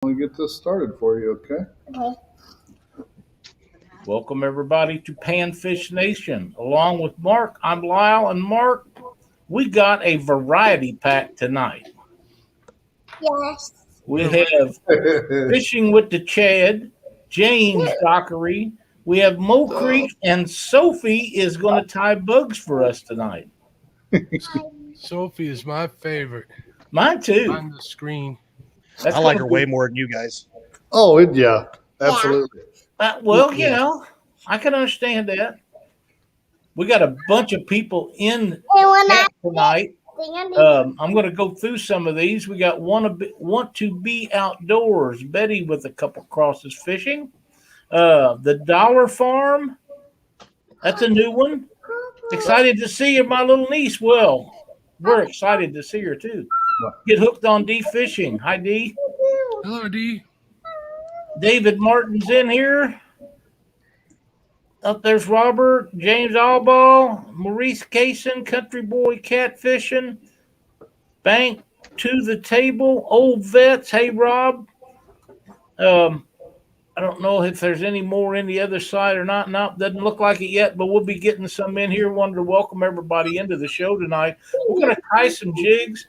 Let me get this started for you, okay? Okay. Welcome everybody to Panfish Nation. Along with Mark, I'm Lyle, and Mark, we got a variety pack tonight. Yes. We have Fishing with the Chad, James Dockery. We have Mo Creek, and Sophie is going to tie bugs for us tonight. Sophie is my favorite Mine too. on the screen. That's I like gonna her be- way more than you guys. Oh, yeah, absolutely. well, Yeah. I can understand that. We got a bunch of people in And when I tonight. sing, I need I'm going to go through some of these. We got want to be outdoors. Betty with a couple crosses fishing. The Dollar Farm. That's a new one. Excited to see you, my little niece. Well, we're excited to see her too. Get hooked on D fishing. Hi, D. Hello, D. David Martin's in here. Up there's Robert, James Allball, Maurice Cason, Country Boy Catfishing, Bank to the Table, Old Vets. Hey, Rob. I don't know if there's any more in the other side or not. No, doesn't look like it yet, but we'll be getting some in here. Wanted to welcome everybody into the show tonight. We're going to tie some jigs.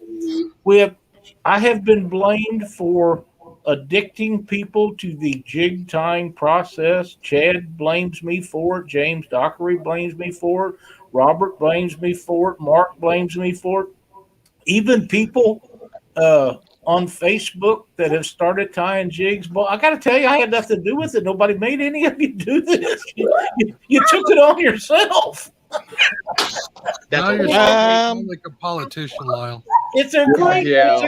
I have been blamed for addicting people to the jig tying process. Chad blames me for it. James Dockery blames me for it. Robert blames me for it. Mark blames me for it. Even people on Facebook that have started tying jigs. But I got to tell you, I had nothing to do with it. Nobody made any of you do this. You took it on yourself. Now you're sounding like a politician, Lyle. It's a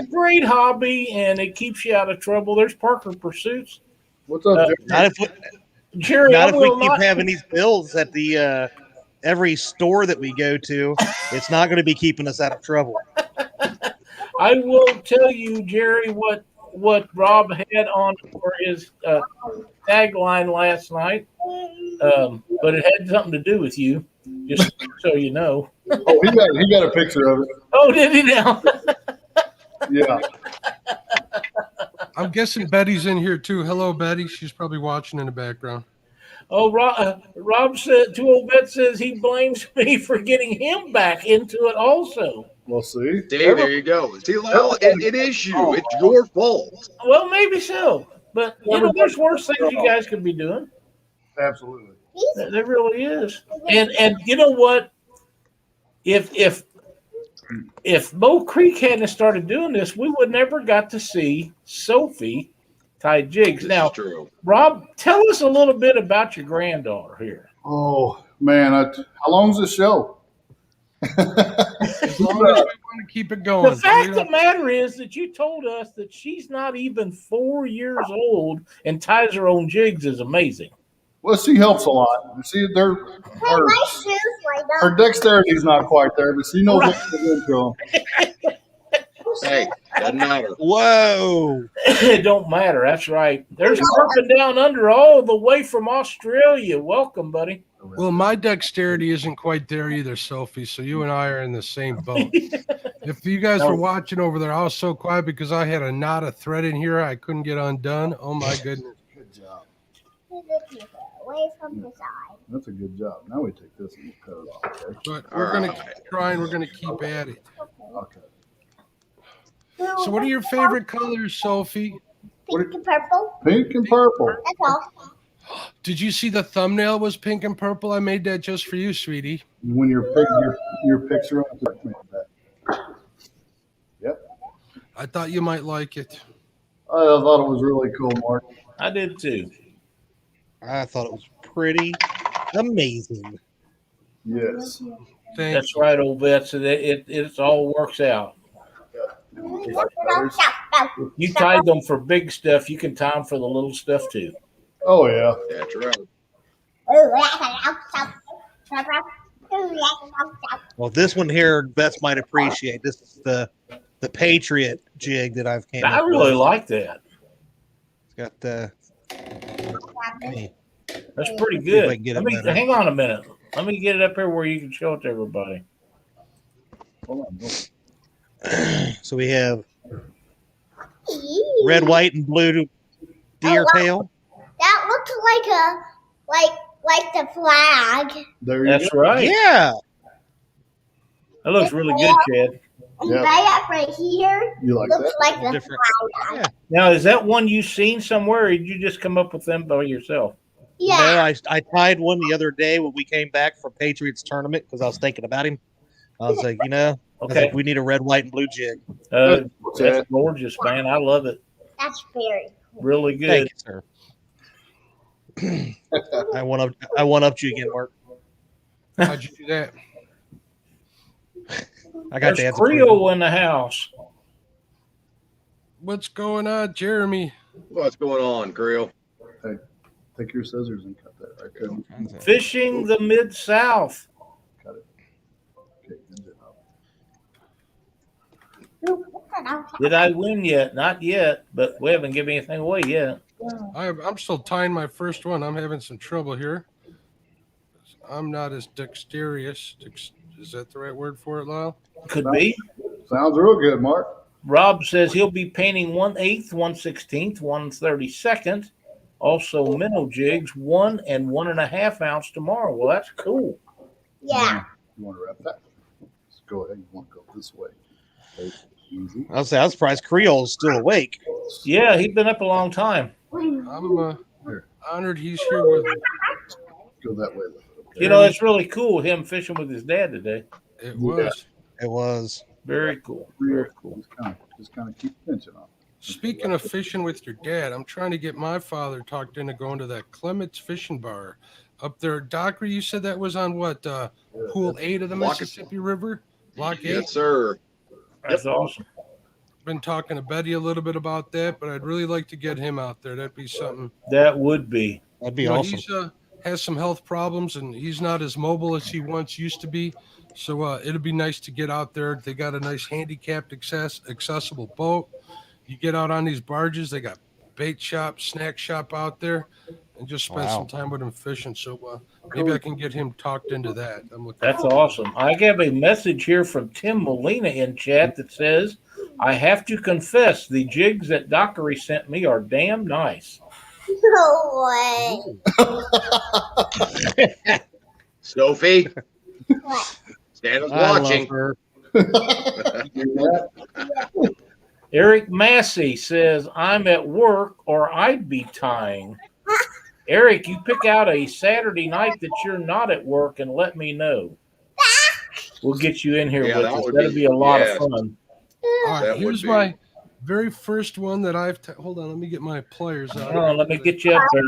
great hobby, and it keeps you out of trouble. There's Parker Pursuits. What's up, Jerry? Not if we, Jerry, not I if we will keep not. having these bills at the every store that we go to. It's not going to be keeping us out of trouble. I will tell you, Jerry, what Rob had on for his tagline last night, but it had something to do with you, just so you know. Oh, he got a picture of it. Oh, did he now? Yeah. I'm guessing Betty's in here too. Hello, Betty. She's probably watching in the background. Oh, Rob said, Two Old Bet says he blames me for getting him back into it also. We'll see. See, there you go. See, Lyle, it is you. It's your fault. Well, maybe so. But, there's worse things you guys could be doing. Absolutely. There really is. And you know what? If Mo Creek hadn't started doing this, we would never got to see Sophie tie jigs. This Now, is true. Rob, tell us a little bit about your granddaughter here. Oh, man. How long's the show? As long as we want to keep it going. The fact of the matter is that you told us that she's not even 4 years old and ties her own jigs is amazing. Well, she helps a lot. See, my shoes right now. her dexterity's not quite there, but she knows what to do to them. Hey, doesn't matter. Whoa! It don't matter. That's right. There's Carpin down under all the way from Australia. Welcome, buddy. Well, my dexterity isn't quite there either, Sophie. So you and I are in the same boat. If you guys were watching over there, I was so quiet because I had a knot of thread in here I couldn't get undone. Oh my goodness! Good job. Away from the side. That's a good job. Now we take this and cut it off, okay? But we're gonna keep trying. We're gonna keep at it. Okay. So, what are your favorite colors, Sophie? Pink and purple. Pink and purple. That's all. Did you see the thumbnail was pink and purple? I made that just for you, sweetie. When your picture on that. Yep. I thought you might like it. I thought it was really cool, Mark. I did too. I thought it was pretty amazing. Yes. Thank That's right, old vet. So that it all works out. You tied them for big stuff. You can tie them for the little stuff too. Oh, yeah. That's right. Well, this one here, Beth might appreciate. This is the Patriot jig that I've came I up really with. like that. It's got the. That's pretty See if I good. can get it better. Hang on a minute. Let me get it up here where you can show it to everybody. Hold on. So we have red, white, and blue deer tail. That looks like the flag. There you That's go. right. Yeah. That looks really good, Chad. And Yeah. right here You like looks that? like the Different. flag. Yeah. Now, is that one you seen somewhere, or did you just come up with them by yourself? Yeah. No, I tied one the other day when we came back from Patriots tournament because I was thinking about him. I was like, I was Okay. like, we need a red, white, and blue jig. That's gorgeous, man. I love it. That's very cool. Really good. Thank you, sir. I one upped you again, Mark. How'd you do that? I got There's Dad's approval. Creole in the house. What's going on, Jeremy? What's going on, Grill? Take your scissors and cut that. Okay. Fishing the Mid-South. Cut it. Okay, good job. Did I win yet? Not yet, but we haven't given anything away yet. I'm still tying my first one. I'm having some trouble here. I'm not as dexterous. Is that the right word for it, Lyle? Could be. Sounds real good, Mark. Rob says he'll be painting 1/8, 1/16, 1/32. Also, minnow jigs, 1 and 1.5 ounce tomorrow. Well, that's cool. Yeah. You want to wrap that? Let's go ahead. You want to go this way. Okay, easy. I was surprised Creole's still awake. Yeah, he's been up a long time. I'm honored he's here with me. Go that way a little bit. You know, it's really cool him fishing with his dad today. It was. It was. Very cool. Very cool. Just kind of keep pinching on. Speaking of fishing with your dad, I'm trying to get my father talked into going to that Clements Fishing Bar up there. Doctor, you said that was on what? Pool 8 of the Lock- Mississippi River? Lock 8? Yes, sir. That's awesome. Been talking to Betty a little bit about that, but I'd really like to get him out there. That'd be something. That would be. That'd be You know, awesome. He's has some health problems, and he's not as mobile as he once used to be. So it'd be nice to get out there. They got a nice handicapped accessible boat. You get out on these barges. They got bait shop, snack shop out there, and just spend Wow. some time with him fishing. So maybe I can get him talked into that. I'm looking. That's awesome. I have a message here from Tim Molina in chat that says, I have to confess, the jigs that Dockery sent me are damn nice. No way. Sophie, Santa's I love watching. her. Eric Massey says, I'm at work or I'd be tying. Eric, you pick out a Saturday night that you're not at work and let me know. We'll get you in here Yeah, with that us. would That'll be- be a lot yes. of fun. All That right, would here's be- my very first one that hold on, let me get my pliers out. Hold on, let me get you up there.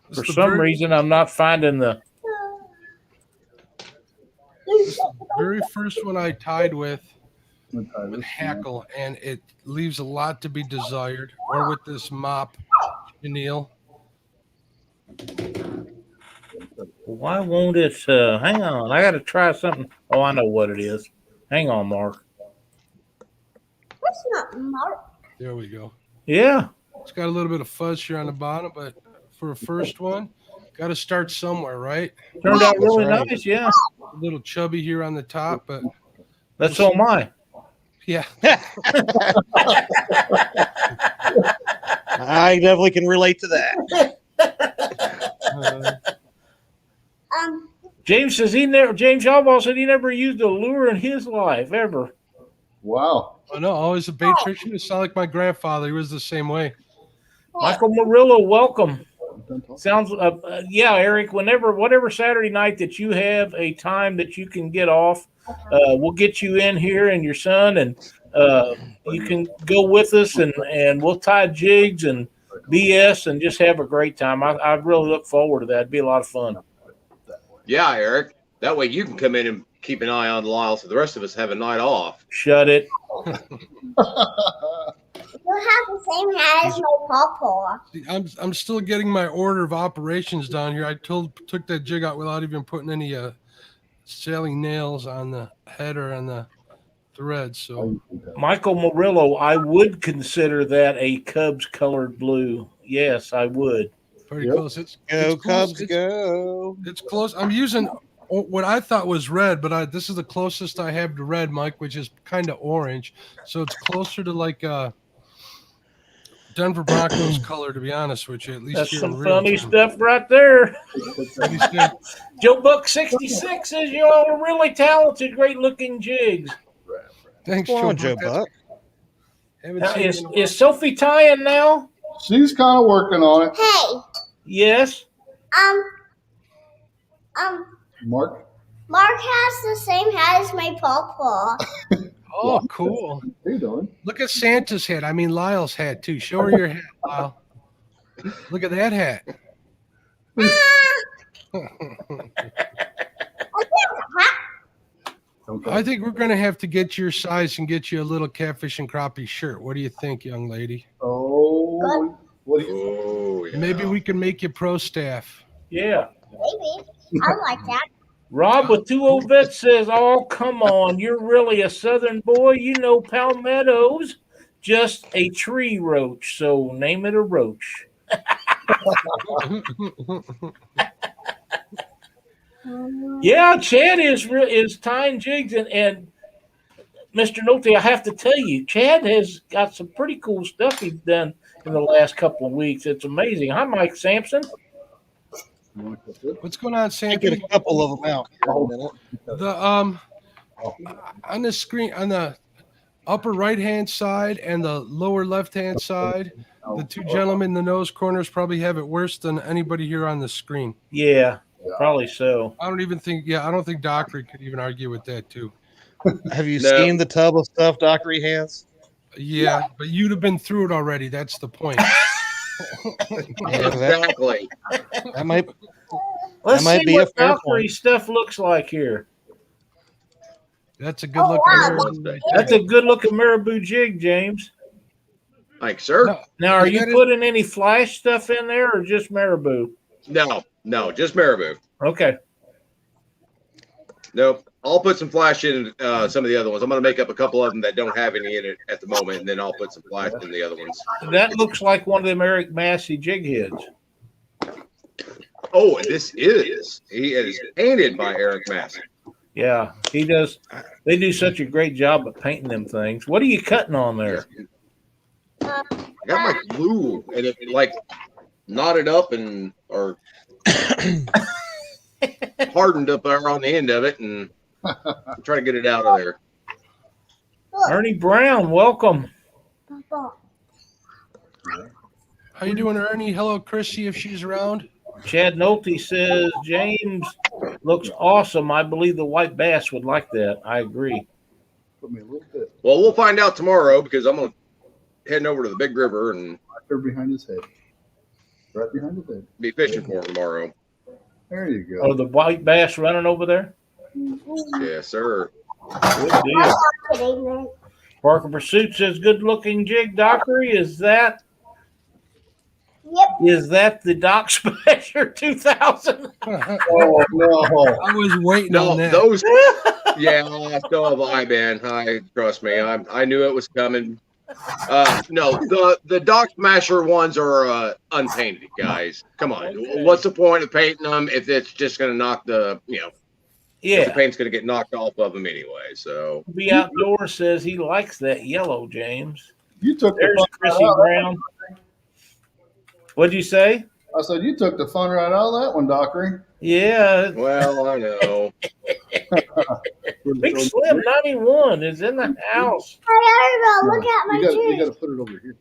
This For is the some very- reason, I'm not finding the. this is the very first one I tied with I'm gonna tie this hackle, and it leaves a lot to be desired. Or with this mop, chenille. Why won't it? Hang on, I got to try something. Oh, I know what it is. Hang on, Mark. That's not Mark. There we go. Yeah, It's got a little bit of fuzz here on the bottom, but for a first one, got to start somewhere, right? turned out really right. nice. Yeah, A little chubby here on the top, but that's so mine. yeah. I definitely can relate to that. James says James Shawball said he never used a lure in his life ever. Wow. I know, always a bait fisherman. It sounded like my grandfather. He was the same way. Michael Murillo, welcome. I'm done talking. Sounds, yeah, Eric. Whatever Saturday night that you have a time that you can get off, we'll get you in here and your son, and you can go with us, and we'll tie jigs and BS and just have a great time. I really look forward to that. It'd be a lot of fun. Yeah, Eric. That way you can come in and keep an eye on Lyle so the rest of us have a night off. Shut it. You have the same head as my papa. See, I'm still getting my order of operations down here. I took that jig out without even putting any sailing nails on the head or on the thread. So Michael Murillo, I would consider that a Cubs colored blue. Yes, I would. pretty Yep. close. Go it's close. Cubs, It's- go. It's close. I'm using what I thought was red, but this is the closest I have to red, Mike, which is kind of orange. So it's closer to like Denver Broncos color, to be honest with you. At least That's here in some real funny time. stuff right there. What do you say? Joe Buck 66 says you all are really talented, great looking jigs. Thanks, What's going on, Joe Joe Buck. Buck? Haven't Now, seen you is, in a while. is Sophie tying now? She's kind of working on it. Hey, Yes. Mark. Mark has the same hat as my pawpaw. Oh, cool. How you doing? Look at Santa's hat. I mean, Lyle's hat, too. Show her your hat, Lyle. Look at that hat. Okay. I think we're going to have to get your size and get you a little catfish and crappie shirt. What do you think, young lady? Oh, what do you? Oh, yeah. Maybe we can make you pro staff. Yeah. Maybe. I like that. Rob with 2 old vets says, "Oh, come on. You're really a Southern boy. You know palmettos. Just a tree roach. So name it a roach." Yeah, Chad is tying jigs, and Mr. Nolte, I have to tell you, Chad has got some pretty cool stuff he's done in the last couple of weeks. It's amazing. Hi, Mike Sampson. What's going on, I Santa? get a couple of them out here in a minute. The on the screen, on the upper right hand side and the lower left hand side, the two gentlemen in the nose corners probably have it worse than anybody here on the screen. Yeah, probably so. I don't think Dockery could even argue with that too. Have you No. seen the tub of stuff Dockery has? Yeah, but you'd have been through it already. That's the point. Yeah, that, Exactly. that might Let's might see be a what fair Valkyrie point. stuff looks like here. That's a good looking wow. American right That's there. a good looking marabou jig, James. Thanks, sir. No, Now, are You you got it? putting any flash stuff in there or just marabou? No, just marabou. Okay. Nope. I'll put some flash in some of the other ones. I'm going to make up a couple of them that don't have any in it at the moment, and then I'll put some flash in the other ones. That looks like one of them Eric Massey jig heads. Oh, and this is. He is painted by Eric Massey. Yeah, he does. They do such a great job of painting them things. What are you cutting on there? I got my glue, and it like knotted up and or hardened up there on the end of it, and I'm trying to get it out of there. Ernie Brown, welcome. Pawpaw. How you doing, Ernie? Hello, Chrissy, if she's around. Chad Nolte says James looks awesome. I believe the white bass would like that. I agree. Put me a little bit Well, we'll find out tomorrow because I'm going to heading over to the big river and right there behind his head. Right behind his head. be fishing for him tomorrow. There you go. Oh, the white bass running over there? Yes, sir. Good deal. Kidding, man. Parker Pursuit says good looking jig, Dockery. Yep. Is that the Doc Smasher 2000? Oh no! I was waiting No, on that. those. Yeah, I still have IBAN. Trust me. I knew it was coming. No, the Doc Smasher ones are unpainted, guys. Come on. Okay. What's the point of painting them if it's just going to knock the the Yeah. paint's going to get knocked off of them anyway? So Be Outdoors says he likes that yellow, James. You took the There's fun Chrissy right out. Brown. What'd you say? I said you took the fun right out of that one, Dockery. Yeah. well, I know. Big Slim 91 is in the house. I don't know. Look at my You got jig. to put it over here.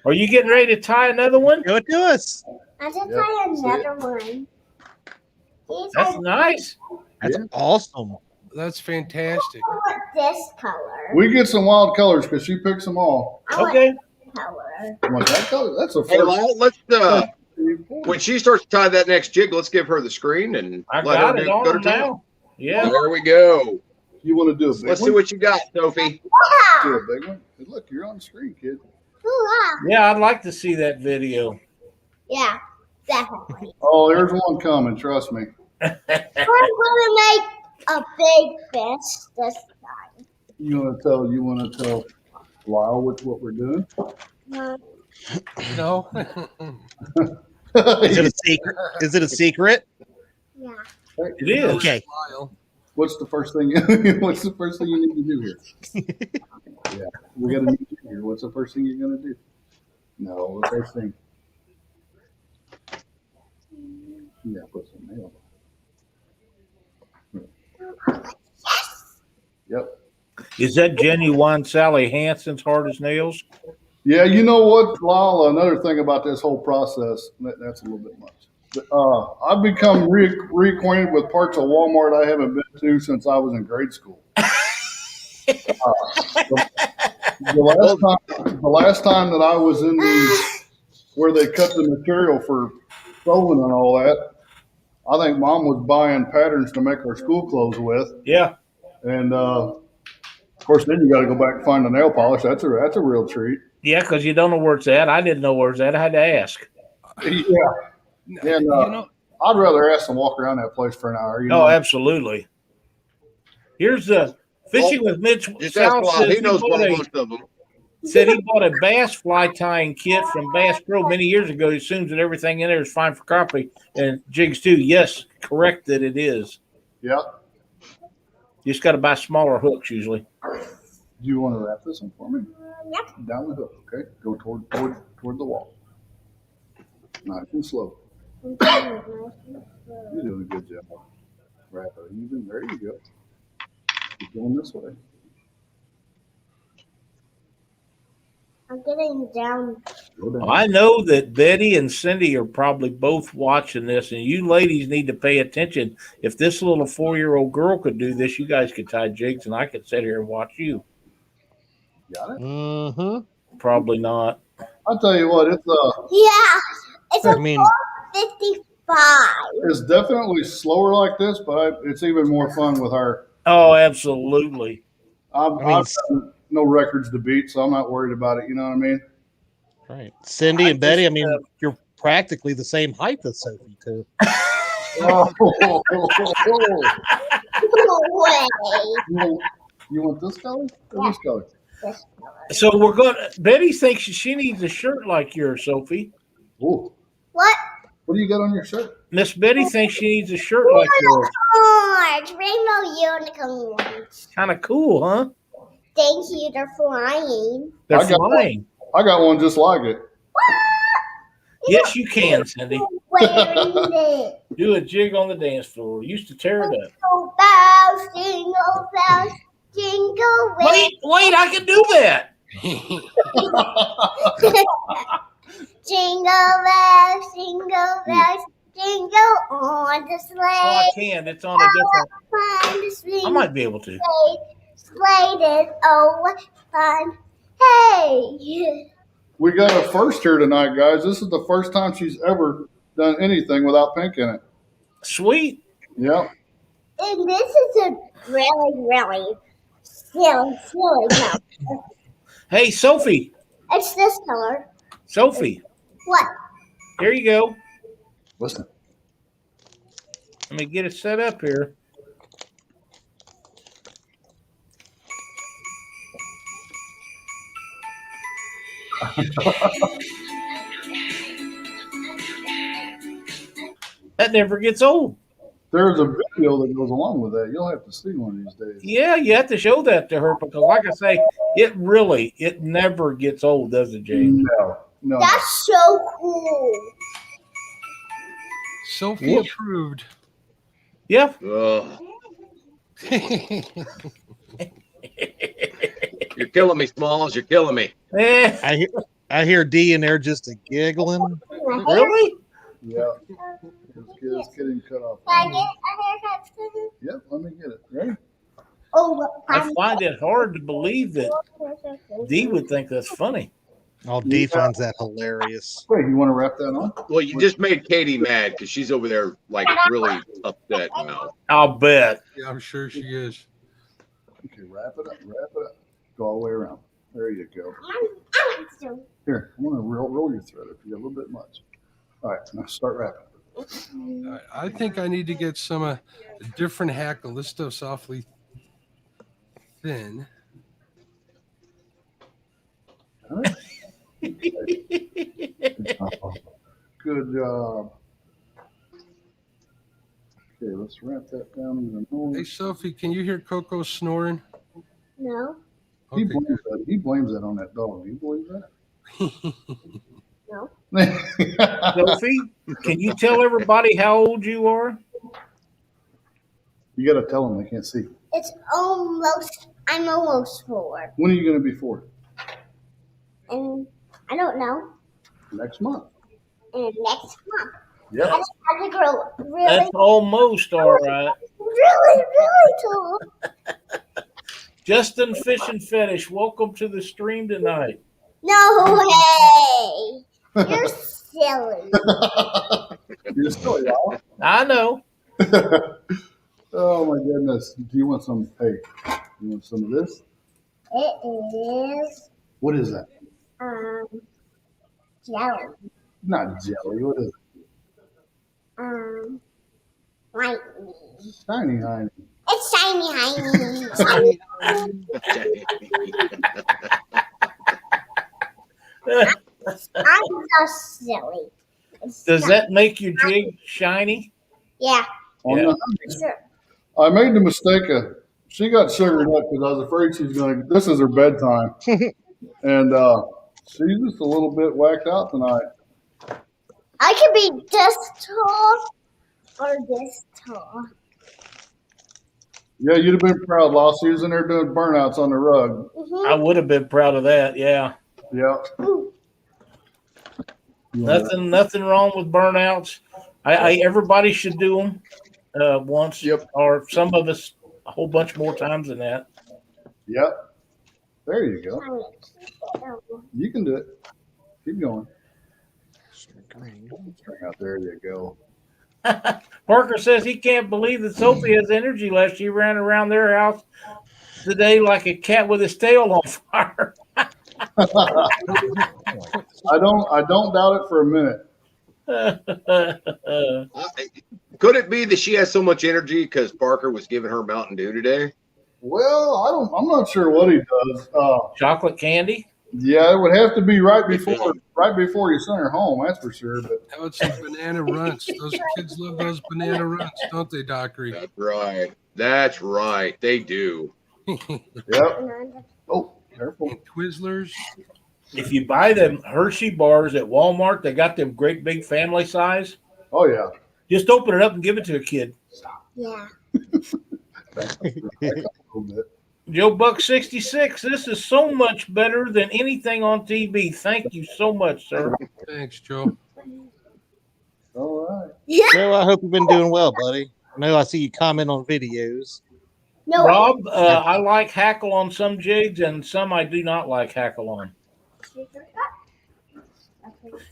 Are you getting ready to tie another one? Show it to us. I just Yep, try see another one. These That's are nice. That's Yeah. awesome. That's fantastic. I want this color. We get some wild colors because she picks them all. I want Okay. this color. You want that color? That's a Hey, first. Lyle, let's when she starts to tie that next jig, let's give her the screen and I let got her it on go to them town. now. Yeah. There we go. You want to do a big Let's one? see what you got, Sophie. Do Wow. a big one. Hey, look, you're on the screen, kid. Ooh, wow. Yeah, I'd like to see that video. Yeah, definitely. Oh, there's one coming. Trust me. We're gonna make a big fish this time. You want to tell Lyle what we're doing? No. Is it a secret? Is it a secret? Yeah. It is. Okay. What's the first thing? What's the first thing you need to do here? Yeah, we got a new jig here. What's the first thing you're gonna do? No, the first thing. Yeah, put some nails on. Yep. Is that genuine Sally Hansen's hard as nails? Yeah, you know what, Lyle? Another thing about this whole process, that's a little bit much. I've become reacquainted with parts of Walmart I haven't been to since I was in grade school. The last time that I was in where they cut the material for sewing and all that, I think Mom was buying patterns to make our school clothes with, Yeah. and of course, then you got to go back and find the nail polish. That's a real treat. Yeah, because you don't know where it's at. I didn't know where it's at. I had to ask. Yeah, and I'd rather ask them walk around that place for an hour. You Oh, know? absolutely. Here's the Fishing with Mitch. Just ask Sal Lyle. says He knows most of them. said he bought a bass fly tying kit from Bass Pro many years ago. He assumes that everything in there is fine for crappie and jigs too. Yes, correct that it is. Yeah. You just got to buy smaller hooks usually. Do you want to wrap this one for me? Yep. Down the hook, okay? Go toward the wall. Nice and slow. You're doing a good job. Wrap it even. There you go. Keep going this way. I'm getting down. Go down. Well, I know that Betty and Cindy are probably both watching this, and you ladies need to pay attention. If this little 4-year-old girl could do this, you guys could tie jigs, and I could sit here and watch you. Got it? Mm-hmm. Probably not. I'll tell you what, It's I a mean, 55. it's definitely slower like this, but it's even more fun with her. Oh, absolutely. I've got no records to beat, so I'm not worried about it. You know what I mean? right. Cindy and Betty, I mean, you're practically the same height as Sophie, too. Oh, No way. you want this color or this color? So we're going. Betty thinks she needs a shirt like yours, Sophie. Ooh. What? What do you got on your shirt? Miss Betty thinks she needs a shirt like yours. Orange, rainbow unicorns. Kind of cool, huh? Thank you, they're flying. They're I got flying. I got one just like it. Yes, you can, Cindy. Wearing it. Do a jig on the dance floor. Used to tear it up. Jingle bells, jingle bells. Wait! I can do that. Jingle bells, jingle on the Oh, I sleigh. can. It's on a different. Fun to swing I might be able to. sleigh. Oh, what fun. Hey. We got a first here tonight, guys. This is the first time she's ever done anything without pink in it. Sweet. Yep. And this is a really silly color. Hey, Sophie. It's this color. Sophie. What? Here you go. Listen. Let me get it set up here. That never gets old. There's a video that goes along with that. You'll have to see one of these days. Yeah, you have to show that to her because, like I say, it never gets old, does it, James? No. That's so cool. Sophie approved. Yeah. Ugh. You're killing me, Smalls. You're killing me. Eh, I hear D in there just a giggling. really? Yeah. It's getting cut off. Can I get a haircut too? Yep, let me get it. Ready? Oh, I find it hard to believe that Dee would think that's funny. Oh, D finds that hilarious. Wait, you want to wrap that on? Well, you just made Katie mad because she's over there like really upset now. I'll bet. Yeah, I'm sure she is. Okay, wrap it up. Go all the way around. There you go. I want to. Here, I want to roll your thread if you get a little bit much. All right, now start wrapping. I think I need to get some a different hackle. This stuff's awfully thin. All right. Good job. Okay, let's wrap that down even more. Hey, Sophie, can you hear Coco snoring? No. He Okay, blames good. that. He blames that on that dog. You believe that? No. Sophie, can you tell everybody how old you are? You got to tell them they can't see. I'm almost 4. When are you going to be 4? And I don't know. Next month. And next month. Yep. I just have to grow really, That's almost all right. really tall. Justin Fish and Fetish, welcome to the stream tonight. No way. You're silly. You're silly, y'all. I know. Oh my goodness. Do you want some? Hey, you want some of this? It is What is that? jelly. Not jelly. What is it? White. Shiny honey. It's shiny, honey. I'm so silly. Does that make your jig shiny? Yeah. On Yeah. the honey. Sure. I made the mistake of she got sugared up because I was afraid she's going to. This is her bedtime, and she's just a little bit whacked out tonight. I could be this tall or this tall. Yeah, you'd have been proud, Lost. She was in there doing burnouts on the rug. Mm-hmm. I would have been proud of that. Yeah. Yeah. Nothing wrong with burnouts. Everybody should do them once, Yep. or some of us a whole bunch more times than that. Yep. There you go. You can do it. Keep going. There you go. Parker says he can't believe that Sophie has energy left. She ran around their house today like a cat with his tail on fire. I don't doubt it for a minute. Could it be that she has so much energy because Parker was giving her Mountain Dew today? Well, I'm not sure what he does. Chocolate candy? Yeah, it would have to be right before you send her home. That's for sure. But How about some banana runts? Those kids love those banana runts, don't they, Dockery? That's right. That's right. They do. yep. Oh, careful. And Twizzlers. If you buy them Hershey bars at Walmart, they got them great big family size. Oh yeah. Just open it up and give it to a kid. Yeah. A little bit. Joe Buck 66. This is so much better than anything on TV. Thank you so much, sir. Thanks, Joe. All right. Yeah. Joe, I hope you've been doing well, buddy. I know I see you comment on videos. No. Rob, I like hackle on some jigs and some I do not like hackle on.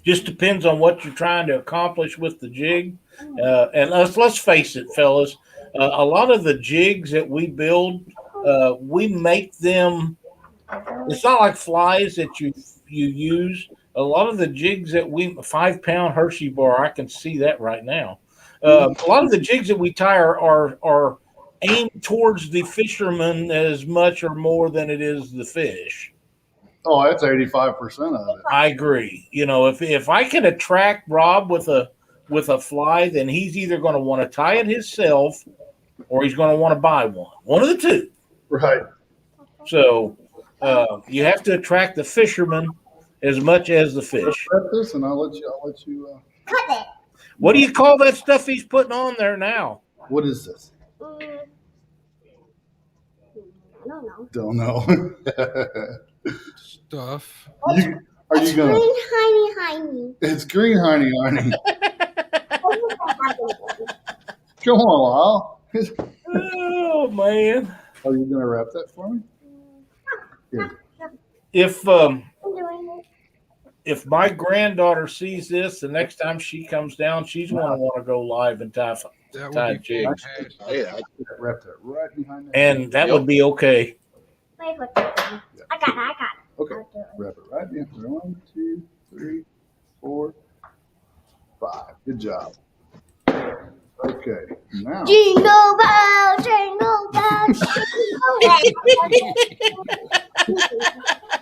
Just depends on what you're trying to accomplish with the jig. And let's face it, fellas, a lot of the jigs that we build, we make them. It's not like flies that you use. A lot of the jigs that 5-pound Hershey bar, I can see that right now. A lot of the jigs that we tie are aimed towards the fisherman as much or more than it is the fish. Oh, that's 85% of it. I agree. You know, if I can attract Rob with a fly, then he's either going to want to tie it himself or he's going to want to buy one. One of the two. Right. So you have to attract the fisherman as much as the fish. Prep this, and I'll let you. Cut it. What do you call that stuff he's putting on there now? What is this? I don't know. Don't know. Stuff. Are you It's gonna? green, honey. It's green, honey. Come on, Lyle. Oh man! Are you gonna wrap that for me? Here. If I'm doing it. if my granddaughter sees this, the next time she comes down, she's going to want to go live and tie That Tied would be jigs. fantastic. Yeah, Wrap that right behind that. and that Yep. would be okay. Wait, what? I got it. Okay. I'll do it. Wrap it right behind. 1, 2, 3, 4, 5. Good job. Okay. Now. Jingle bell, jingle bell, jingle bell.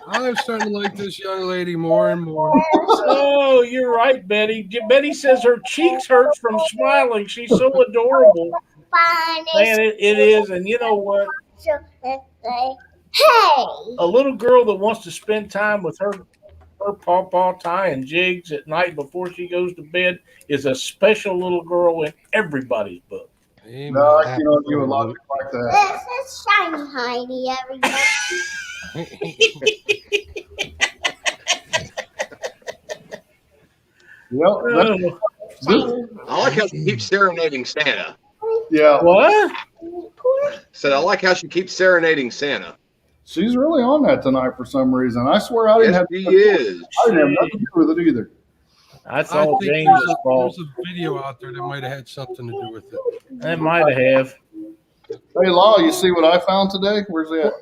I'm starting to like this young lady more and more. Oh, you're right, Betty. Betty says her cheeks hurt from smiling. She's so adorable. Man, it is. And you know what? Hey, A little girl that wants to spend time with her her pawpaw tying jigs at night before she goes to bed is a special little girl in everybody's book. Amen. No, I can't argue with logic like that. This is shiny Heidi, everybody. Yep. Oh, Shiny. I like how she keeps serenading Santa. Yeah. what? Said I like how she keeps serenading Santa. She's really on that tonight for some reason. I swear I didn't Yes, have. she is. I didn't have nothing to do with it either. That's I all think James's fault. there's a video out there that might have had something to do with it. It might have. Hey, Law, you see what I found today? Where's that?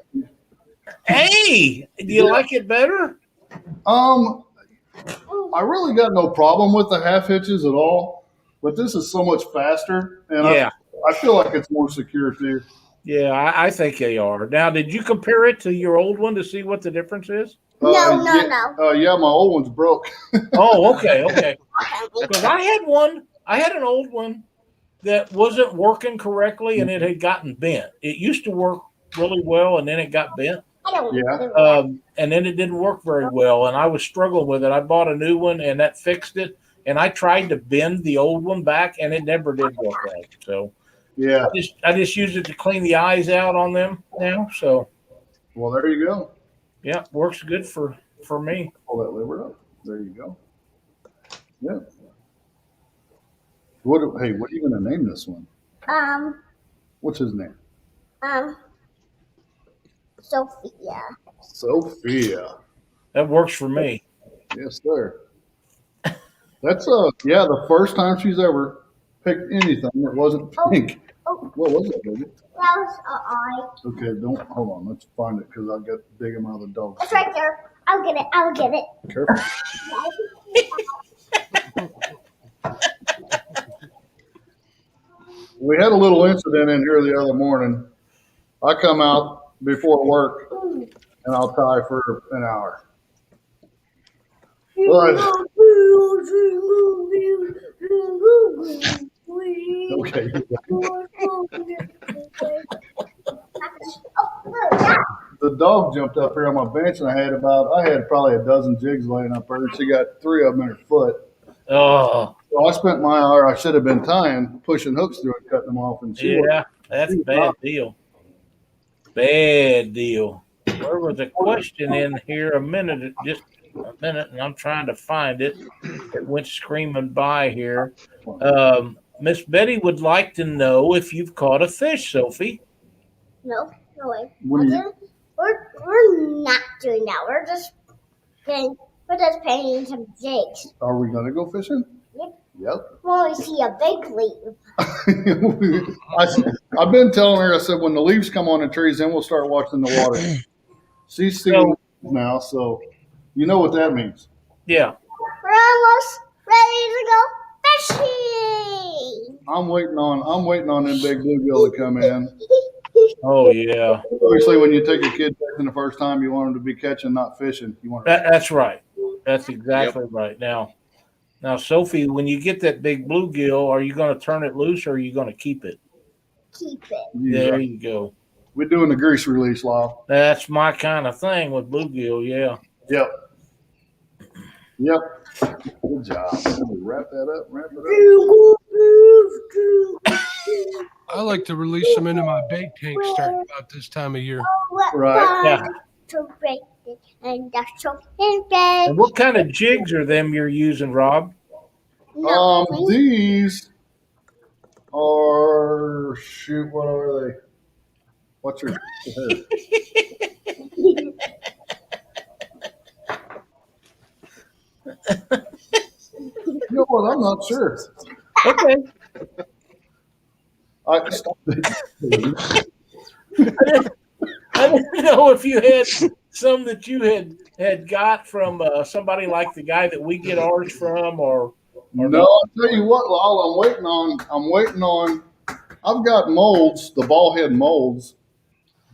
Hey, do you like it better? I really got no problem with the half hitches at all, but this is so much faster, and Yeah. I feel like it's more secure too. Yeah, I think they are. Now, did you compare it to your old one to see what the difference is? No. Yeah, my old one's broke. Oh, okay. Because I had an old one that wasn't working correctly and it had gotten bent. It used to work really well and then it got bent. I don't Yeah. do that. And then it didn't work very well. And I was struggling with it. I bought a new one and that fixed it. And I tried to bend the old one back and it never did work right. So Yeah. I just use it to clean the eyes out on them now. So Well, there you go. yeah, works good for me. Pull that lever up. There you go. Yeah. What are you going to name this one? What's his name? Sophia. Sophia. That works for me. Yes, sir. That's the first time she's ever picked anything that wasn't pink. Oh. What was it, baby? That was an eye. Okay, hold on. Let's find it because I got to dig him out of the dog. It's right there. I'll get it. Careful. We had a little incident in here the other morning. I come out before work and I'll tie for an hour. But, okay. The dog jumped up here on my bench and I had probably a dozen jigs laying up there and she got 3 of them in her foot. Oh, So I spent my hour I should have been tying, pushing hooks through it, cutting them off, and yeah, that's a bad deal. Bad deal. There was a question in here just a minute, and I'm trying to find it. It went screaming by here. Miss Betty would like to know if you've caught a fish, Sophie. No way. When you- We're not doing that. We're just painting some jigs. Are we gonna go fishing? Yep. When we see a big leaf. I've been telling her. I said when the leaves come on the trees, then we'll start watching the water. She's seeing So- now, so you know what that means. Yeah. We're almost ready to go fishing. I'm waiting on them big bluegill to come in. Oh, yeah. Obviously, when you take a kid fishing the first time, you want them to be catching, not fishing. You want That's right. That's exactly right. Now, Sophie, when you get that big bluegill, are you going to turn it loose or are you going to keep it? Keep it. There you go. We're doing the grease release, Law. That's my kind of thing with bluegill. Yeah. Yep. Good job. Wrap that up. I like to release them into my bait tank starting about this time of year. Right. Yeah. To break it and that's so in bed. And what kind of jigs are them you're using, Rob? These are what are they? What's your You know what? I'm not sure. Okay. I stopped I didn't know if you had some that you had got from somebody like the guy that we get ours from, or No, I'll tell you what, Lal, I'm waiting on. I've got molds, the ball head molds,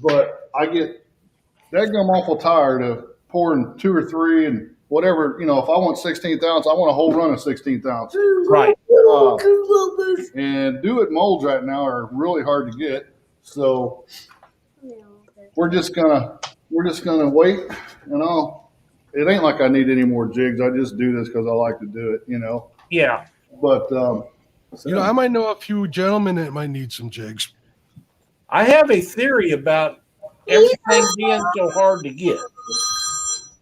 but I get that gum awful tired of pouring 2 or 3 and whatever. You know, if I want 16th ounce, I want a whole run of 16th ounce. right? And do it molds right now are really hard to get, so we're just gonna wait, and it ain't like I need any more jigs. I just do this because I like to do it, Yeah. But I might know a few gentlemen that might need some jigs. I have a theory about everything being so hard to get.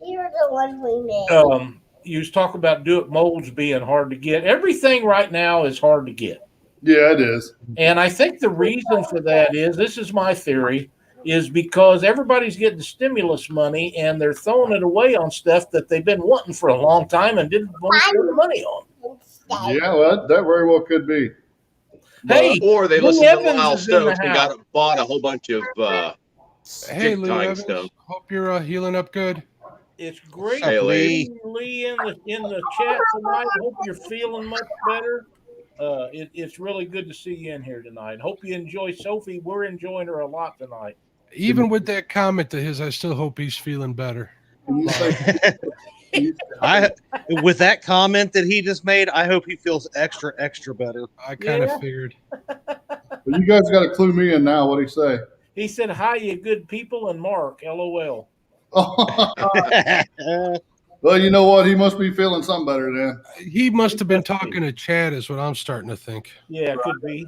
You're the one we made. You was talking about do it molds being hard to get. Everything right now is hard to get. yeah, it is. And I think the reason for that is, this is my theory, is because everybody's getting stimulus money and they're throwing it away on stuff that they've been wanting for a long time and didn't want to spend the money on. Yeah, well, that very well could be. Hey, Or they Lou listened to Evans Lyle is in the Stokes and house. bought a whole bunch of Hey, jig Lou tying Evans. stuff. Hope you're healing up good. It's great Hey, to Lee. see Lee in the chat tonight. Hope you're feeling much better. It's really good to see you in here tonight. Hope you enjoy Sophie. We're enjoying her a lot tonight. Even with that comment to his, I still hope he's feeling better. Can you say, With that comment that he just made, I hope he feels extra better. I kind of Yeah. figured. well, you guys got to clue me in now. What do you say? He said, "Hi, you good people," and Mark, LOL. Well, you know what? He must be feeling something better then. He must have been talking to Chad, is what I'm starting to think. Yeah, it could be.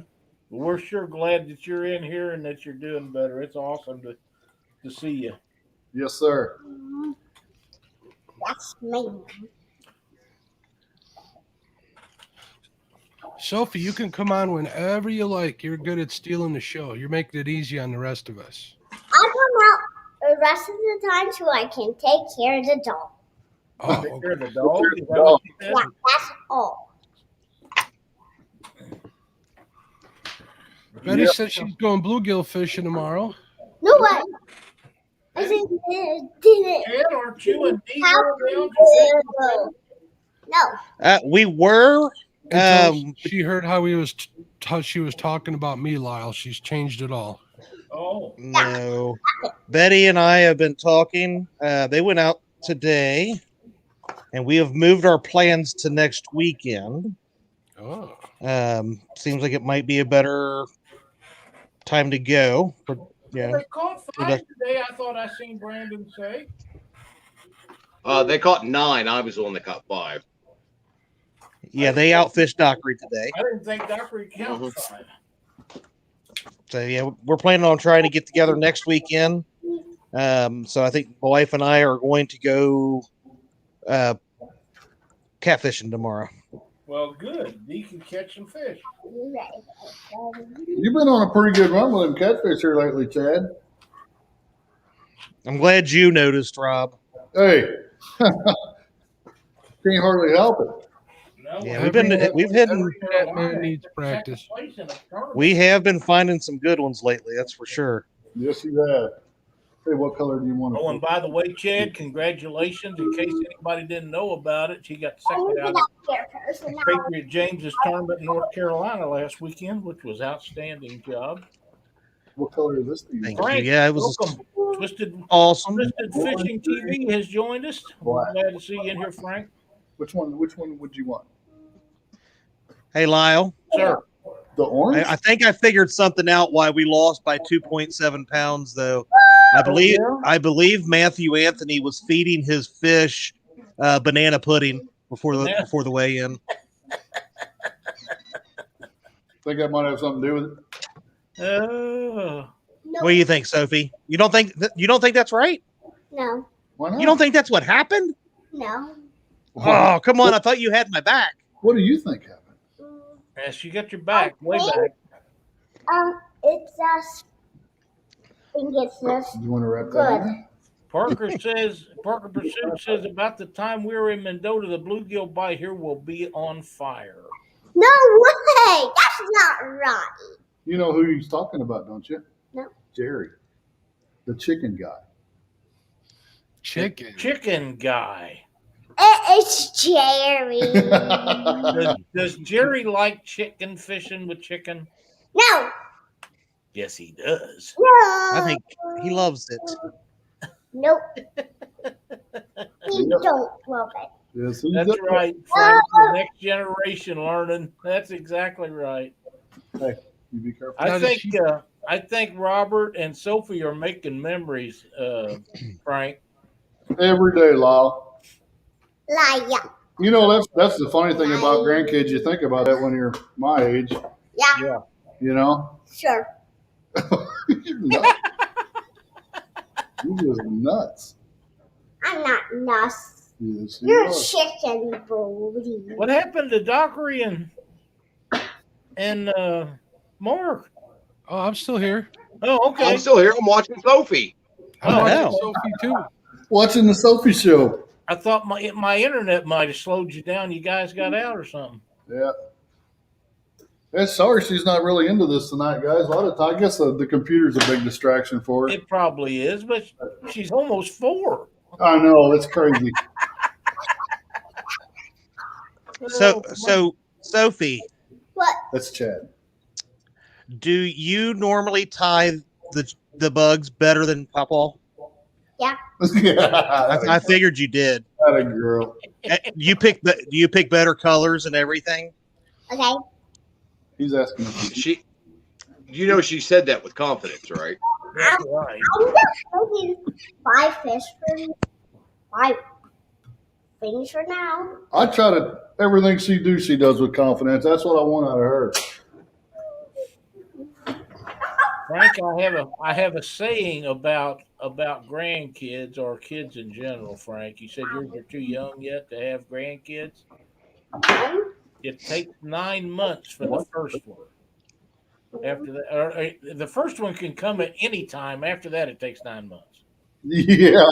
We're sure glad that you're in here and that you're doing better. It's awesome to see you. Yes, sir. That's me. Sophie, you can come on whenever you like. You're good at stealing the show. You're making it easy on the rest of us. I come out the rest of the time so I can take care of the dog. Oh, Take care of okay. the dog. Is that what you said? Yeah, that's all. Betty said she's going bluegill fishing tomorrow. No way. I didn't. Chad, aren't you and Dee How going down to No. No. We were. Until she heard how she was talking about me, Lyle. She's changed it all. Oh, No. Betty and I have been talking. They went out today, and we have moved our plans to next weekend. Oh. Seems like it might be a better time to go. they caught 5 today. I thought I seen Brandon say. They caught 9. I was the one that caught 5. Yeah, they outfished Dockery today. I didn't think Dockery counted 5. So yeah, we're planning on trying to get together next weekend. So I think my wife and I are going to go catfishing tomorrow. Well, good. Dee can catch some fish. You've been on a pretty good run with them catfish here lately, Chad. I'm glad you noticed, Rob. Hey, can't hardly help it. No, Yeah, we've hidden. That man needs practice. We have been finding some good ones lately. That's for sure. Yes, you have. Hey, what color do you want to? Oh, and by the way, Chad, congratulations. In case anybody didn't know about it, she got second out of Patriot James's tournament in North Carolina last weekend, which was outstanding job. What color is this? Do you Thank want? you. Yeah, it was Welcome. Twisted awesome. Fishing TV has joined us. We're glad to see you in here, Frank. Which one would you want? Hey, Lyle. Sir. The orange? I think I figured something out why we lost by 2.7 pounds, though. I believe Matthew Anthony was feeding his fish banana pudding before the weigh-in. Think that might have something to do with it. What do you think, Sophie? You don't think that's right? No. Why not? You don't think that's what happened? No. Oh, come on! I thought you had my back. What do you think happened? Yes, you got your back, way back. It's just. I think it's just. You want to wrap that Good. in? Parker Pursuit says about the time we were in Mendota, the bluegill bite here will be on fire. No way! That's not right. You know who he's talking about, don't you? No. Jerry, the chicken guy. Chicken guy. It's Jerry. Does Jerry like chicken fishing with chicken? No. Yes, he does. No. I think he loves it. Nope. He don't love it. Yes, he That's does. right, Frank. The next generation learning. That's exactly right. Hey, you be careful. I think Robert and Sophie are making memories, Frank. Every day, Lyle. Like, yeah. You know, that's the funny thing about grandkids. You think about that when you're my age. Yeah. Yeah. You know, Sure. you're nuts. You're just nuts. I'm not nuts. Yes, you You're are. chicken booty. What happened to Dockery and Mark? Oh, I'm still here. Oh, okay. I'm still here. I'm watching Sophie. I'm Oh, watching yeah. Sophie too. Watching the Sophie show. I thought my internet might have slowed you down. You guys got out or something. Yeah. Hey, sorry she's not really into this tonight, guys. A lot of time, I guess the computer's a big distraction for her. It probably is, but she's almost 4. I know, it's crazy. So Sophie, What? That's Chad. do you normally tie the bugs better than Papa? Yeah, I figured you did. that a girl. Do you pick better colors and everything? Okay. He's asking if She, she said that with confidence, right? That's right. I'm just taking 5 fish for 5 things for now. I try to everything she does with confidence. That's what I want out of her. Frank, I have a saying about grandkids or kids in general. Frank, you said you're too young yet to have grandkids. It takes 9 months for the first one. After that, or the first one can come at any time. After that, it takes 9 months. Yeah.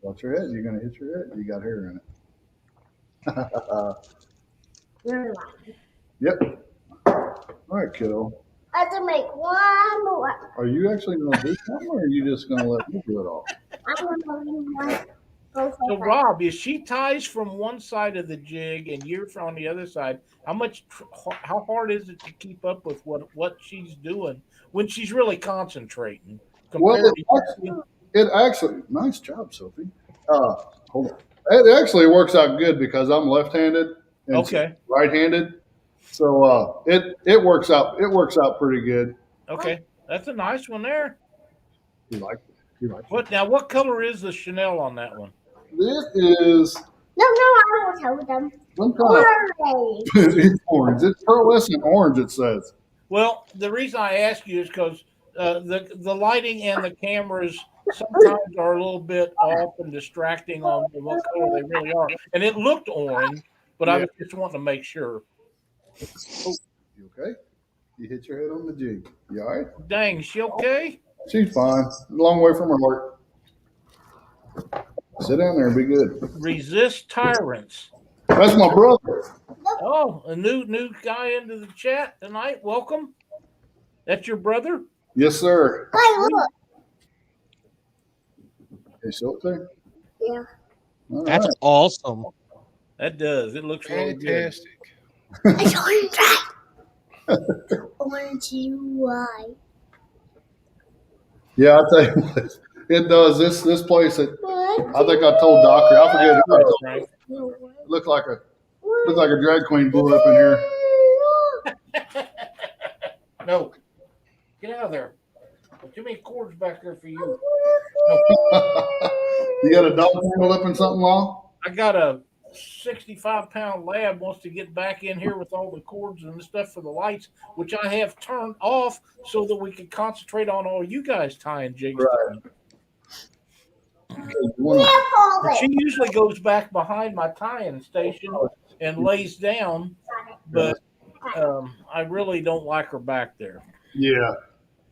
Watch your head. You're gonna hit your head. You got hair in it. You're lying. Yep. All right, kiddo. I have to make one more. Are you actually gonna do something, or are you just gonna let me do it all? I'm gonna do one. So, Rob, if she ties from one side of the jig and you're on the other side, how hard is it to keep up with what she's doing when she's really concentrating? Well, it actually, nice job, Sophie. Hold on. It actually works out good because I'm left-handed and Okay. right-handed, so it works out. It works out pretty good. Okay, that's a nice one there. You like it? You like it? What color is the Chanel on that one? This is No, I will tell them. some kind Orange. of it's orange. It's pearlescent orange. It says. Well, the reason I ask you is because the lighting and the cameras sometimes are a little bit off and distracting on what color they really are. And it looked orange, but I was just wanting to make sure. Oh, you okay? You hit your head on the jig. You all right? Dang, is she okay? She's fine. A long way from her heart. Sit down there and be good. Resist tyrants. That's my brother. Oh, a new guy into the chat tonight. Welcome. That's your brother? Yes, sir. Hey, look. Hey, show it there. Yeah. All That's right. awesome. That does. It looks really good. Fantastic. It's orange. Orange UI. Yeah, I tell you what, it does. This place. I What? think I told Doctor. I forget who I told. Frank. It looked like a drag queen blew up in here. No. Get out of there. There's too many cords back there for you. You got a dog tangled up in something, Law? I got a 65-pound lab wants to get back in here with all the cords and the stuff for the lights, which I have turned off so that we can concentrate on all you guys tying jigs. Right. But she usually goes back behind my tying station and lays down, but I really don't like her back there. Yeah.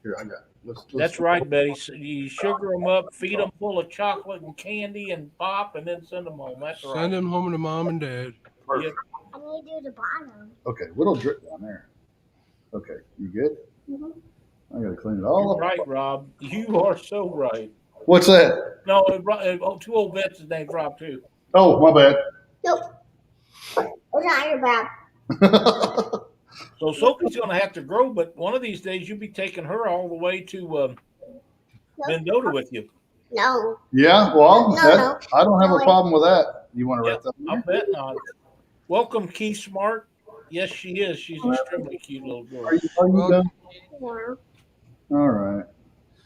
Here, I got it. That's right, Betty. So you sugar them up, feed them full of chocolate and candy and pop, and then send them home. That's right. Send him home to mom and dad. Yep. I need to do the bottom. Okay, what'll drip down there? Okay, you good? Mm-hmm. I gotta clean it all You're up. right, Rob. You are so right. What's that? No, two old vets' named Rob too. Oh, my bad. Nope. It's not your bad. So Sophie's going to have to grow, but one of these days you'll be taking her all the way to Mendota with you. No. Yeah, well, No. I don't have a problem with that. You want to write that? I'll bet not. Welcome, Keith Smart. Yes, she is. She's an extremely cute little girl. Are you done? Yeah. All right.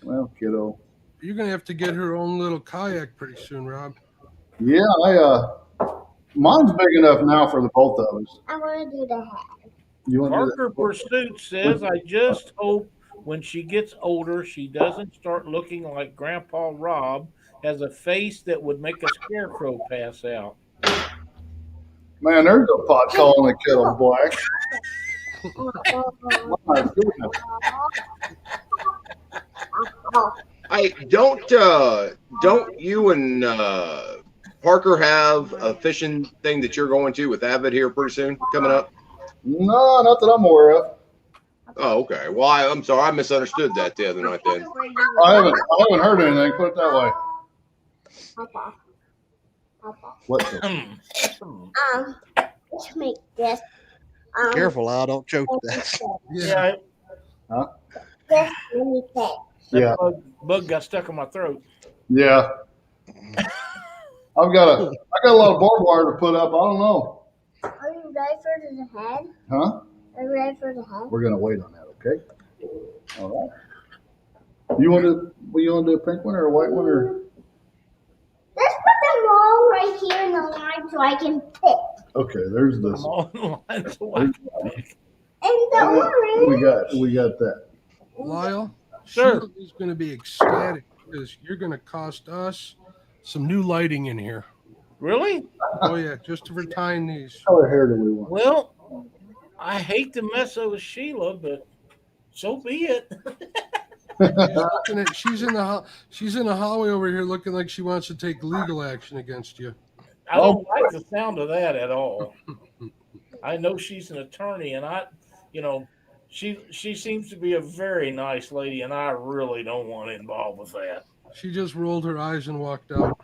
Well, kiddo. you're gonna have to get her own little kayak pretty soon, Rob. Yeah, mine's big enough now for the both of us. I want to do the hat. You want to do Parker Pursuit says, I just hope when she gets older, she doesn't start looking like Grandpa Rob has a face that would make a scarecrow pass out. that? Man, there's a pot calling the kettle black. My goodness. I don't you and Parker have a fishing thing that you're going to with Avid here pretty soon coming up? No, not that I'm aware of. Oh, okay. Well, I'm sorry, I misunderstood that the other night. Then I haven't heard anything. Put it that way. Papa. Papa. What? Let's make this. Careful, Al. Don't choke that. Yeah, This mini fish. that Yeah, bug got stuck in my throat. yeah. I got a lot of barbed wire to put up. I don't know. Are you ready for the head? Huh? Are you ready for the head? We're gonna wait on that. Okay. All right. You want to do a pink one or a white one or? Let's put them all right here in the line so I can pick. Okay. There's this. I'm all in line, so I can pick. And the orange. We got that. Lyle, Sir. Sheila is going to be ecstatic because you're going to cost us some new lighting in here. Really? Oh yeah, just for tying these. What color hair do we want? Well, I hate to mess up with Sheila, but so be it. She's in the hallway over here looking like she wants to take legal action against you. I don't like the sound of that at all. I know she's an attorney, and she seems to be a very nice lady, and I really don't want to involve with that. She just rolled her eyes and walked out.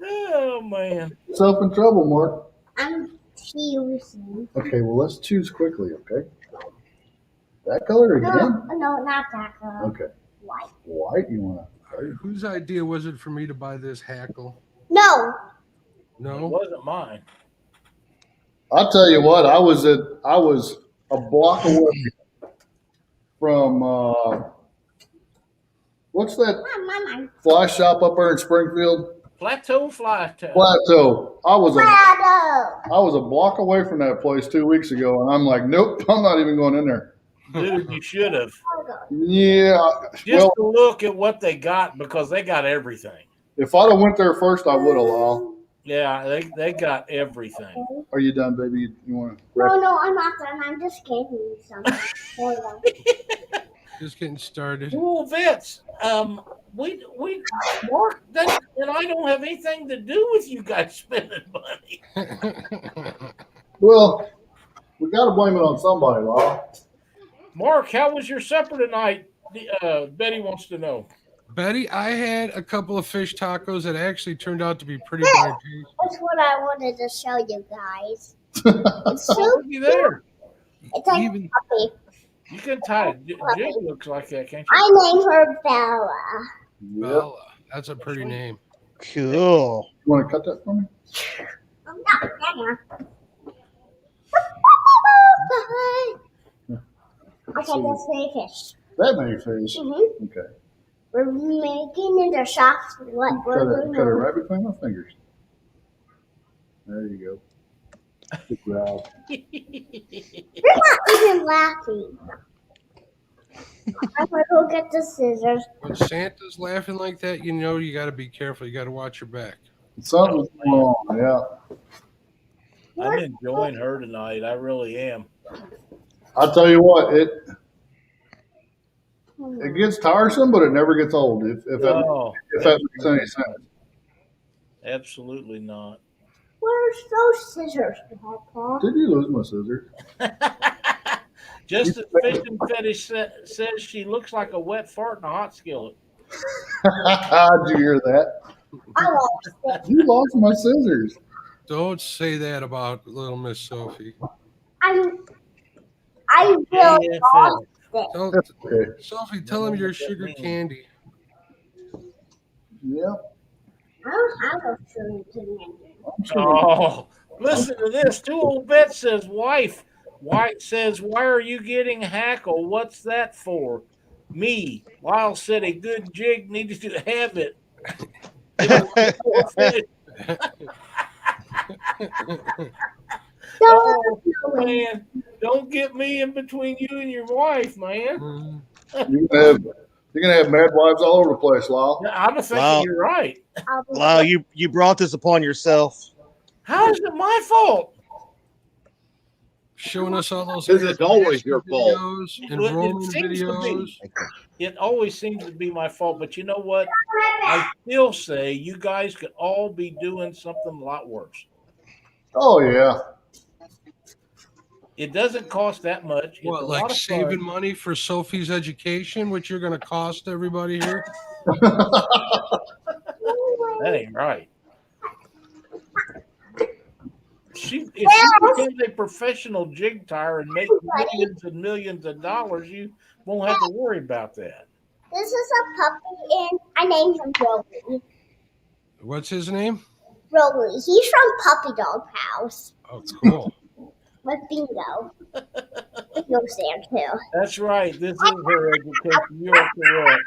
Oh man! Yourself in trouble, Mark. I'm choosing. Okay. Well, let's choose quickly. Okay. That color again? No, not that color. Okay. White. White. You want to? Whose idea was it for me to buy this hackle? No. It No. wasn't mine. I'll tell you what. I was a block away from what's that Mama. fly shop up there in Springfield? Plateau Fly Town. Plateau. I was Shadow. a block away from that place 2 weeks ago, and I'm like, nope, I'm not even going in there. Dude, you should have. Yeah. Just Well, to look at what they got, because they got everything. if I'd have went there first, I would have. Lyle. Yeah, they got everything. Are you done, baby? You want to? No, I'm not done. I'm just giving you something. Hold on. Just getting started. Well, Vince, we Mark and I don't have anything to do with you guys spending money. Well, we got to blame it on somebody, Lyle. Mark, how was your supper tonight? Betty wants to know. Betty, I had a couple of fish tacos that actually turned out to be pretty darn tasty. That's what I wanted to show you guys. It's Oh, so look you there. It's like Even- a puppy. You can tie it. Jig looks like that, can't you? I named her Bella. Yep. Bella. That's a pretty name. Cool. You want to cut that for me? Oh, no, Grandma. Okay, let's make fish. That many fish. Mm-hmm. Okay. We're making into shops. What we're doing Cut it now. right between my fingers. There you go. Good job. You're not even laughing. I'm gonna go get the scissors. When Santa's laughing like that, you know you got to be careful. You got to watch your back. Something's going on. Yeah. I'm enjoying her tonight. I really am. I'll tell you what. It gets tiresome, but it never gets old. If No, that makes any sense. absolutely not. Where's those scissors, Papa? Did you lose my scissors? Just as fishing fetish says, she looks like a wet fart in a hot skillet. Did you hear that? I lost it. You lost my scissors. Don't say that about little Miss Sophie. I will Yeah, lost it. Tell, That's okay. Sophie, tell him you're sugar candy. Yep. I don't have a sugar candy. I'm sure. Oh, listen to this. Two old vet says, wife, White says, "Why are you getting hackle? What's that for?" Me. Lyle said, "A good jig needed to have it. It was more fish." Oh man, don't get me in between you and your wife, man. You're gonna have mad wives all over the place, Lyle. I'm thinking Wow. you're right. Wow, you brought this upon yourself. How is it my fault? Showing us all those Because it's always your fault. videos and Well, it roaming seems to videos. be. It always seems to be my fault, but you know what? I still say you guys could all be doing something a lot worse. Oh yeah. It doesn't cost that much. It's a What, lot like of saving fun. money for Sophie's education, which you're going to cost everybody here? That ain't right. If she becomes a professional jig tire and makes millions and millions of dollars, you won't have to worry about that. This is a puppy, and I named him Rolly. What's his name? Rolly. He's from Puppy Dog House Oh, cool. with Bingo. Bingo Sam too. That's right. This is her education. You are correct.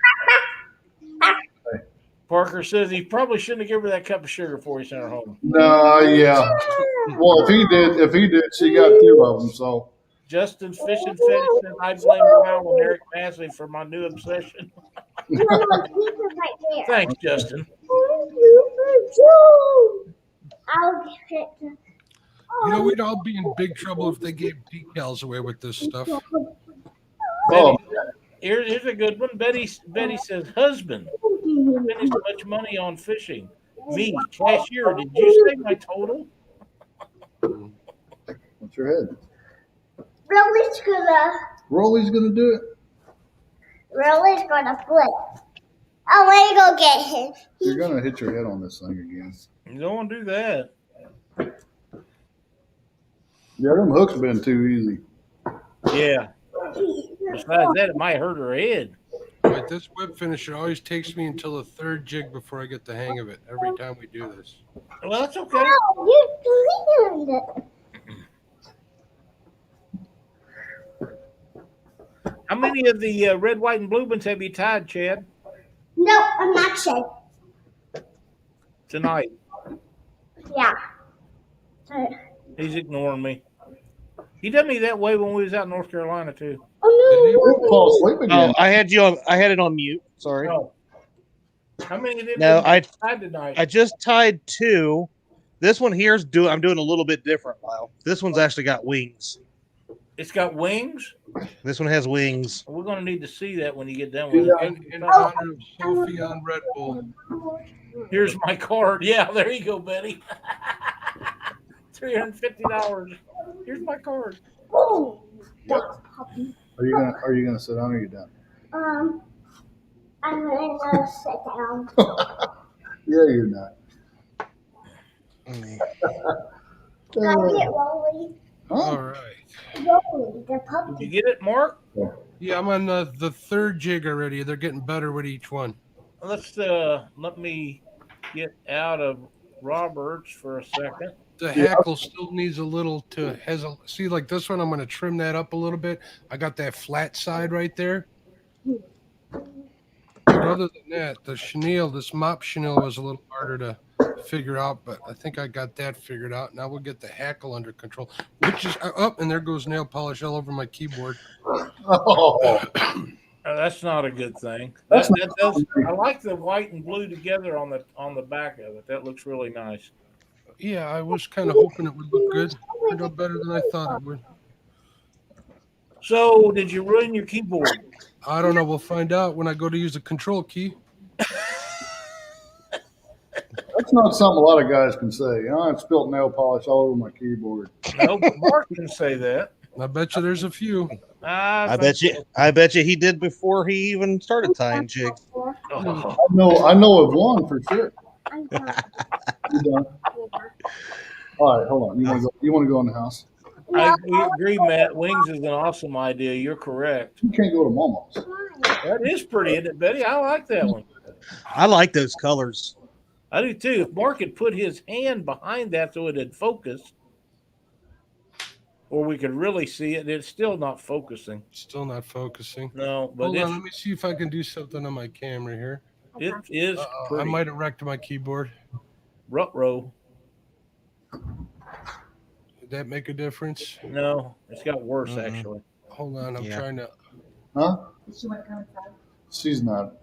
Parker says he probably shouldn't have given her that cup of sugar before he sent her home. No, yeah. Well, if he did, she got two of them. So Justin's fishing fetish says I blame Lyle and Eric Massey for my new obsession. Right there. Thanks, Justin. I'll get it. You know, we'd all be in big trouble if they gave decals away with this stuff. oh, Here's a good one. Betty says, husband, spending so much money on fishing. Me, cashier, did you say my total? what's your head? Rolly's Rolly's gonna do it. gonna flip. I'm gonna go get him. You're gonna hit your head on this thing again. You don't want to do that. Yeah, them hooks been too easy. Yeah. Besides that, it might hurt her head. But this whip finisher always takes me until the third jig before I get the hang of it every time we do this. Well, that's okay. Oh, you deleted it. How many of the red, white, and blue ones have you tied, Chad, No, I'm not sure. tonight? Yeah. He's ignoring me. He did me that way when we was out in North Carolina, too. We'll fall asleep Oh, again. I had it on mute. Sorry. Oh. How many of them No, have you tied tonight? I just tied two. This one here's I'm doing a little bit different, Lyle. This one's actually got wings. It's got wings? This one has wings. We're going to need to see that when you get done with it. In honor of Sophie on Red Bull. Here's my card. Yeah, there you go, Betty. $350. Here's my card. Oh, Yep. puppy. Are you gonna sit down or are you done? I'm gonna sit down. Yeah, you're not. Gotta get Rolly. All right. Rolly, the Did you puppy. get it, Mark? Yeah, I'm on the third jig already. They're getting better with each one. Let's let me get out of Roberts for a second. The hackle still needs a little to see, like this one, I'm going to trim that up a little bit. I got that flat side right there. But other than that, the chenille, this mop chenille was a little harder to figure out, but I think I got that figured out. Now we'll get the hackle under control, which is up, and there goes nail polish all over my keyboard. Oh, That's not a good thing. That's That does. I like the white and blue together on the back of it. That looks really nice. Yeah, I was kind of hoping it would look good. I know better than I thought it would. So, did you ruin your keyboard? I don't know. We'll find out when I go to use the control key. that's not something a lot of guys can say. I spilt nail polish all over my keyboard. No, but Mark can say that. I bet you there's a few. I bet you he did before he even started tying jigs. Oh, I know of one for sure. I'm done. You done? All right, hold on. You want to go in the house? I agree, Matt. Wings is an awesome idea. You're correct. You can't go to Mama's. That is pretty, isn't it, Betty? I like that one. I like those colors. I do too. If Mark had put his hand behind that so it had focused. or we could really see it. It's still not focusing. Still not focusing. No, but Hold on, let me see if I can do something on my camera here. it is I pretty. might have wrecked my keyboard. Rut-row. Did that make a difference? No, it's got worse Mm-mm. actually. Hold on, I'm Yeah. trying to. Huh? Does she want to come inside? She's not.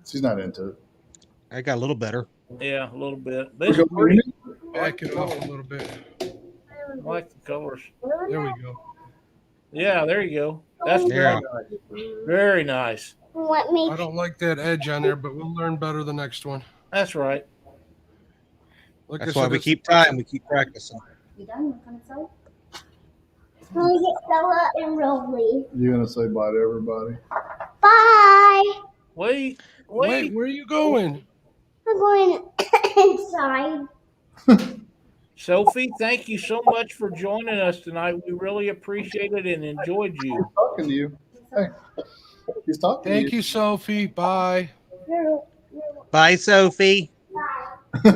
She's not into it. I got a little better. Yeah, a little bit. But it's pretty. Back it off a little bit. I like the colors. There we go. Yeah, there you go. That's Yeah. very nice. Very nice. Let me. I don't like that edge on there, but we'll learn better the next one. That's right. Like That's I why said, we it's- keep time. We keep practicing. You done? You want to come inside? Let me get Stella and Roly. You gonna say bye to everybody? Bye. Wait. Wait, where are you going? I'm going inside. Sophie, thank you so much for joining us tonight. We really appreciate it and enjoyed you. He's talking to you. Hey, he's talking Thank to you, Sophie. Bye. Bye, Sophie. you.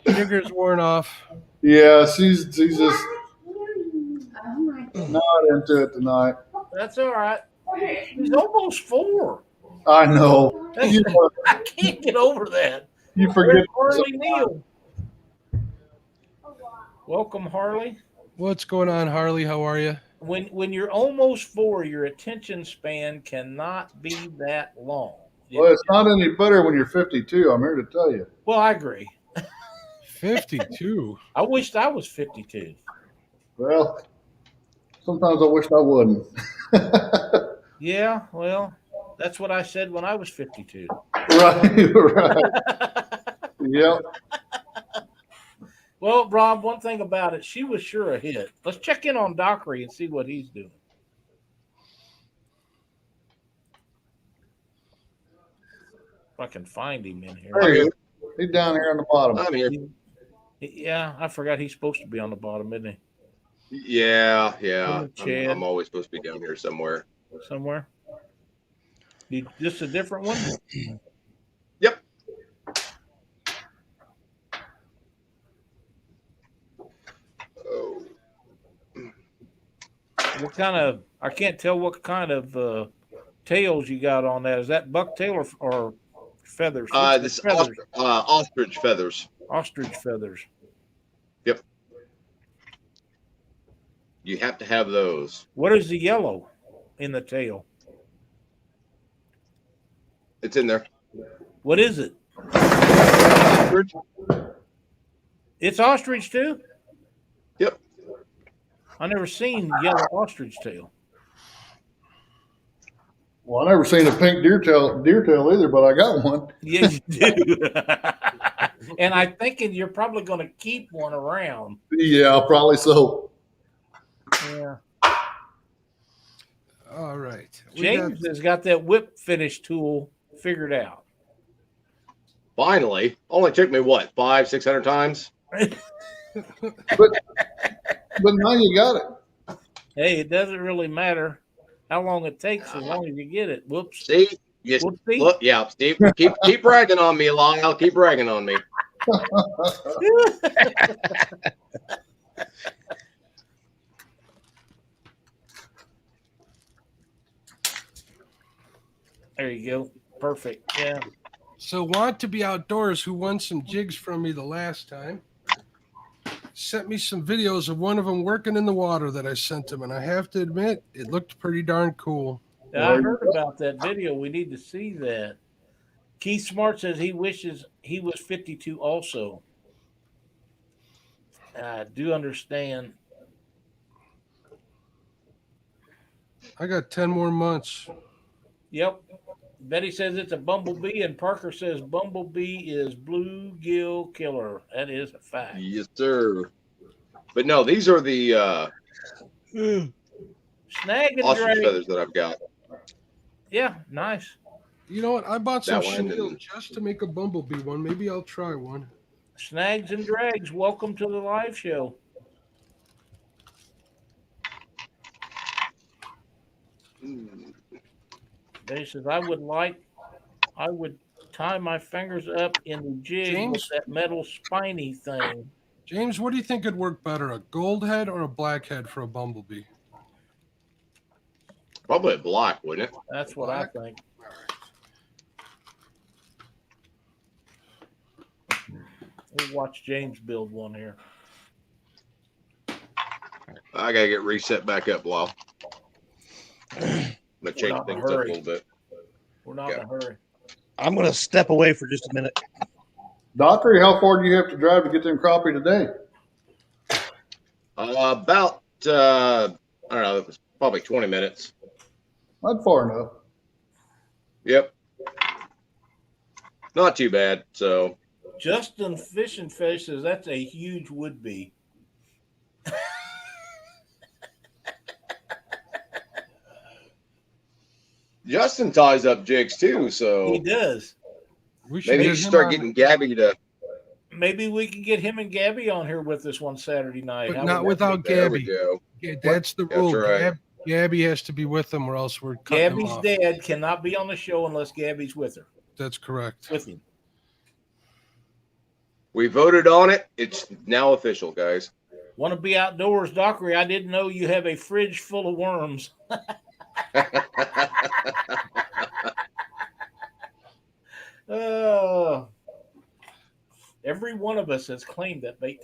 Sugar's worn off. Yeah, she's just not into it tonight. That's all right. He's almost 4. I know. You, I can't get over that. you forget. Where's Harley Neal? Welcome, Harley. What's going on, Harley? How are you? When you're almost 4, your attention span cannot be that long. Well, it's not any better when you're 52. I'm here to tell you. Well, I agree. 52. I wished I was 52. Well, sometimes I wish I wouldn't. Yeah, well, that's what I said when I was 52. Right, right. Yep. Well, Rob, one thing about it, she was sure a hit. Let's check in on Dockery and see what he's doing. If I can find him in here. There he is. He's down here on the bottom. I'm here. Yeah, I forgot he's supposed to be on the bottom, isn't he? Yeah, yeah. Chad. I'm always supposed to be down here somewhere. Somewhere. Just a different one? Yep. Oh. What kind of, I can't tell what kind of tails you got on that. Is that bucktail or feathers? What's the This feathers? ostrich feathers. Ostrich feathers. Yep. You have to have those. What is the yellow in the tail? It's in there. What is it? Ostrich? It's ostrich too? Yep. I never seen yellow ostrich tail. Well, I never seen a pink deer tail either, but I got one. Yeah, you do. And I'm thinking you're probably going to keep one around. Yeah, probably so. Yeah. All right. James has got that whip finish tool figured out. Finally. Only took me what, 500-600 times? But now you got it. Hey, it doesn't really matter how long it takes as long as you get it. Whoops. See? Yes. Whoopsie. Look, yeah, Steve, keep bragging on me, Lyle. Keep bragging on me. There you go. Perfect. Yeah. So, Want to Be Outdoors, who won some jigs from me the last time, sent me some videos of one of them working in the water that I sent him. And I have to admit, it looked pretty darn cool. I heard about that video. We need to see that. Keith Smart says he wishes he was 52 also. I do understand. I got 10 more months. Yep. Betty says it's a bumblebee, and Parker says bumblebee is bluegill killer. That is a fact. Yes, sir. But no, these are the Snag and ostrich drag. feathers that I've got. Yeah, nice. You know what? I bought some That one chenille and- just to make a bumblebee one. Maybe I'll try one. Snags and drags. Welcome to the live show. Betty says I would tie my fingers up in the jig with James? that metal spiny thing. James, what do you think would work better, a gold head or a black head for a bumblebee? Probably a black, wouldn't it? That's what I think. We'll watch James build one here. I gotta get reset back up, Lyle. I'm gonna change not in a things up a hurry. little bit. We're not in a hurry. I'm going to step away for just a minute. Doctor, how far do you have to drive to get them crappie today? About I don't know, it was probably 20 minutes. Not far enough. Yep. Not too bad. So Justin Fish and Fish says that's a huge would be. Justin ties up jigs too, so He does. We should maybe you get should him start on, getting Gabby to. Maybe we can get him and Gabby on here with us one Saturday night. but How not would that without There we Gabby. go. Yeah, that's the That's rule. right. Gabby has to be with them, or else we're be? cutting him Gabby's off. dad cannot be on the show unless Gabby's with her. That's correct. With him. We voted on it. It's now official, guys. Want to be outdoors, Dockery? I didn't know you have a fridge full of worms. Every one of us has claimed that bait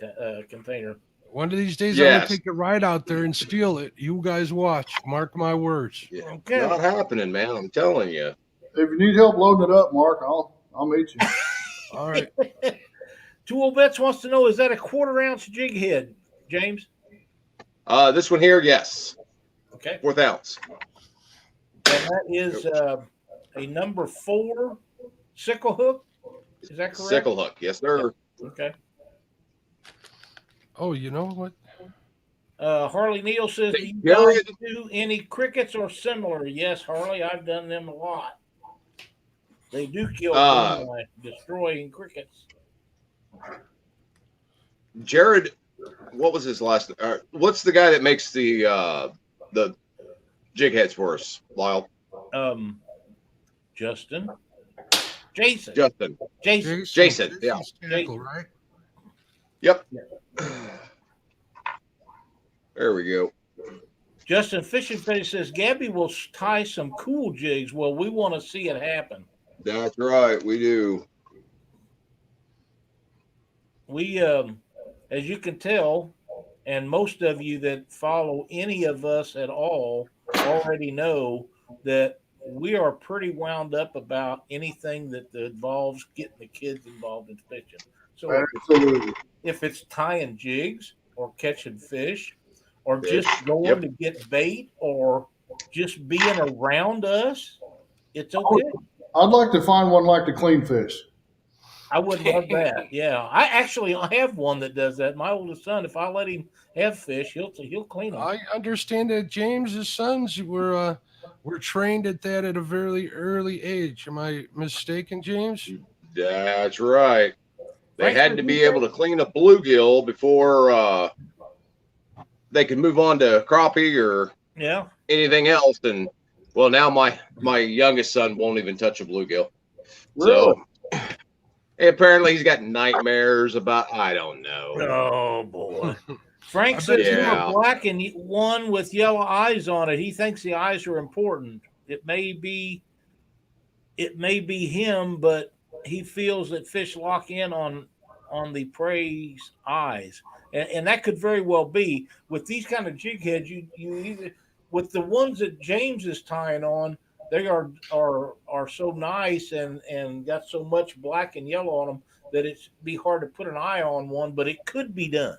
container. One of these days, I'm Yes. gonna take it right out there and steal it. You guys watch. Mark my words. Yeah, Okay. Not happening, man. I'm telling you. If you need help loading it up, Mark, I'll meet you. All right. Two Old Vets wants to know, is that a 1/4 ounce jig head, James? This one here, yes, Okay. 1/4 ounce. And that is a number 4 sickle hook. Is that correct? Sickle hook, yes, sir. Okay. Oh, you know what? Harley Neal says, do you Yeah. guys do any crickets or similar? Yes, Harley, I've done them a lot. They do kill by destroying crickets. Jared, what was his last? What's the guy that makes the jig heads for us, Lyle? Justin. Jason. Justin. Jason, yeah. Tackle, right? Yep. There we go. Justin Fishing Fish says Gabby will tie some cool jigs. Well, we want to see it happen. That's right. We do. We, as you can tell, and most of you that follow any of us at all already know that we are pretty wound up about anything that involves getting the kids involved in fishing. So Absolutely. if it's tying jigs or catching fish or just going Yep. to get bait or just being around us, it's okay. I'd like to find one like the clean fish. I would love that. Yeah, I actually have one that does that. My oldest son, if I let him have fish, he'll clean them. I understand that James's sons were trained at that at a very early age. Am I mistaken, James? That's right. They Frankly, had to be able to clean a bluegill before they could move on to crappie or Yeah. anything else. And well, now my youngest son won't even touch a bluegill. Really? So apparently he's got nightmares about I don't know. Oh boy. Frank says Yeah. you're black and one with yellow eyes on it. He thinks the eyes are important. It may be him, but he feels that fish lock in on the prey's eyes. And that could very well be with these kind of jig heads. You either with the ones that James is tying on, they are so nice and got so much black and yellow on them that it's be hard to put an eye on one, but it could be done.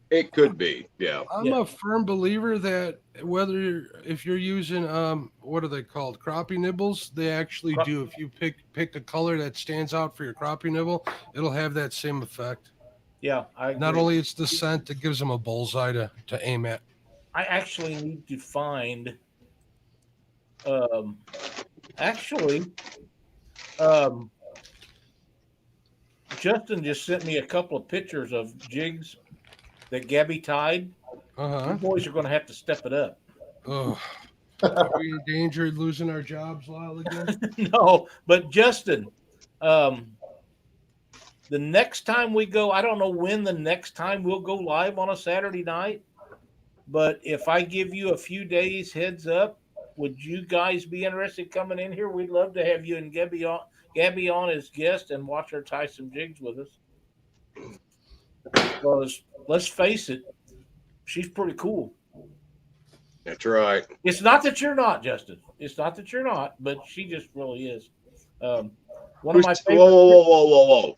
It could be, yeah. I'm a firm believer that if you're using what are they called, crappie nibbles, they actually do. If you pick a color that stands out for your crappie nibble, it'll have that same effect. Yeah, I agree. Not only it's the scent that gives them a bullseye to aim at. I actually need to find. Justin just sent me a couple of pictures of jigs that Gabby tied. You boys are going to have to step it up. Oh, are we in danger of losing our jobs, Lyle, again? No, but Justin, the next time we go, I don't know when the next time we'll go live on a Saturday night, but if I give you a few days heads up, would you guys be interested coming in here? We'd love to have you and Gabby on as guest and watch her tie some jigs with us. Because let's face it, she's pretty cool. That's right. It's not that you're not, Justin. It's not that you're not, but she just really is. One of my favorite. Whoa.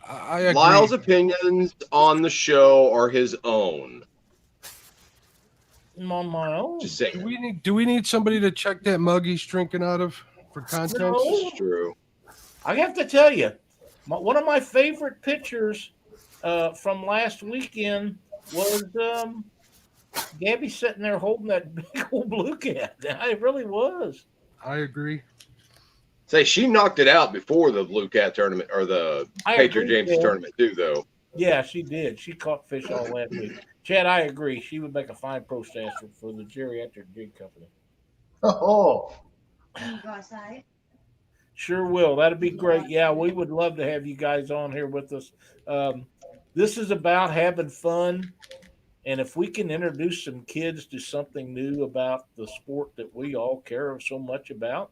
I agree. Lyle's opinions on the show are his own. On my own. Just saying. Do we need somebody to check that mug he's drinking out of for content? No. It's true. I have to tell you, one of my favorite pictures from last weekend was Gabby sitting there holding that big old blue cat. It really was. I agree. Say she knocked it out before the Blue Cat tournament or the Patriot James tournament too, though. Yeah, she did. She caught fish all last week. Chad, I agree. She would make a fine pro staster for the Geriatric Jig Company. Oh, Go outside. Sure will. That'd be great. Yeah, we would love to have you guys on here with us. This is about having fun. And if we can introduce some kids to something new about the sport that we all care so much about,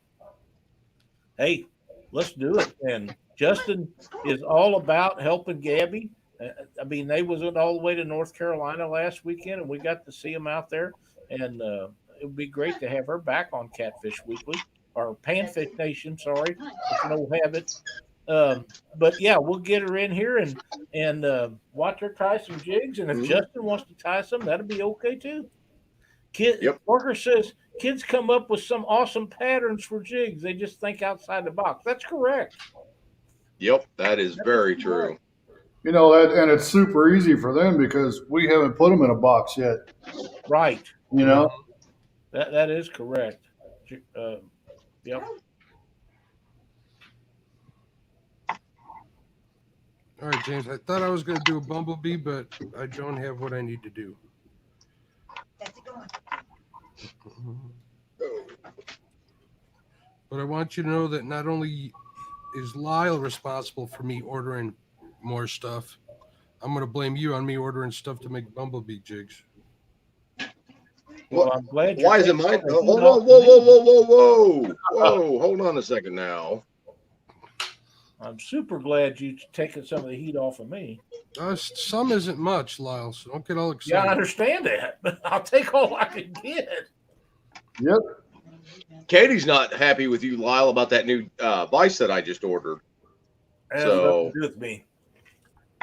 hey, let's do it. And Justin is all about helping Gabby. I mean, they was all the way to North Carolina last weekend, and we got to see them out there. And it would be great to have her back on Catfish Weekly or Panfish Nation. Sorry, if no habit. But yeah, we'll get her in here and watch her tie some jigs. And if Justin wants to tie some, that'll be okay too. Parker says kids come up with some awesome patterns for jigs. They just think outside the box. That's correct. Yep, that is very true. you know that, and it's super easy for them because we haven't put them in a box yet. Right. You know. That is correct. Yep. All right, James. I thought I was going to do a bumblebee, but I don't have what I need to do. That's it going. But I want you to know that not only is Lyle responsible for me ordering more stuff, I'm going to blame you on me ordering stuff to make bumblebee jigs. Well, I'm glad. Why is it mine? Whoa. Hold on a second now. I'm super glad you've taken some of the heat off of me. Some isn't much, Lyle, so don't get all excited. Yeah, I understand that, but I'll take all I can get. Yep. Katie's not happy with you, Lyle, about that new vise that I just ordered. So, nothing to do with me.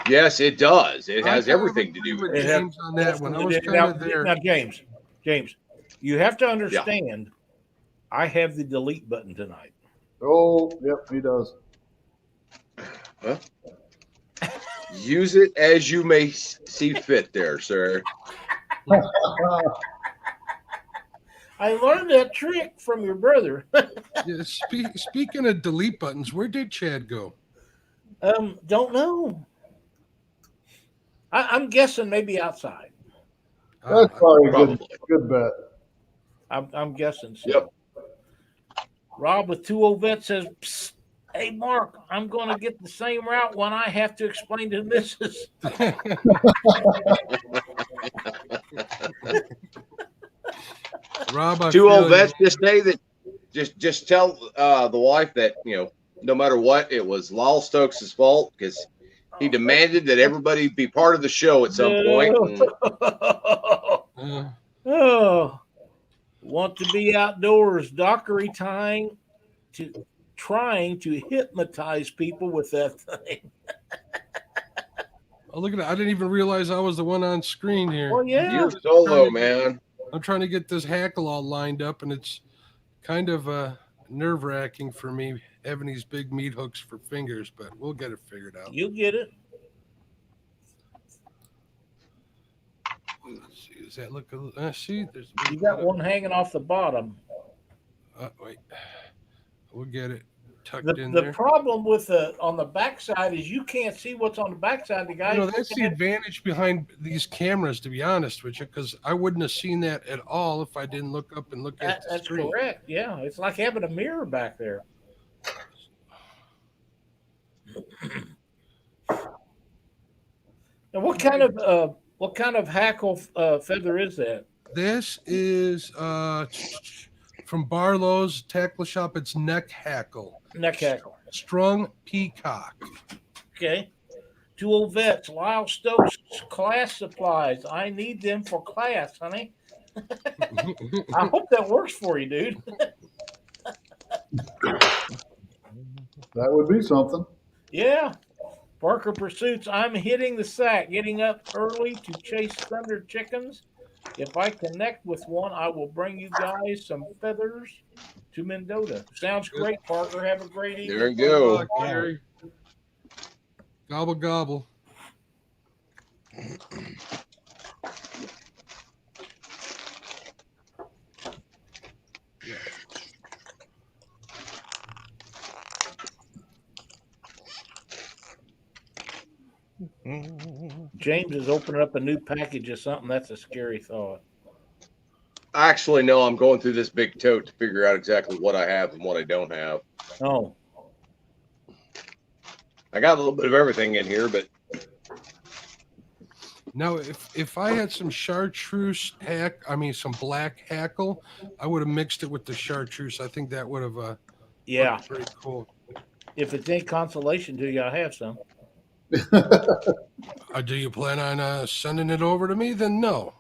Yes, it does. It has everything to do with it. James on that one. I was kind of there. Now, James, you have to understand, I have the delete button tonight. Oh, yep, he does. Huh? Use it as you may see fit there, sir. I learned that trick from your brother. Yeah, speaking of delete buttons, where did Chad go? Don't know. I'm guessing maybe outside. That's probably a Probably. good bet. I'm guessing so. Yep. Rob with 2 Ovets says, "Psst, hey, Mark, I'm going to get the same route when I have to explain to Mrs." Rob, 2 old vets just say that. Just tell the wife that no matter what, it was Lyle Stokes' fault because he demanded that everybody be part of the show at some point. Oh, want to be outdoors, dockery trying to hypnotize people with that thing. Oh, look at that. I didn't even realize I was the one on screen here. Well, yeah. You're solo, man. I'm trying to get this hackle all lined up, and it's kind of nerve-wracking for me having these big meat hooks for fingers, but we'll get it figured out. You'll get it. Let's see, does that look a little... see, there's... You got one hanging off the bottom. Wait. We'll get it tucked in The there. problem with on the backside is you can't see what's on the backside. The guy, That's the advantage behind these cameras, to be honest with you, because I wouldn't have seen that at all if I didn't look up and look at the that's screen. correct. Yeah, it's like having a mirror back there. And what kind of hackle feather is that? This is from Barlow's Tackle Shop. It's neck hackle. Neck hackle. Strung peacock. Okay. Two old vets, Lyle Stokes class supplies. I need them for class, honey. I hope that works for you, dude. That would be something. Yeah. Parker Pursuits. I'm hitting the sack, getting up early to chase thunder chickens. If I connect with one, I will bring you guys some feathers to Mendota. Sounds great, Parker. Have a great evening. There you go. Luck, Gary. Gobble gobble. James is opening up a new package of something. That's a scary thought. Actually, no, I'm going through this big tote to figure out exactly what I have and what I don't have. Oh, I got a little bit of everything in here, but Now, if I had some chartreuse some black hackle, I would have mixed it with the chartreuse. I think that would have yeah. looked pretty cool. If it's any consolation to you, I have some. Do you plan on sending it over to me? Then no.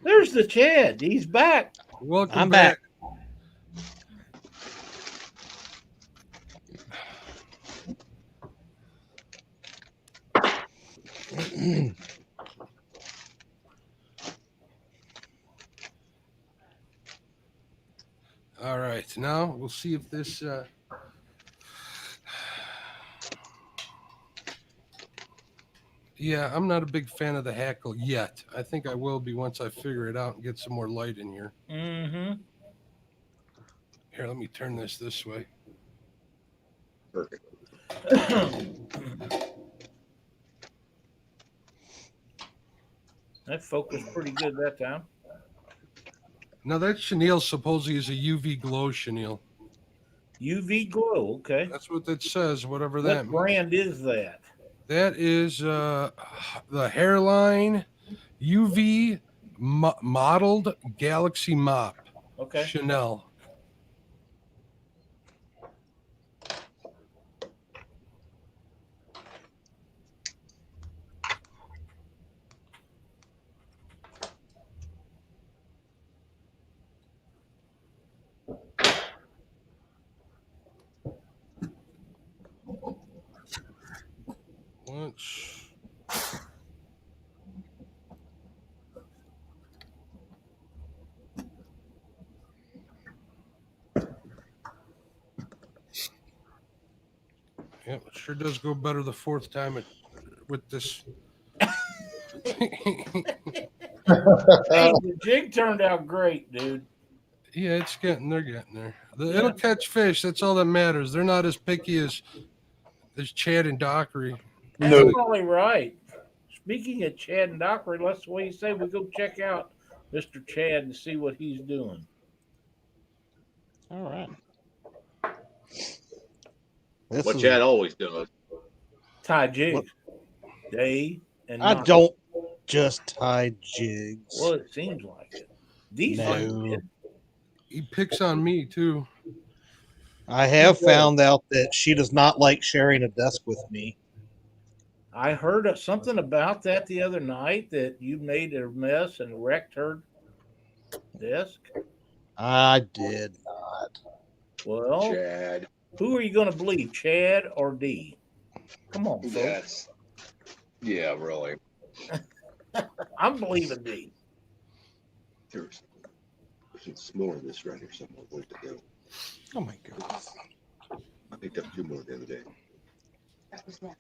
There's the Chad. He's back. Welcome I'm back. All right, now we'll see if this. Yeah, I'm not a big fan of the hackle yet. I think I will be once I figure it out and get some more light in here. Mm-hmm. Here, let me turn this way. perfect. That focused pretty good that time. Now that chenille supposedly is a UV glow chenille. UV glow. Okay. That's what that says. Whatever that What means. brand is that? That is the hairline UV modeled Galaxy Mop. Okay. Chanel. Once. Yep, it sure does go better the fourth time with this. Hey, the jig turned out great, dude. Yeah, they're getting there. It'll catch fish. That's all that matters. They're not as picky as Chad and Dockery. That's No. probably right. Speaking of Chad and Dockery, let's what do you say we go check out Mr. Chad and see what he's doing. All right. What Chad always does. Tie jigs. Day and I night. don't just tie jigs. Well, it seems like it. These No. things, He picks on me too. I have found out that she does not like sharing a desk with me. I heard something about that the other night that you made a mess and wrecked her desk. I did not. Well, Chad. who are you going to believe, Chad or D? Come on, folks. That's yeah, really. I'm believing D. There's some more of this right here somewhere. Where'd it go? Oh my goodness. I picked up 2 more the other day. That was that.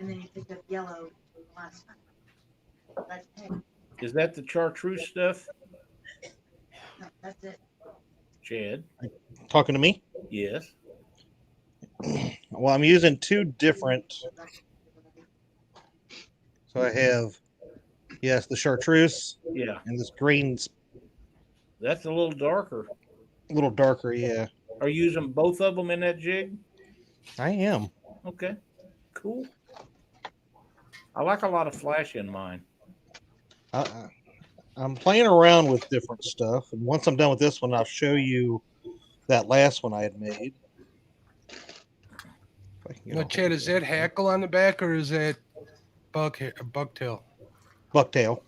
And then you picked up yellow last time. That's pink. Is that the chartreuse stuff, No, that's it. Chad? Talking to me? Yes. Well, I'm using 2 different. So I have, yes, the chartreuse Yeah. and this green, That's a little darker. little darker. Yeah. Are you using both of them in that jig? I am. Okay, cool. I like a lot of flash in mine. I'm playing around with different stuff, and once I'm done with this one, I'll show you that last one I had made. Now, Chad, is that hackle on the back or is that bucktail? Bucktail.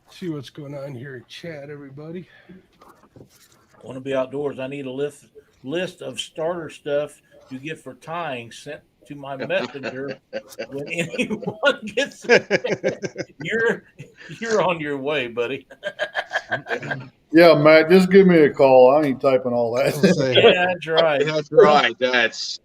See what's going on here in chat, everybody. Want to be outdoors? I need a list of starter stuff you get for tying sent to my messenger when anyone gets it. You're on your way, buddy. Yeah, Matt, just give me a call. I ain't typing all that. Yeah, that's right. That's right. That's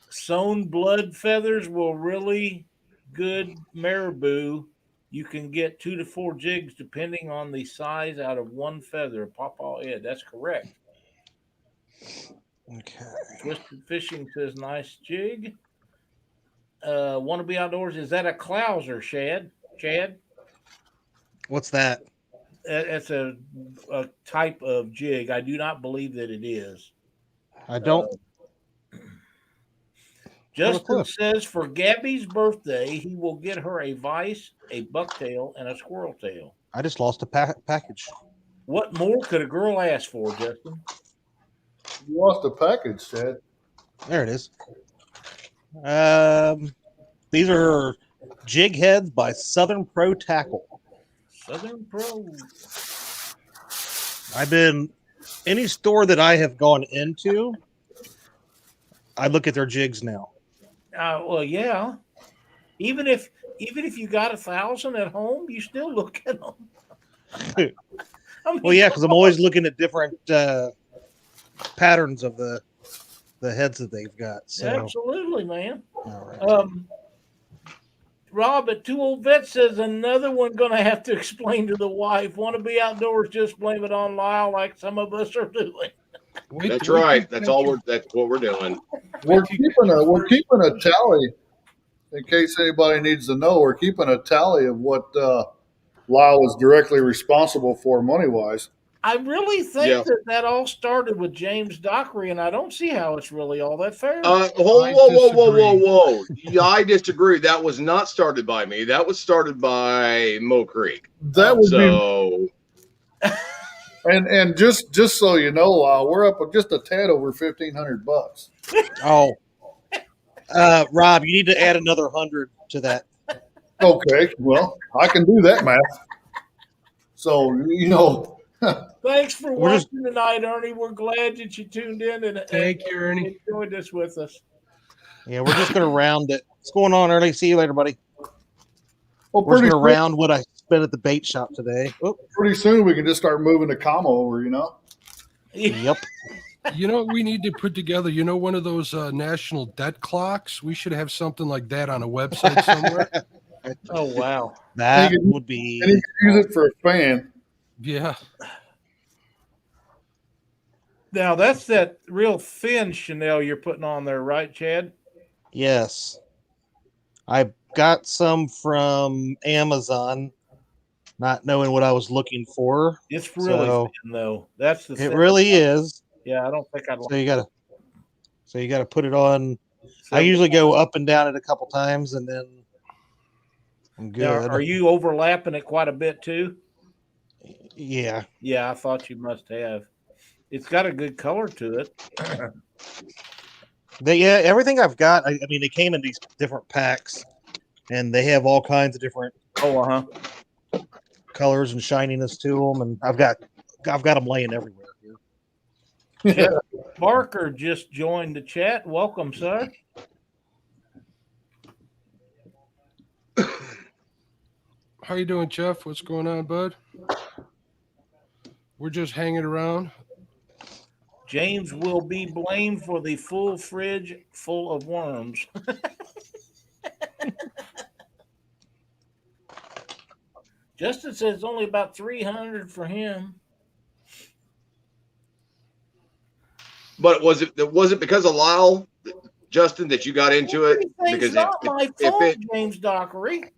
Sewn blood feathers will really good marabou. You can get 2 to 4 jigs depending on the size out of one feather. Pawpaw Ed, that's correct. Okay. Twisted Fishing says nice jig. Want to be outdoors? Is that a clouser, Chad? What's that? That's a type of jig. I do not believe that it is. I don't. Justin says for Gabby's birthday, he will get her a vise, a bucktail, and a squirrel tail. I just lost a package. What more could a girl ask for, Justin? You lost a package, Chad. There it is. These are jig heads by Southern Pro Tackle. Southern Pro. I've been any store that I have gone into, I look at their jigs now. Well, yeah. Even if you got 1,000 at home, you still look at them. I mean, Well, yeah, because I'm always looking at different patterns of the heads that they've got. So. Absolutely, man. All right. Rob at Two Old Vet says another one gonna have to explain to the wife. Want to be outdoors? Just blame it on Lyle, like some of us are doing. That's right. That's what we're doing. We're keeping a tally in case anybody needs to know. We're keeping a tally of what Lyle was directly responsible for money wise. I really think that all started with James Dockery, and I don't see how it's really all that fair. Whoa. Yeah, I disagree. That was not started by me. That was started by Mo Creek. That would be. And just so you know, we're up just a tad over $1,500. Oh, Rob, you need to add another 100 to that. Okay, well, I can do that math. So Thanks for watching tonight, Ernie. We're glad that you tuned in and thank you, Ernie. Enjoyed this with us. Yeah, we're just going to round it. What's going on, Ernie? See you later, buddy. Well, we're going to round what I spent at the bait shop today. Oh. Pretty soon we can just start moving the comma over, Yep. You know what we need to put together? One of those national debt clocks? We should have something like that on a website somewhere. Oh, wow. That would be... And you can use it for a fan. Yeah. Now, that's that real thin Chanel you're putting on there, right, Chad? Yes. I got some from Amazon, not knowing what I was looking for. It's really thin, though. That's the It really is. Yeah, I don't think I'd like So you gotta put it on. I usually go up and down it a couple times, and then I'm good. Now, are you overlapping it quite a bit too? Yeah. Yeah, I thought you must have. It's got a good color to it. Everything I've got. I mean, they came in these different packs, and they have all kinds of different colors and shininess to them. And I've got them laying everywhere here. Barker just joined the chat. Welcome, sir. How you doing, Jeff? What's going on, bud? We're just hanging around. James will be blamed for the full fridge full of worms. Justin says only about 300 for him. But was it because of Lyle? Justin, that you got into it? Everything's Because not my fault, James Dockery.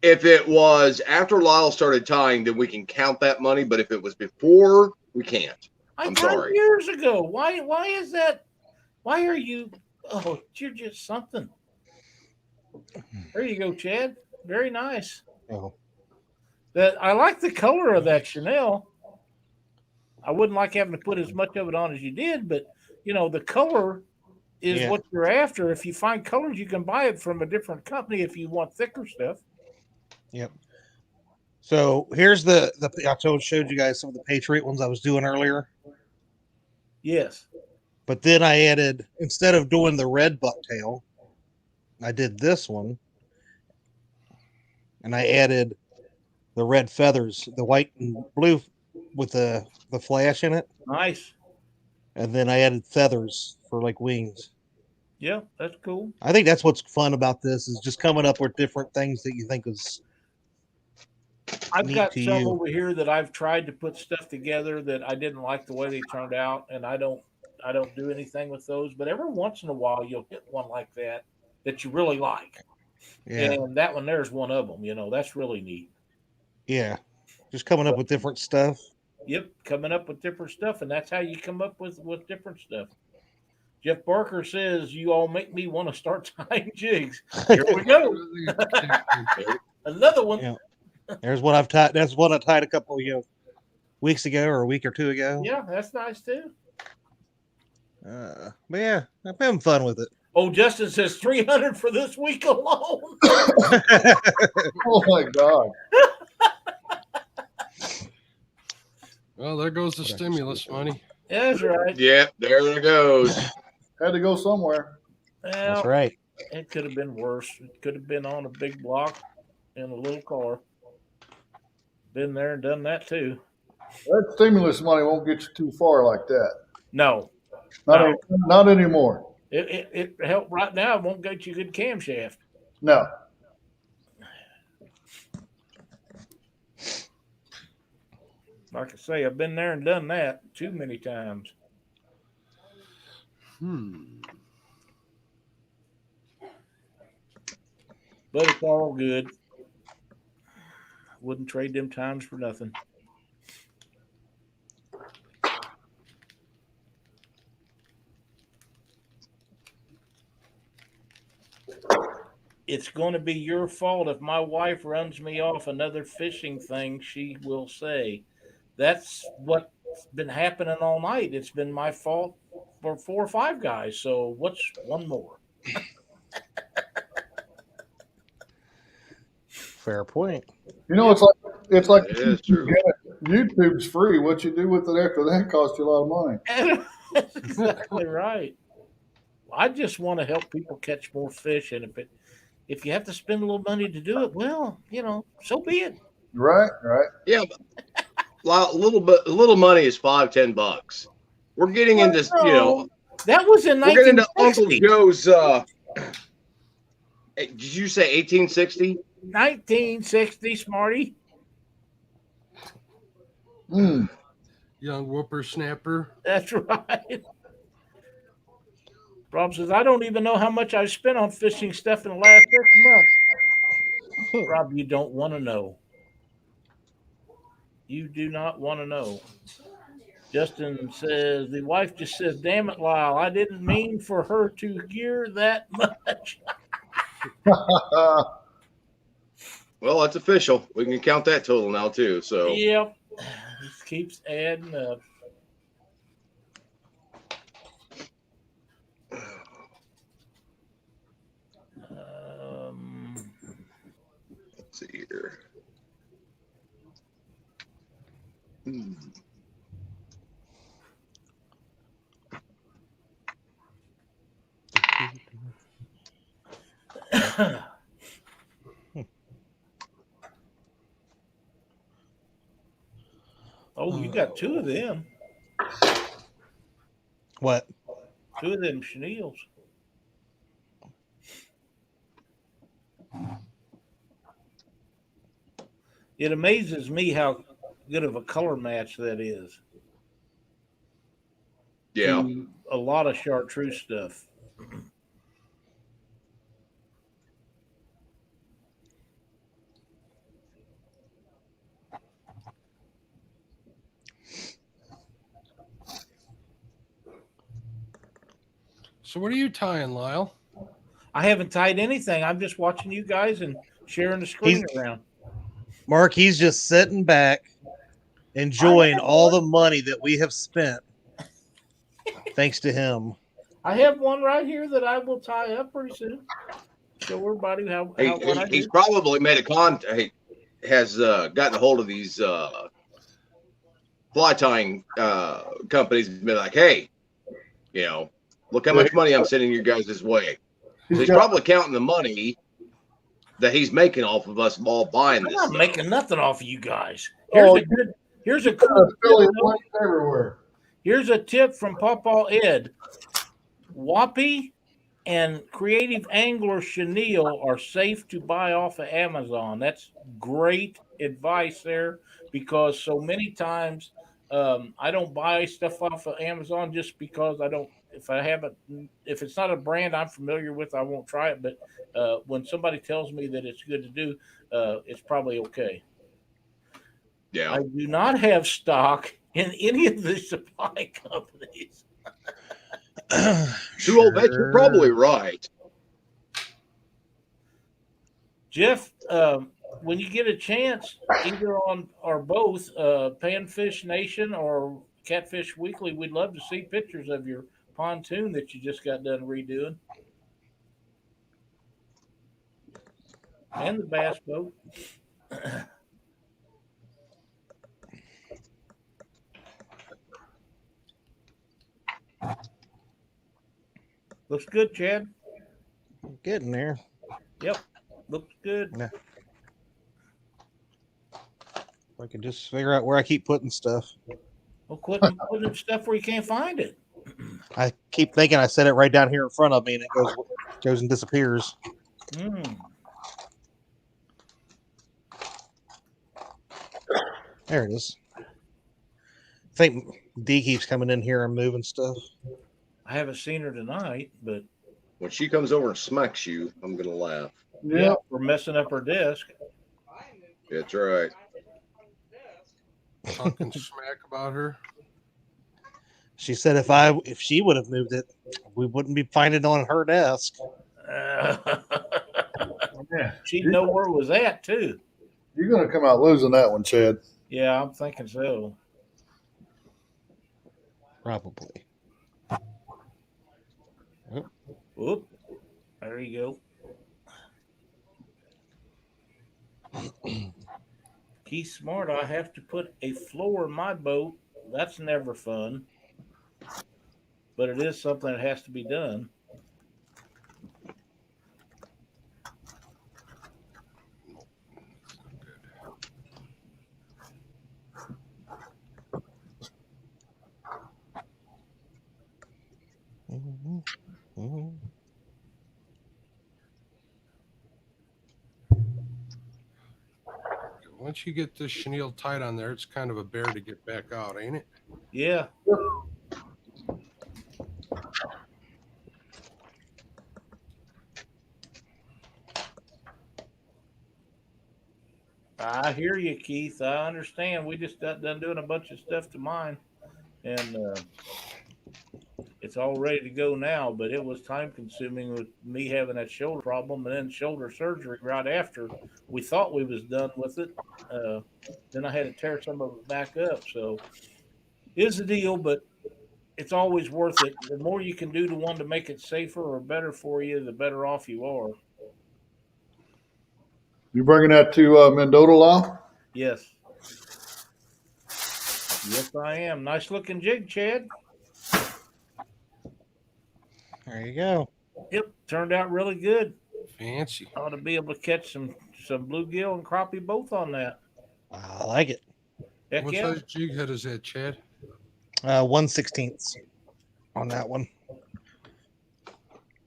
if it was after Lyle started tying, then we can count that money. But if it was before, we can't. I'm tied sorry. years ago. Why is that? Why are you? Oh, you're just something. There you go, Chad. Very nice. Oh. That I like the color of that Chanel. I wouldn't like having to put as much of it on as you did, but the color is what you're after. If you find colors, you can buy it from a different company if you want thicker stuff. Yep. So here's the I showed you guys some of the Patriot ones I was doing earlier. Yes. But then I added, instead of doing the red bucktail, I did this one. And I added the red feathers, the white and blue with the flash in it. Nice. And then I added feathers for like wings. Yeah, that's cool. I think that's what's fun about this is just coming up with different things that you think is I've got to some you. over here that I've tried to put stuff together that I didn't like the way they turned out, and I don't do anything with those. But every once in a while, you'll hit one like that you really like. Yeah. And that one there's one of them. That's really neat. Yeah. Just coming up with different stuff. Yep, coming up with different stuff, and that's how you come up with different stuff. Jeff Barker says, you all make me want to start tying jigs. Here we go. Another one. Yeah. There's what I've tied. That's what I tied a couple of weeks ago or a week or two ago. Yeah, that's nice too. But yeah, I'm having fun with it. Oh, Justin says 300 for this week alone. Oh my God. Well, there goes the stimulus money. Yeah, that's right. Yeah, there it goes. Had to go somewhere. Well, That's right. It could have been worse. It could have been on a big block in a little car. Been there and done that too. That stimulus money won't get you too far like that. No. Not anymore. It helped right now. It won't get you a good camshaft. No. Like I say, I've been there and done that too many times. But it's all good. Wouldn't trade them times for nothing. It's going to be your fault if my wife runs me off another fishing thing, she will say. That's what's been happening all night. It's been my fault for 4 or 5 guys. So what's one more? Fair point. It's like It is true. YouTube's free. What you do with it after that costs you a lot of money. That's exactly right. I just want to help people catch more fish, and if you have to spend a little money to do it, well, so be it. Right. Yeah, but little money is $5-10. We're getting into that was in 1960. We're getting into Uncle Joe's. Did you say 1860? 1960, Smarty. Young whippersnapper. That's right. Rob says, I don't even know how much I spent on fishing stuff in the last 6 months. Rob, you don't want to know. You do not want to know. Justin says, the wife just says, damn it, Lyle, I didn't mean for her to gear that much. Well, that's official. We can count that total now, too. So Yep. This keeps adding up. Let's see here. Oh, you got 2 of them. What? 2 of them chenilles. It amazes me how good of a color match that is. Yeah. To a lot of chartreuse stuff. So what are you tying, Lyle? I haven't tied anything. I'm just watching you guys and sharing the screen around. Mark, he's just sitting back, enjoying all the money that we have spent, thanks to him. I have one right here that I will tie up pretty soon. Show everybody what I He's do. probably made a contact. Has gotten a hold of these fly tying companies and been like, hey, look how much money I'm sending you guys' way. So he's probably counting the money that he's making off of us all buying this. I'm not making nothing off of you guys. Here's a everywhere. Here's a tip from Papa Ed. Whoppy and Creative Angler Chenille are safe to buy off of Amazon. That's great advice there, because so many times I don't buy stuff off of Amazon just because I don't. If it's not a brand I'm familiar with, I won't try it. But when somebody tells me that it's good to do, it's probably okay. Yeah. I do not have stock in any of the supply companies. Too old bet, you're probably right. Jeff, when you get a chance, either on or both Panfish Nation or Catfish Weekly, we'd love to see pictures of your pontoon that you just got done redoing. And the bass boat. Looks good, Chad. Getting there. Yep. Looks good. Yeah. I can just figure out where I keep putting stuff. Well, quit putting stuff where you can't find it. I keep thinking I set it right down here in front of me, and it goes and disappears. There it is. I think Dee keeps coming in here and moving stuff. I haven't seen her tonight, but when she comes over and smacks you, I'm gonna laugh. Yeah, we're messing up her desk. That's right. Talking smack about her. She said if she would have moved it, we wouldn't be finding it on her desk. She'd know where it was at too. You're going to come out losing that one, Chad. Yeah, I'm thinking so. Probably. Whoop. There you go. He's smart. I have to put a floor in my boat. That's never fun. But it is something that has to be done. Once you get this chenille tight on there, it's kind of a bear to get back out, ain't it? Yeah. I hear you, Keith. I understand. We just got done doing a bunch of stuff to mine, and it's all ready to go now. But it was time consuming with me having that shoulder problem and then shoulder surgery right after we thought we was done with it. Then I had to tear some of it back up. So it's a deal, but it's always worth it. The more you can do to one to make it safer or better for you, the better off you are. You bringing that to Mendota, Lyle? Yes. Yes, I am. Nice looking jig, Chad. There you go. Yep, turned out really good. Fancy. Ought to be able to catch some bluegill and crappie both on that. I like it. Heck What yeah. size jig head is that, Chad? 1/16 on that one.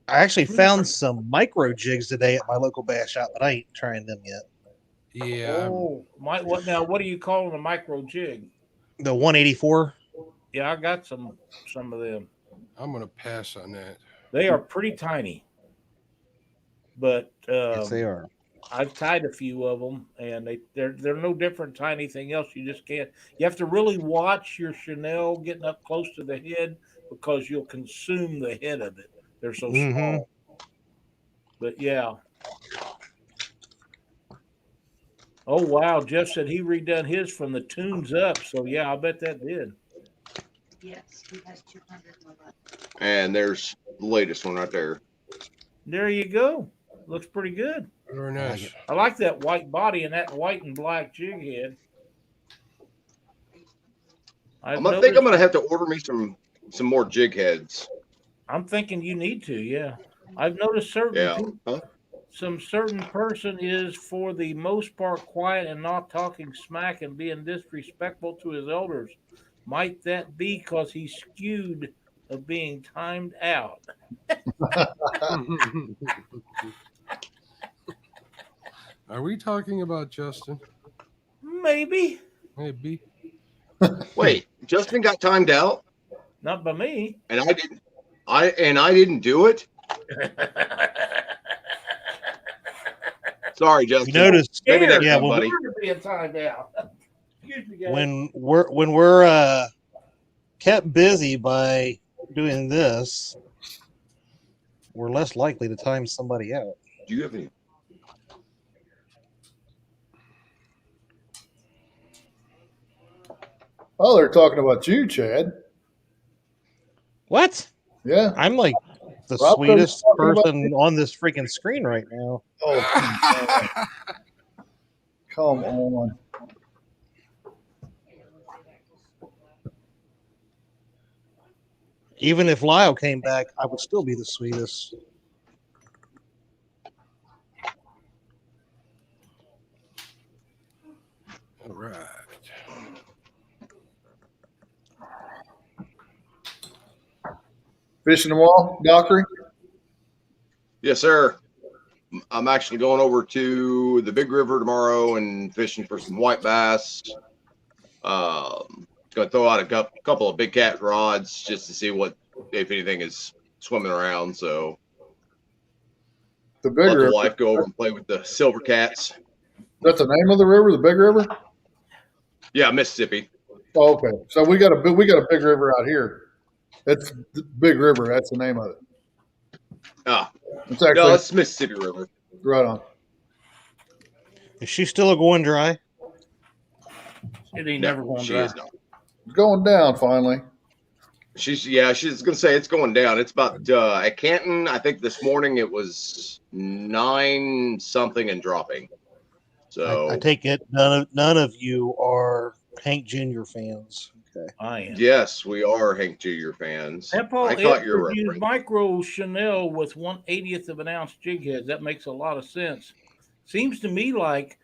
I actually found some micro jigs today at my local bass shop, but I ain't trying them yet. Yeah. Oh, what now? What do you call a micro jig? The 184. Yeah, I got some of them. I'm gonna pass on that. They are pretty tiny, but Yes, they are. I've tied a few of them, and they're no different than anything else. You just can't. You have to really watch your chenille getting up close to the head because you'll consume the head of it. They're so Mhm. small. But yeah. Oh wow, Jeff said he redone his from the tunes up. So yeah, I bet that did. Yes, he has 200 more left. And there's the latest one right there. There you go. Looks pretty good. Very I like nice. it. I like that white body and that white and black jig head. I've I think noticed. I'm gonna have to order me some more jig heads. I'm thinking you need to. Yeah, I've noticed Yeah. Huh? some certain person is for the most part quiet and not talking smack and being disrespectful to his elders. Might that be because he's skewed of being timed out? Are we talking about Justin? Maybe Maybe. Wait, Justin got timed out, not by me. and I didn't. I didn't do it. Sorry, Justin. You notice, Maybe next yeah, time, buddy. We're being timed out. Excuse me, guys. when we're kept busy by doing this, we're less likely to time somebody out. Do you have any? Oh, they're talking about you, Chad. What? Yeah. I'm like the Rob sweetest Cody's talking about person on this freaking screen right now. Oh, come on. Even if Lyle came back, I would still be the sweetest. All right. Fishing the wall, Dockery? Yes, sir. I'm actually going over to the Big River tomorrow and fishing for some white bass. Going to throw out a couple of big cat rods just to see what, if anything, is swimming around. So The Big let River. the wife go over and play with the silver cats. That's the name of the river, the Big River? Yeah, Mississippi. Oh, okay. So we got a big river out here. It's the Big River. That's the name of it. Ah, It's no, actually it's Mississippi River. right on. Is she still going dry? It ain't No, never going she dry. is not. It's going down finally. She's gonna say it's going down. It's about at Canton. I think this morning it was 9 something and dropping. So I take it none of you are Hank Jr. fans. Okay. I am. yes, we are Hank Jr. fans. Papaw I caught Ed your used reference. micro Chanel with 1/80th of an ounce jig heads. That makes a lot of sense. Seems to me like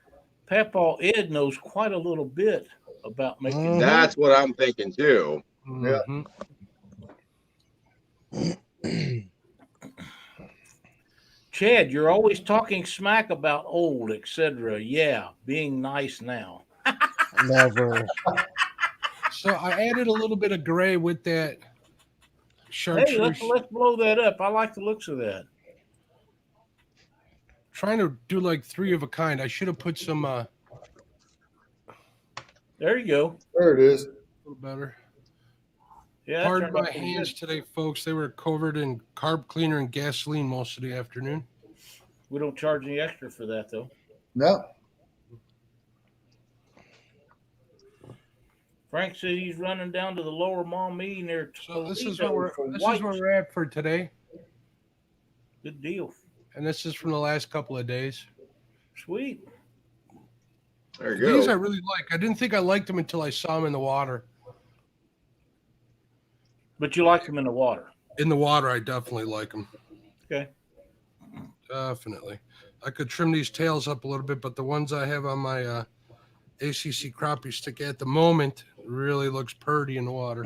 Papaw Ed knows quite a little bit about making. Mhm. That's what I'm thinking too. Mhm. Chad, you're always talking smack about old, etc. Yeah, being nice now. Never. So I added a little bit of gray with that Hey, let's chartreuse. blow that up. I like the looks of that. Trying to do like 3 of a kind. I should have put some a There you go. There it is. little better. Yeah, that Pardon turned out my pretty hands good. today, folks. They were covered in carb cleaner and gasoline most of the afternoon. We don't charge any extra for that though. No. Frank said he's running down to the Lower Maumee near So this is Toledo where for this is whites. where we're at for today, Good deal. and this is from the last couple of days. Sweet. There you These I go. really like. I didn't think I liked them until I saw them in the water. But you like them in the water. In the water, I definitely like them. Okay. Definitely. I could trim these tails up a little bit, but the ones I have on my ACC crappie stick at the moment really looks purty in the water.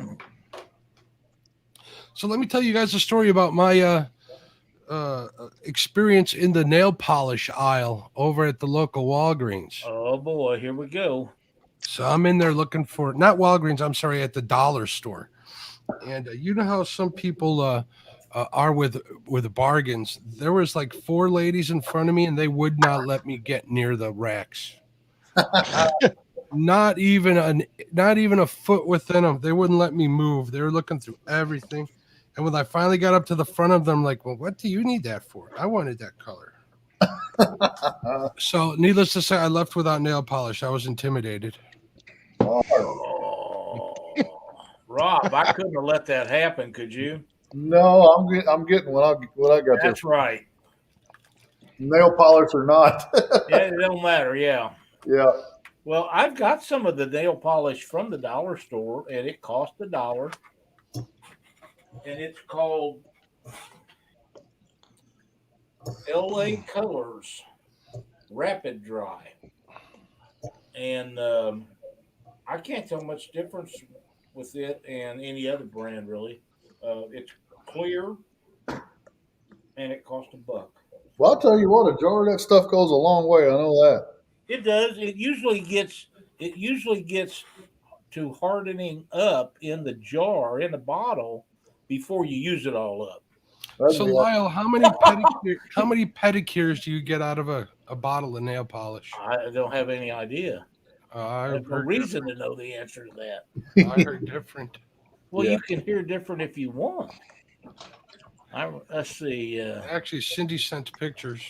So let me tell you guys a story about my experience in the nail polish aisle over at the local Walgreens. Oh boy, here we go. So I'm in there looking for, not Walgreens, I'm sorry, at the dollar store. And you know how some people are with the bargains. There was like 4 ladies in front of me, and they would not let me get near the racks. not even a foot within them. They wouldn't let me move. They were looking through everything. And when I finally got up to the front of them, like, well, what do you need that for? I wanted that color. So, needless to say, I left without nail polish. I was intimidated. Oh, Rob, I couldn't have let that happen. Could you? No, I'm getting what I got there. That's right. Nail polish or not. Yeah, it don't matter. Yeah. Yeah. Well, I've got some of the nail polish from the dollar store, and it cost $1. And it's called LA Colors Rapid Dry. And I can't tell much difference with it and any other brand, really. It's clear, and it costs $1. Well, I'll tell you what, a jar of that stuff goes a long way. I know that. It does. It usually gets to hardening up in the jar, in the bottle, before you use it all up. So, Lyle, how many pedicures do you get out of a bottle of nail polish? I don't have any idea. I have no reason to know the answer to that. I heard different. Well, you can hear different if you want. Let's see. Actually, Cindy sent pictures.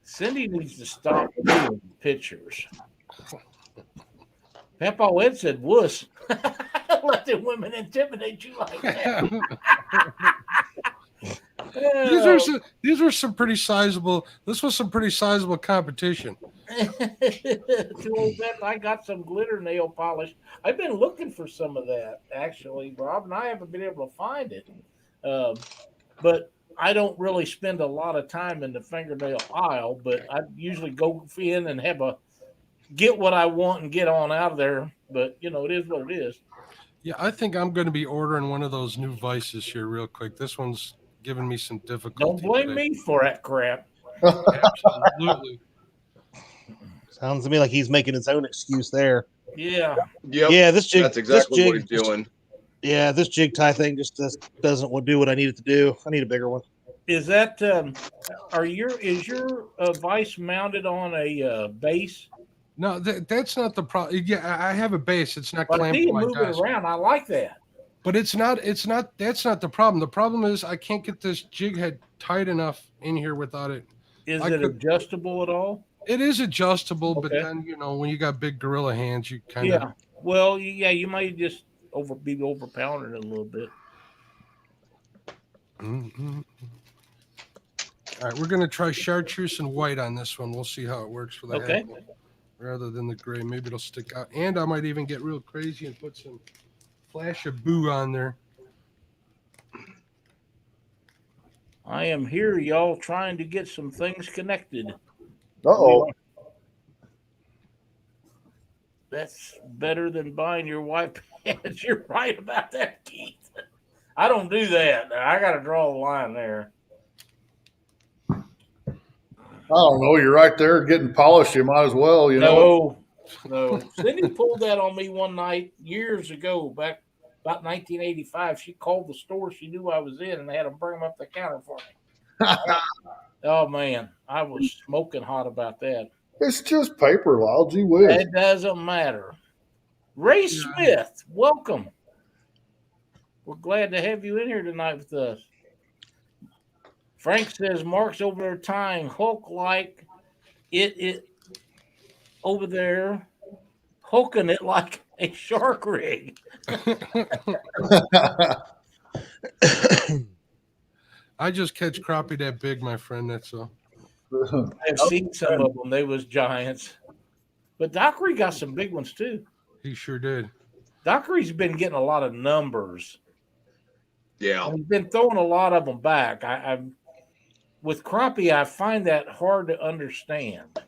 Cindy needs to stop doing pictures. Papa Ed said, "Wuss." Let the women intimidate you like that. These were some pretty sizable. This was some pretty sizable competition. To old bet, I got some glitter nail polish. I've been looking for some of that, actually, Rob, and I haven't been able to find it. But I don't really spend a lot of time in the fingernail aisle, but I usually go in and get what I want and get on out of there. But, it is what it is. Yeah, I think I'm going to be ordering one of those new vices here real quick. This one's giving me some difficulty. Don't blame me for that crap. Absolutely. Sounds to me like he's making his own excuse there. Yeah. Yep. Yeah, this jig. That's exactly this what jig, he's doing. Yeah, this jig tie thing just doesn't do what I need it to do. I need a bigger one. Is that is your vice mounted on a base? No, that's not the problem. Yeah, I have a base. It's not But I clamped see you to my move it desk. around. I like that. But it's not. That's not the problem. The problem is I can't get this jig head tight enough in here without it. Is it adjustable at all? It is adjustable, but Okay. then when you got big gorilla hands, you kind of. Yeah. Well, you might just be overpowering it a little bit. Mm-hmm. All right, we're gonna try chartreuse and white on this one. We'll see how it works for the handle, rather than the gray. Maybe it'll stick out, and I might even get real crazy and put some flash of boo on there. I am here, y'all, trying to get some things connected. Uh-oh. That's better than buying your wife pants. You're right about that, Keith. I don't do that. I got to draw the line there. I don't know. You're right there getting polished. You might as well, No. Cindy pulled that on me one night years ago, back about 1985. She called the store she knew I was in, and they had them bring them up the counter for me. Oh, man. I was smoking hot about that. It's just paper, Lyle. Gee whiz. It doesn't matter. Ray Smith, welcome. We're glad to have you in here tonight with us. Frank says Mark's over there tying Hulk like it over there, hooking it like a shark rig. I just catch crappie that big, my friend. That's all. I've seen some of them. They was giants. But Dockery got some big ones too. He sure did. Dockery's been getting a lot of numbers. Yeah. He's been throwing a lot of them back. With crappie, I find that hard to understand.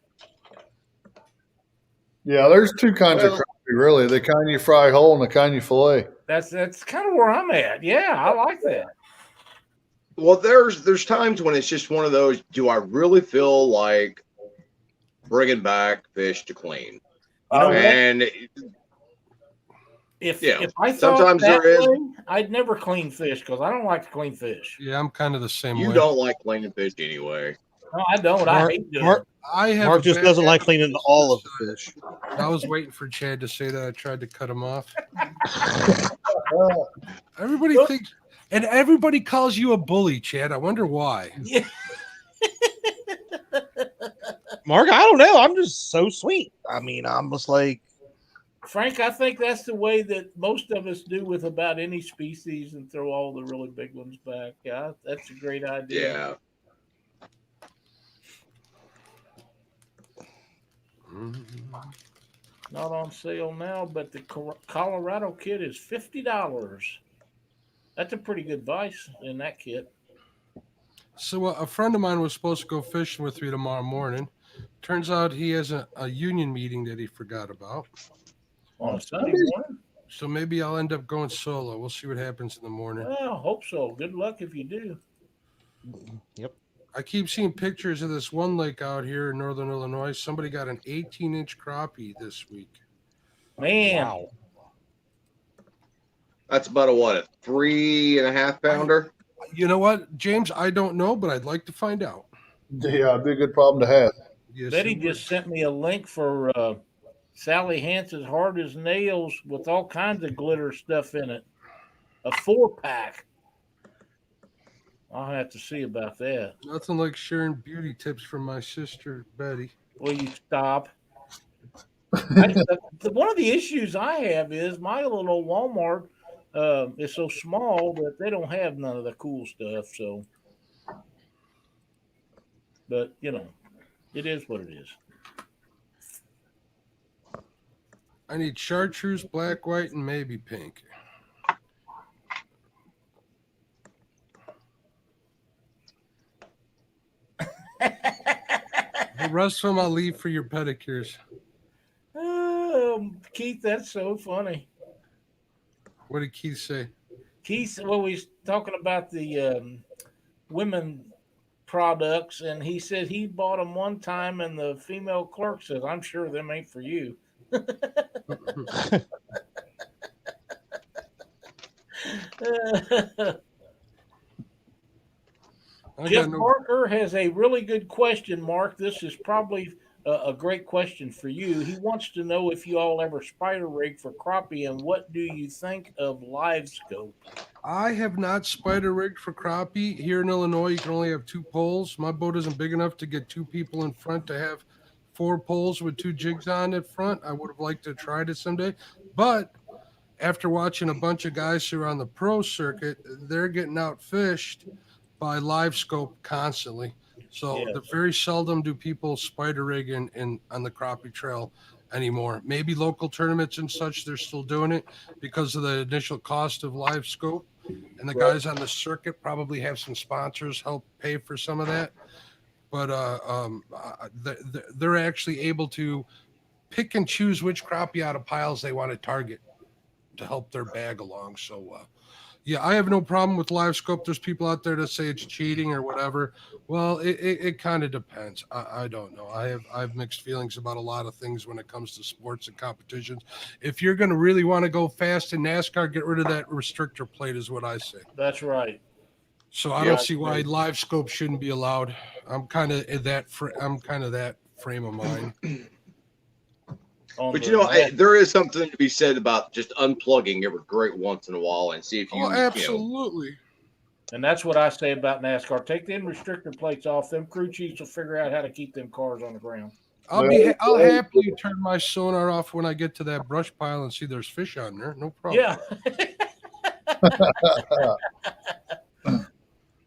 Yeah, there's two kinds of crappie, really. The kind you fry whole and the kind you fillet. That's kind of where I'm at. Yeah, I like that. Well, there's times when it's just one of those, do I really feel like bringing back fish to clean? And if I thought sometimes that there is. way, I'd never clean fish because I don't like to clean fish. Yeah, I'm kind of the same way. You don't like cleaning fish anyway. No, I don't. I hate doing it. Mark just doesn't like cleaning all of the fish. I was waiting for Chad to say that. I tried to cut him off. Everybody And everybody calls you a bully, Chad. I wonder why. Yeah. Mark, I don't know. I'm just so sweet. I mean, I'm just like, Frank, I think that's the way that most of us do with about any species and throw all the really big ones back. Yeah, that's a great idea. Yeah. Not on sale now, but the Colorado kit is $50. That's a pretty good vice in that kit. So a friend of mine was supposed to go fishing with me tomorrow morning. Turns out he has a union meeting that he forgot about. On a Sunday morning? So maybe I'll end up going solo. We'll see what happens in the morning. Well, hope so. Good luck if you do. yep. I keep seeing pictures of this one lake out here in northern Illinois. Somebody got an 18-inch crappie this week. Man. Wow. That's about a 3.5 pounder. You know what, James? I don't know, but I'd like to find out. Yeah, it'd be a good problem to have. Yes, Betty it would. just sent me a link for Sally Hansen's Hard as Nails with all kinds of glitter stuff in it. A 4-pack. I'll have to see about that. Nothing like sharing beauty tips from my sister Betty. Will you stop? One of the issues I have is my little Walmart is so small that they don't have none of the cool stuff. So, but you know, it is what it is. I need chartreuse, black, white, and maybe pink. The rest of them I'll leave for your pedicures. Keith, that's so funny. What did Keith say? Keith, well, he's talking about the women products, and he said he bought them one time, and the female clerk says, "I'm sure them ain't for you." Jeff Barker has a really good question, Mark. This is probably a great question for you. He wants to know if you all ever spider rig for crappie, and what do you think of live scope? I have not spider rigged for crappie. Here in Illinois, you can only have 2 poles. My boat isn't big enough to get 2 people in front to have 4 poles with 2 jigs on it front. I would have liked to try it someday. But after watching a bunch of guys who are on the pro circuit, they're getting outfished by live scope constantly. So very seldom do people spider rig in on the crappie trail anymore. Maybe local tournaments and such, they're still doing it because of the initial cost of live scope. And the guys on the circuit probably have some sponsors help pay for some of that. But they're actually able to pick and choose which crappie out of piles they want to target to help their bag along. So, yeah, I have no problem with live scope. There's people out there that say it's cheating or whatever. Well, it kind of depends. I don't know. I have mixed feelings about a lot of things when it comes to sports and competitions. If you're going to really want to go fast in NASCAR, get rid of that restrictor plate is what I say. That's right. So I don't see why live scope shouldn't be allowed. I'm kind of that frame of mind. But you know, there is something to be said about just unplugging every great once in a while and see if you. Oh, absolutely. And that's what I say about NASCAR. Take them restrictor plates off. Them crew chiefs will figure out how to keep them cars on the ground. I'll happily turn my sonar off when I get to that brush pile and see there's fish on there. No problem. Yeah.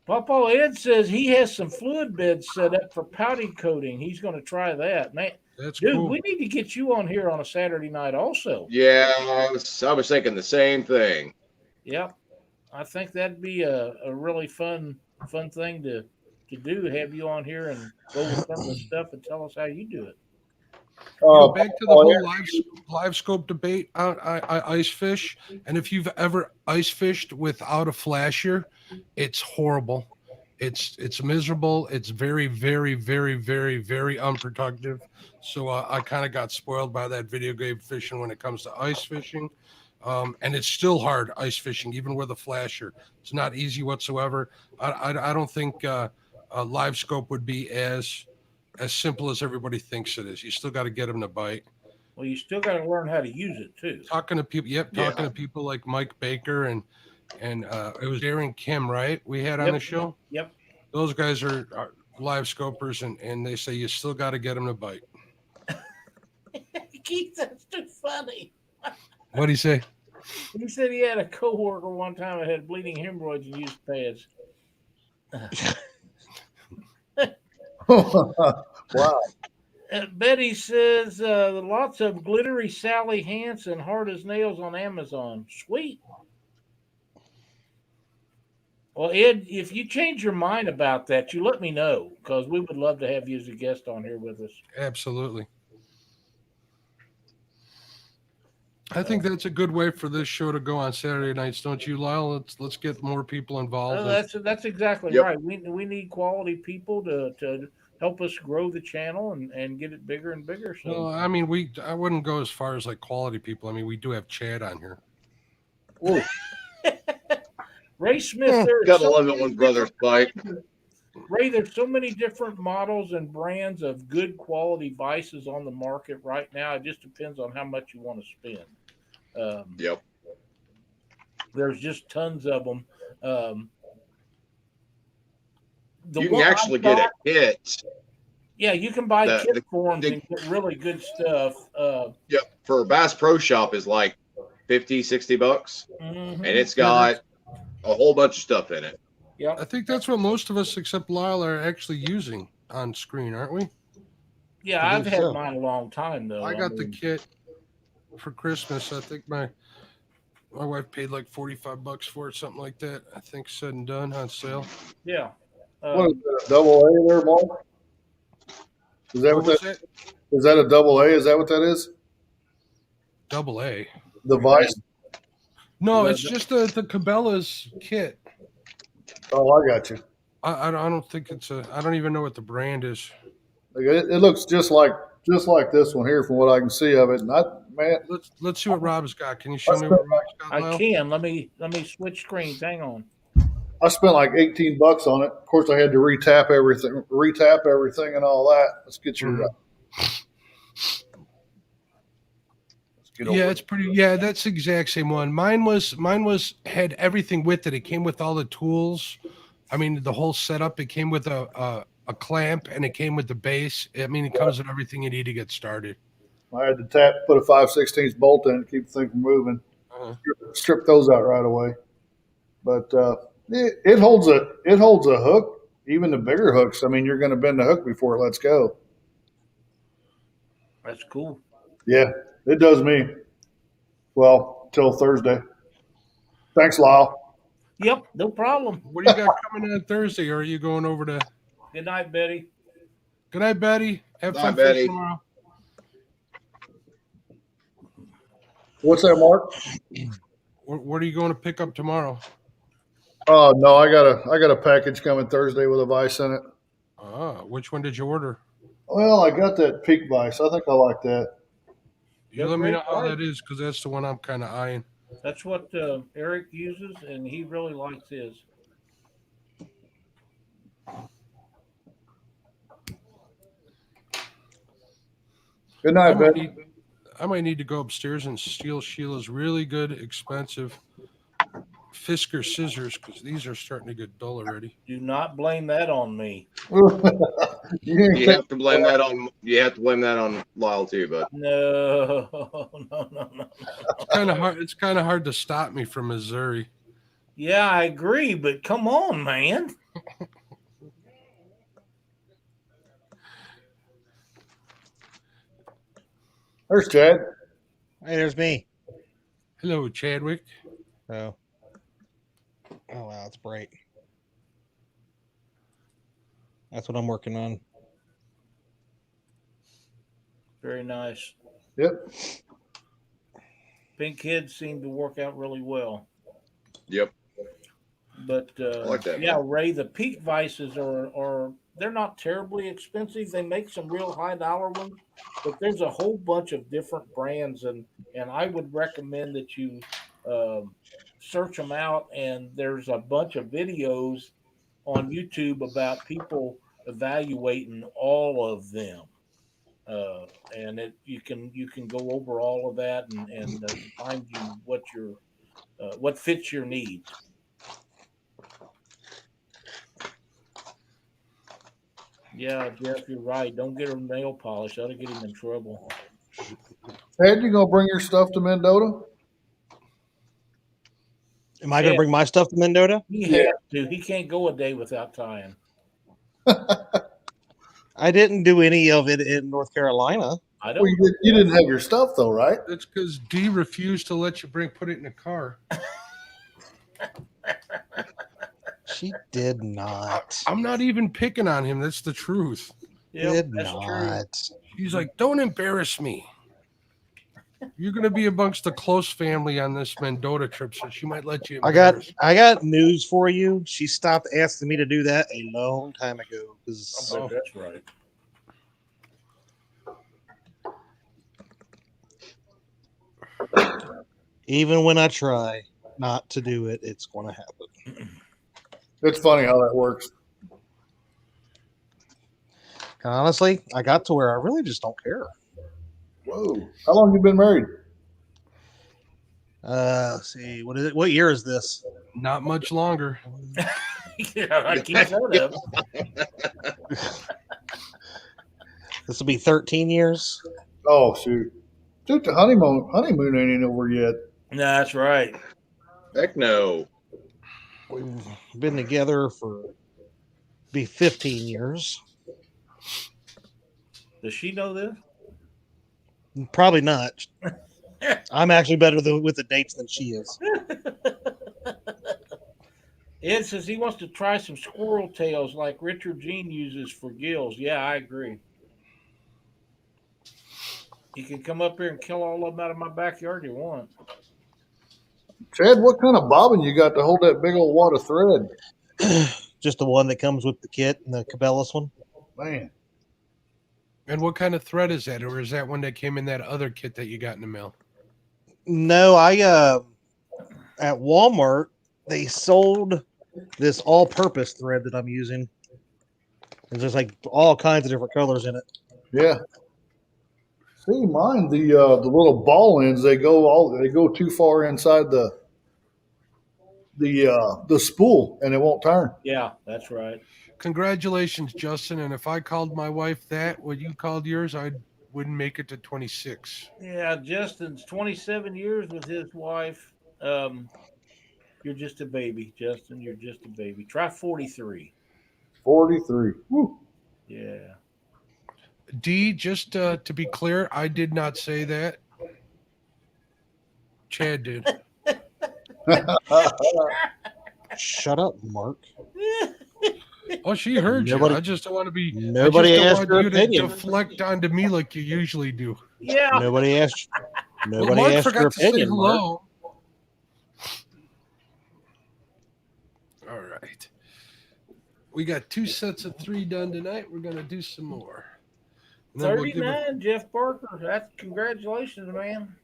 Papa Ed says he has some fluid beds set up for pouty coating. He's going to try that. Man, that's dude, cool. We need to get you on here on a Saturday night also. Yeah, I was thinking the same thing. Yep. I think that'd be a really fun thing to do. Have you on here and go with some of the stuff and tell us how you do it. Back to the whole live scope debate. I ice fish, and if you've ever ice fished without a flasher, it's horrible. It's miserable. It's very, very, very, very, very unproductive. So I kind of got spoiled by that video game fishing when it comes to ice fishing. And it's still hard ice fishing, even with a flasher. It's not easy whatsoever. I don't think a live scope would be as simple as everybody thinks it is. You still got to get them to bite. Well, you still got to learn how to use it too. Talking to people, to people like Mike Baker and and it was Aaron Kim, right? We had on Yep. the show. Yep. Those guys are live scopers, and they say you still got to get them to bite. Keith, that's too funny. What do you say? He said he had a coworker one time that had bleeding hemorrhoids and used pads. Wow. Betty says lots of glittery Sally Hansen hard as nails on Amazon. Sweet. Well, Ed, if you change your mind about that, you let me know because we would love to have you as a guest on here with us. Absolutely. I think that's a good way for this show to go on Saturday nights, don't you, Lyle? Let's get more people involved. That's exactly Yep. right. We need quality people to help us grow the channel and get it bigger and bigger. So Well, I mean, I wouldn't go as far as like quality people. I mean, we do have Chad on here. Ooh. Ray Smith, there are Gotta so love it many when brothers fight. Ray, there's so many different models and brands of good quality vices on the market right now. It just depends on how much you want to spend. Yep. There's just tons of them. You can actually get a kit. Yeah, you can buy The- kit the- forms the- and get really good stuff. Yep. For a Bass Pro Shop is like $50-$60, Mhm. and it's got a whole bunch of stuff in it. Yep. I think that's what most of us, except Lyle, are actually using on screen, aren't we? Yeah, I I've believe had so. mine a long time though. I got the mean, kit for Christmas. I think my wife paid like $45 for it, something like that. I think said and done on sale. yeah. What is that, a double A there, Mark? Is that What what was that that? is? That a double A? Is that what that is? Double A. The Vice? No, The- it's just the Cabela's kit. Oh, I got you. I don't think it's a. I don't even know what the brand is. Like, it looks just like this one here, from what I can see of it. And man, Let's see what Rob's got. Can you show me what Rob's got, I Lyle? can. Let me switch screens. Hang on. I spent like $18 on it. Of course, I had to retap everything, and all that. Let's get your. Mhm. Let's get over Yeah, it. it's pretty. Yeah, that's the exact same one. Mine was had everything with it. It came with all the tools. I mean, the whole setup. It came with a clamp, and it came with the base. I mean, it comes with everything you need to get started. I had to put a 5/16 bolt in to keep the thing from moving. Uh-huh. Strip those out right away. But it holds a hook, even the bigger hooks. I mean, you're going to bend the hook before it lets go. That's cool. Yeah, it does me. Well, till Thursday. Thanks, Lyle. Yep, no problem. What do you got coming on Thursday? Or are you going over to? Good night, Betty. Good night, Betty. Have Night, fun Betty. fishing tomorrow. What's that, Mark? What are you going to pick up tomorrow? Oh no, I got a package coming Thursday with a vise in it. Which one did you order? Well, I got that peak vise. I think I like that. You let me know how that is, because that's the one I'm kind of eyeing. That's what Eric uses, and he really likes his. Good night, Ben. I might need to go upstairs and steal Sheila's really good, expensive Fisker scissors, because these are starting to get dull already. Do not blame that on me. You have to blame that on Lyle too, but No. It's kind of hard. It's kind of hard to stop me from Missouri. Yeah, I agree, but come on, man. There's Chad. Hey, there's me. Hello, Chadwick. Oh wow, it's bright. That's what I'm working on. Very nice. Yep. Pink kids seem to work out really well. yep. But I like that. yeah, Ray, the peak vices are they're not terribly expensive. They make some real high dollar ones, but there's a whole bunch of different brands, and I would recommend that you search them out. And there's a bunch of videos on YouTube about people evaluating all of them. And you can go over all of that and find you what your what fits your needs. Yeah, Jeff, you're right. Don't get him nail polish. That'll get him in trouble. Ed, you gonna bring your stuff to Mendota? Am I going to bring my stuff to Mendota? He Yeah. has to. He can't go a day without tying. I didn't do any of it in North Carolina. I don't. Well, you didn't have your stuff though, right? That's because D refused to let you put it in the car. She did not. I'm not even picking on him. That's the truth. Yeah, Did that's true. not. He's like, don't embarrass me. You're going to be amongst the close family on this Mendota trip, so she might let you. I got news for you. She stopped asking me to do that a long time ago. Oh, that's right. Even when I try not to do it, it's going to happen. It's funny how that works. Honestly, I got to where I really just don't care. Whoa! How long have you been married? Let's see, what is it? What year is this? Not much longer. Yeah, I keep that up. This will be 13 years. Oh shoot! Dude, the honeymoon ain't over yet. No, that's right. Heck no. We've been together for be 15 years. Does she know this? Probably not. I'm actually better with the dates than she is. Ed says he wants to try some squirrel tails like Richard Gene uses for gills. Yeah, I agree. You can come up here and kill all of them out of my backyard you want. Chad, what kind of bobbin you got to hold that big old wad of thread? Just the one that comes with the kit and the Cabela's one. Man, And what kind of thread is that? Or is that one that came in that other kit that you got in the mail? No, at Walmart they sold this all-purpose thread that I'm using. There's just like all kinds of different colors in it. yeah. See, mine the little ball ends they go too far inside the spool and it won't turn. Yeah, that's right. Congratulations, Justin. And if I called my wife that, what you called yours, I wouldn't make it to 26. Yeah, Justin's 27 years with his wife. You're just a baby, Justin. You're just a baby. Try 43. 43. Woo. Yeah. D, just to be clear, I did not say that. Chad did. Shut up, Mark. Oh, she heard you. Nobody- I just don't want to be. Nobody I just asked don't want her you to opinion. deflect onto me like you usually do. Yeah. Nobody asked. Well, Nobody Mark asked your forgot to say opinion, Mark. hello. All right. We got 2 sets of 3 done tonight. We're going to do some more. And then we'll give 39, Jeff Parker. That's congratulations, man.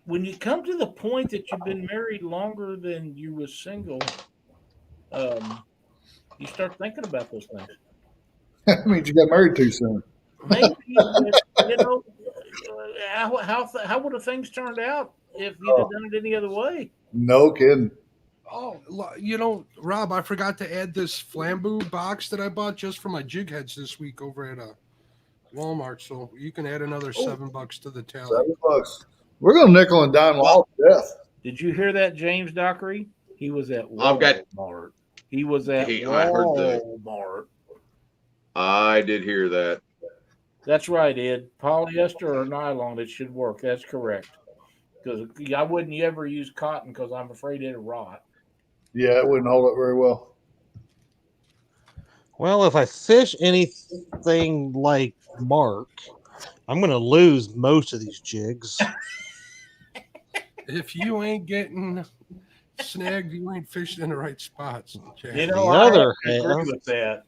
When you come to the point that you've been married longer than you was single, you start thinking about those things. That means you got married too soon. Maybe, but, you know, how would have things turned out if you'd have done it any other way? No kidding. Oh, you know, Rob, I forgot to add this flambeau box that I bought just for my jig heads this week over at Walmart. So you can add another $7 to the tally. $7. We're gonna nickel and dime all to death. Did you hear that, James Dockery? He was at I've got- Walmart. He was at I heard that. Walmart. I did hear that. That's right, Ed. Polyester or nylon, it should work. That's correct. Because I wouldn't ever use cotton because I'm afraid it'll rot. Yeah, it wouldn't hold up very well. Well, if I fish anything like Mark, I'm going to lose most of these jigs. If you ain't getting snagged, you ain't fishing in the right spots. Chad. You know, The I other have to agree half- with that.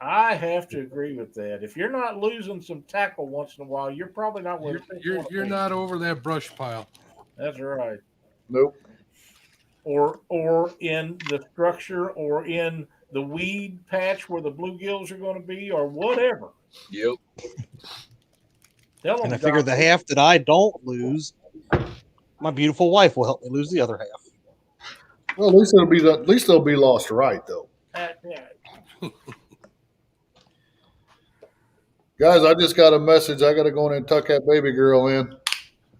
I have to agree with that. If you're not losing some tackle once in a while, you're probably not where You're not over that brush pile. That's right. Nope. Or in the structure or in the weed patch where the bluegills are going to be or whatever. Yep. Tell them, And I figure the half that I don't lose, my beautiful wife will help me lose the other half. Well, at least they'll be lost right though. Yeah. Guys, I just got a message. I got to go in and tuck that baby girl in.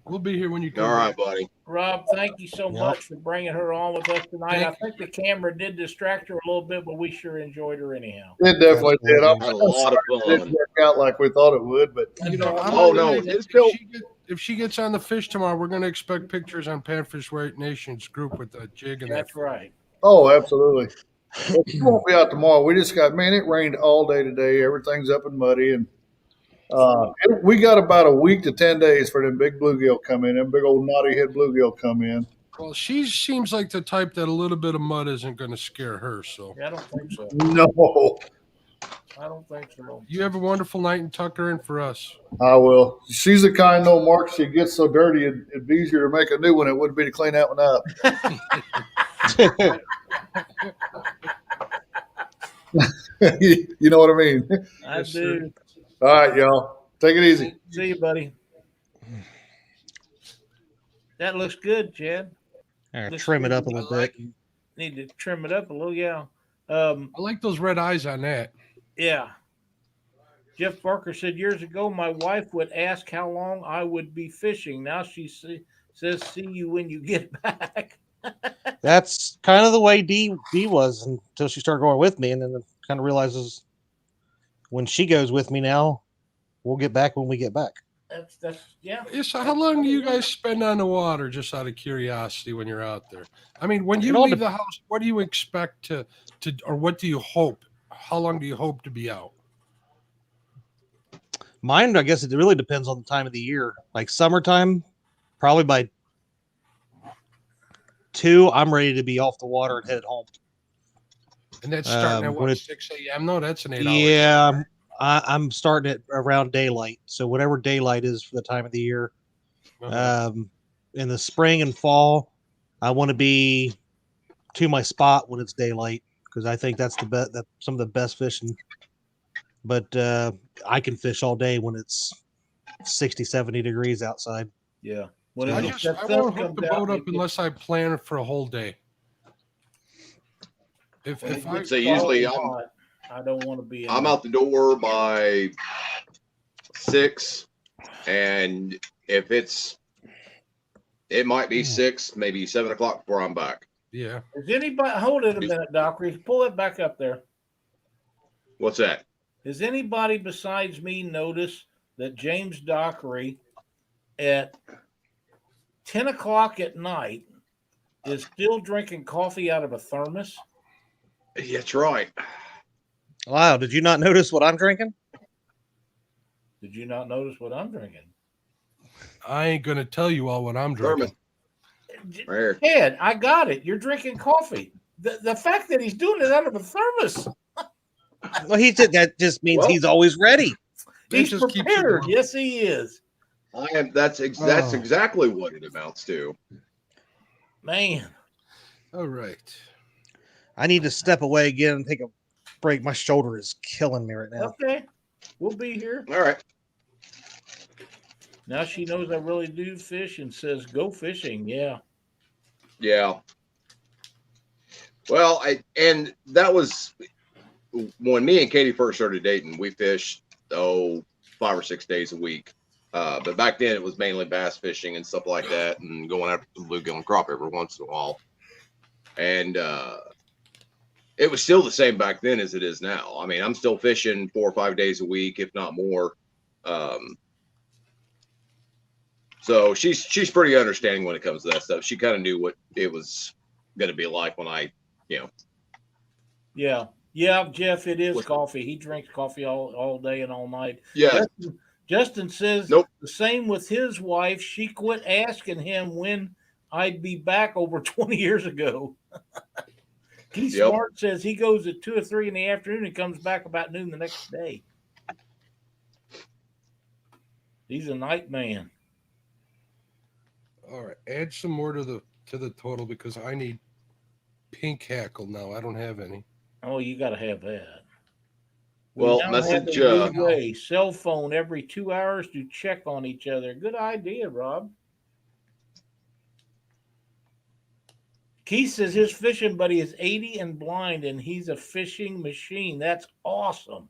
We'll be here when you come All right, back. buddy. Rob, thank you so much for bringing her on with us tonight. Thank I think the camera did distract her a little bit, but we sure enjoyed her anyhow. It definitely did. Absolutely. Had a lot of It didn't fun. work out like we thought it would, but You know, I'm Oh, gonna no, say, it's still- if she gets on the fish tomorrow, we're going to expect pictures on Panfish White Nations group with the jig and that. That's right. oh, absolutely. Well, she won't be out tomorrow. We just got it rained all day today. Everything's up and muddy, and we got about a week to 10 days for them big bluegill come in. Them big old knotty head bluegill come in. Well, she seems like the type that a little bit of mud isn't going to scare her. So Yeah, I don't think so. No, I don't think so. you have a wonderful night and tuck her in for us. I will. She's the kind, though, Mark. She gets so dirty, it'd be easier to make a new one. It wouldn't be to clean that one up. You know what I mean? I Yes, do. All right, y'all. Take it easy. See you, buddy. That looks good, Chad. Trim it up a little bit. Need to trim it up a little, yeah. I like those red eyes on that. Yeah. Jeff Barker said years ago, my wife would ask how long I would be fishing. Now she says, "See you when you get back." That's kind of the way D was until she started going with me, and then kind of realizes when she goes with me now, we'll get back when we get back. That's yeah. So how long do you guys spend on the water, just out of curiosity, when you're out there? I mean, when you all leave the house, what do you expect to, or what do you hope? How long do you hope to be out? Mine, I guess it really depends on the time of the year. Like summertime, probably by 2, I'm ready to be off the water and headed home. And that's starting at when what, it's- 6 a.m.? No, that's an 8 hour. Yeah, I'm starting it around daylight. So whatever daylight is for the time of the year. In the spring and fall, I want to be to my spot when it's daylight because I think that's some of the best fishing. But I can fish all day when it's 60, 70 degrees outside. Yeah. I won't hook the boat up unless I plan for a whole day. If I So usually I don't want to be. I'm out the door by 6, and if it might be 6, maybe 7 o'clock before I'm back. Yeah. Is anybody hold it a minute, Dockery? Pull it back up there. What's that? Has anybody besides me noticed that James Dockery at 10 o'clock at night is still drinking coffee out of a thermos? Yeah, that's right. Wow, did you not notice what I'm drinking? Did you not notice what I'm drinking? I ain't gonna tell you all what I'm drinking. Right here. Ed, I got it. You're drinking coffee. The fact that he's doing it out of a thermos, Well, that just means he's always ready. he's just keeps it prepared. warm. Yes, he is. I am. That's exactly what it amounts to. Man, All right. I need to step away again and take a break. My shoulder is killing me right now. okay. We'll be here. All right. Now she knows I really do fish and says, go fishing. Yeah. Yeah. Well, and that was when me and Katie first started dating. We fished 5 or 6 days a week. But back then it was mainly bass fishing and stuff like that, and going after the bluegill and crappie every once in a while. And it was still the same back then as it is now. I mean, I'm still fishing 4 or 5 days a week, if not more. So she's pretty understanding when it comes to that stuff. She kind of knew what it was going to be like when I, Yeah. Yeah, Jeff, it is coffee. He drinks coffee all day and all night. Yeah. Justin says Nope. the same with his wife. She quit asking him when I'd be back over 20 years ago. Keith Smart says he goes at 2 or 3 in the afternoon and comes back about noon the next day. He's a night man. All right. Add some more to the total because I need pink hackle now. I don't have any. Oh, you got to have that. Well, now message. have a new way. Cell phone every 2 hours to check on each other. Good idea, Rob. Keith says his fishing buddy is 80 and blind, and he's a fishing machine. That's awesome.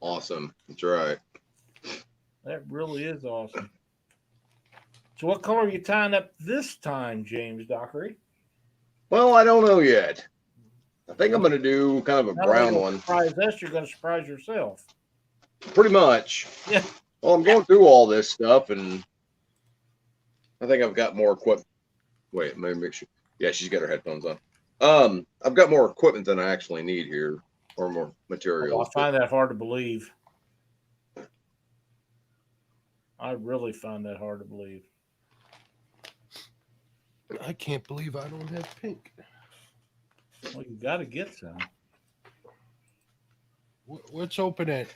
Awesome. That's right. That really is awesome. So what color are you tying up this time, James Dockery? Well, I don't know yet. I think I'm going to do kind of a Not only brown gonna one. Surprise us, you're going to surprise yourself. Pretty much. Yeah. Well, I'm going through all this stuff, and I think I've got more equipment. Wait, let me make sure. Yeah, she's got her headphones on. I've got more equipment than I actually need here, or more materials. I find that hard to believe. I really find that hard to believe. I can't believe I don't have pink. Well, you got to get some. What's open at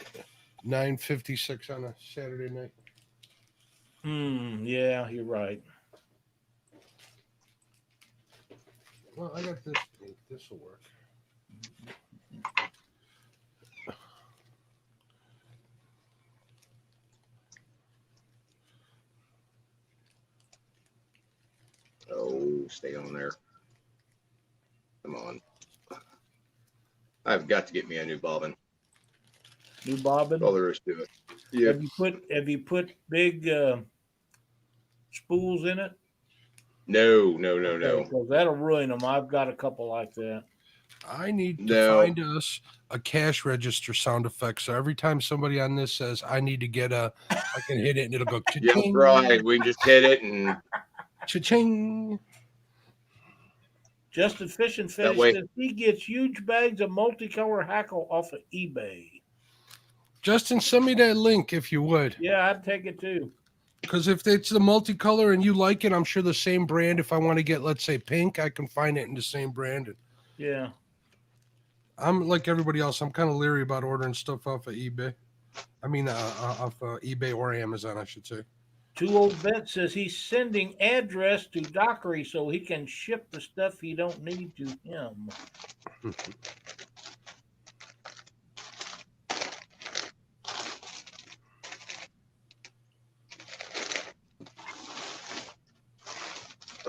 9:56 on a Saturday night? Yeah, you're right. Well, I got this pink. This will work. Oh, stay on there. Come on. I've got to get me a new bobbin. New bobbin? All there is to it. Yeah. Have you put big spools in it? No. Because that'll ruin them. I've got a couple like that. I need to find us a cash register sound effect. So every time somebody on this says, I need to get I can hit it and it'll go cha-ching. Yeah, right. We can just hit it and cha-ching. Justin Fishing Fetish says he gets huge bags of multicolor hackle off of eBay. Justin, send me that link if you would. Yeah, I'd take it too. Because if it's the multicolor and you like it, I'm sure the same brand. If I want to get, let's say, pink, I can find it in the same brand. Yeah. I'm like everybody else. I'm kind of leery about ordering stuff off of eBay. I mean, off eBay or Amazon, I should say. Two Old Vet says he's sending address to Dockery so he can ship the stuff he don't need to him.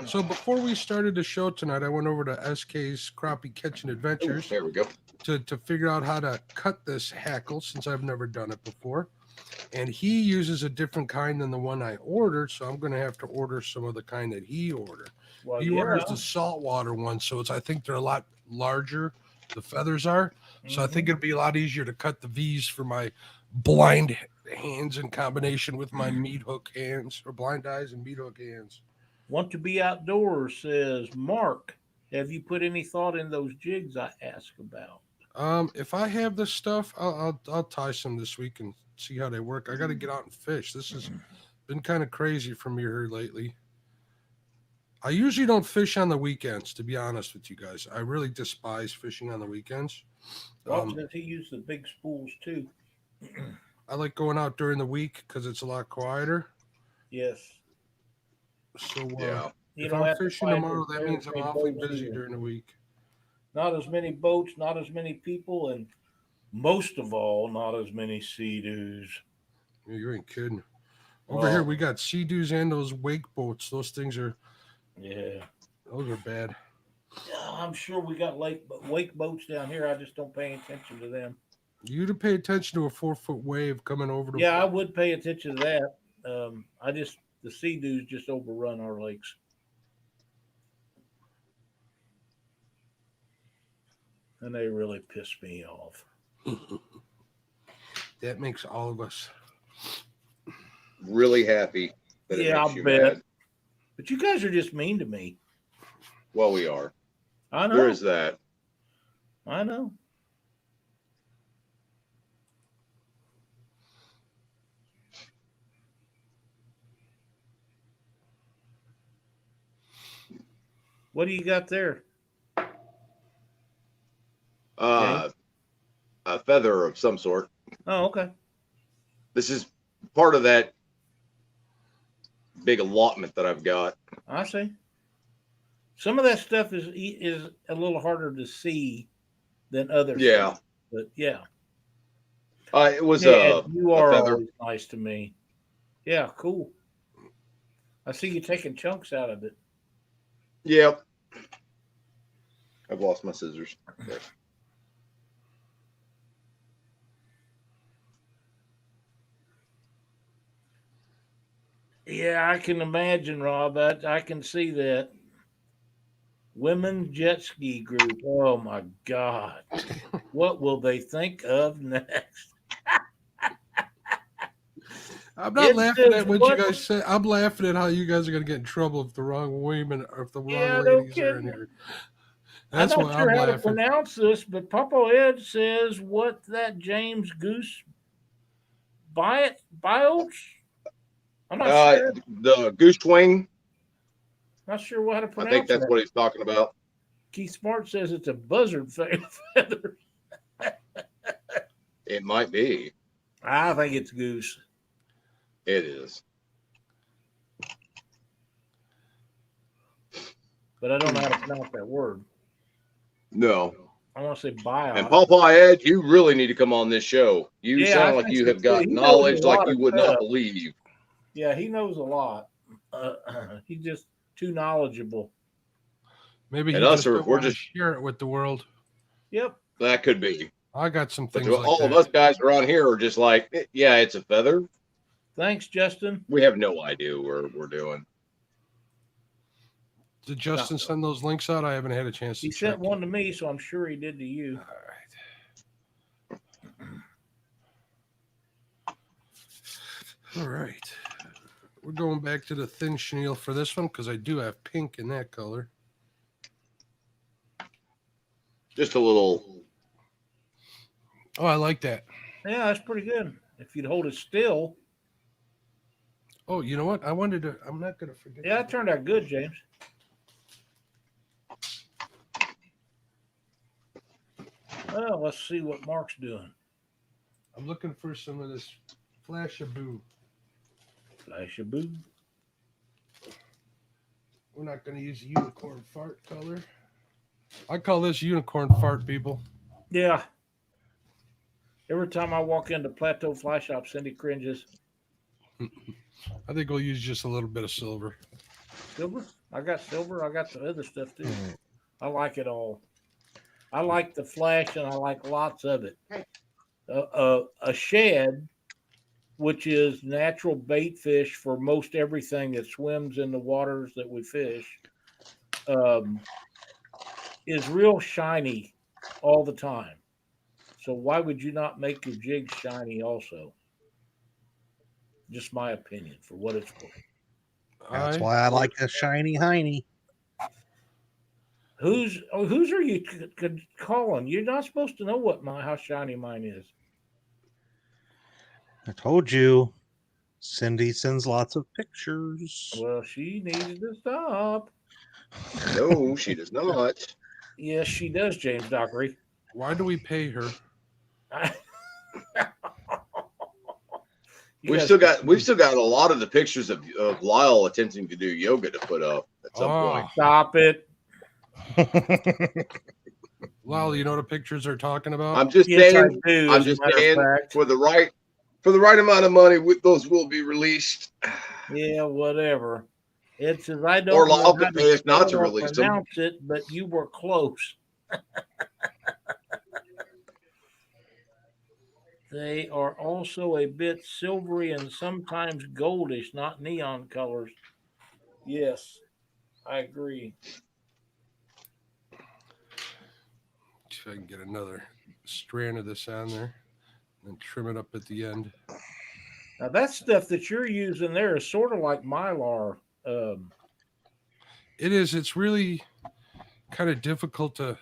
So before we started the show tonight, I went over to SK's Crappie Catching Adventures. There we go. To figure out how to cut this hackle since I've never done it before. And he uses a different kind than the one I ordered, so I'm going to have to order some of the kind that he ordered. Well, he orders the saltwater one, so I think they're a lot larger, the feathers are. So I think it'd be a lot easier to cut the V's for my blind hands in combination with my meat hook hands, or blind eyes and meat hook hands. Want to be outdoors, says Mark. Have you put any thought in those jigs I asked about? If I have this stuff, I'll tie some this week and see how they work. I got to get out and fish. This has been kind of crazy for me here lately. I usually don't fish on the weekends, to be honest with you guys. I really despise fishing on the weekends. Well, since he used the big spools too. I like going out during the week because it's a lot quieter. Yes. So yeah. If I'm fishing tomorrow, that means I'm awfully busy during the week. Not as many boats, not as many people, and most of all, not as many sea-doos. You ain't kidding. Over here, we got sea-doos and those wake boats. Those things are... Yeah. Those are bad. Yeah, I'm sure we got wake boats down here. I just don't pay attention to them. You'd have paid attention to a 4-foot wave coming over. Yeah, I would pay attention to that. The sea-doos just overrun our lakes. And they really piss me off. That makes all of us really happy. Yeah, I'll bet. Mad. But you guys are just mean to me. Well, we are. I know. There is that. I know. What do you got there? A feather of some sort. Oh, okay. This is part of that big allotment that I've got. I see. Some of that stuff is a little harder to see than others. Yeah. Stuff, but yeah. It was you are feather. always nice to me. Yeah, cool. I see you taking chunks out of it. Yep. I've lost my scissors. There. Yeah, I can imagine, Rob. I can see that. Women jet ski group. Oh my God. What will they think of next? I'm not It laughing says at what you what? guys say. I'm laughing at how you guys are going to get in trouble if the wrong women or if the wrong Yeah, no ladies are in kidding. here. I'm That's not why sure I'm how to laughing. pronounce this, but Papa Ed says what that James Goose Bioch? I'm not sure. The goose wing. Not sure how to I think pronounce that's that. what he's talking about. Keith Smart says it's a buzzard feather. It might be. I think it's goose. It is. But I don't know how to pronounce that word. No. I want to say And biot. Papa Ed, you really need to come on this show. You Yeah, I sound like think you so have too. got He knows a knowledge like lot you of would not stuff. believe. Yeah, he knows a lot. He's just too knowledgeable. Maybe And he us just are don't we're want to just share it with the world. Yep. that could be. I got some But things like all of that. us guys around here are just like, yeah, it's a feather. Thanks, Justin. We have no idea what we're doing. Did Justin send those links out? I haven't had a chance to He check. sent one to me, so I'm sure he did to you. All right. We're going back to the thin chenille for this one because I do have pink in that color. Just a little. Oh, I like that. Yeah, that's pretty good. If you'd hold it still. Oh, you know what? I'm not going to forget. Yeah, it turned out good, James. Well, let's see what Mark's doing. I'm looking for some of this Flashaboo. Flashaboo. We're not going to use unicorn fart color. I call this unicorn fart, people. Yeah. Every time I walk into Plateau Fly Shop, Cindy cringes. I think we'll use just a little bit of silver. Silver? I got silver. I got the other stuff too. I like it all. I like the flash, and I like lots of it. A shad, which is natural bait fish for most everything that swims in the waters that we fish, is real shiny all the time. So why would you not make your jigs shiny also? Just my opinion, for what it's worth. That's why I like a shiny hiney. Who's are you calling? You're not supposed to know how shiny mine is. I told you, Cindy sends lots of pictures. Well, she needed to stop. No, she does not. Yes, she does, James Dockery. Why do we pay her? We've still got a lot of the pictures of Lyle attempting to do yoga to put up at some point. Stop it. Lyle, you know what the pictures are talking about? I'm just saying. I'm just saying. For the right amount of money, those will be released. Yeah, whatever. It says I don't Or know Lyle how could pay us not to or release them. pronounce it, but you were close. They are also a bit silvery and sometimes goldish, not neon colors. Yes, I agree. See if I can get another strand of this on there and trim it up at the end. Now that stuff that you're using there is sort of like Mylar. It is. It's really kind of difficult to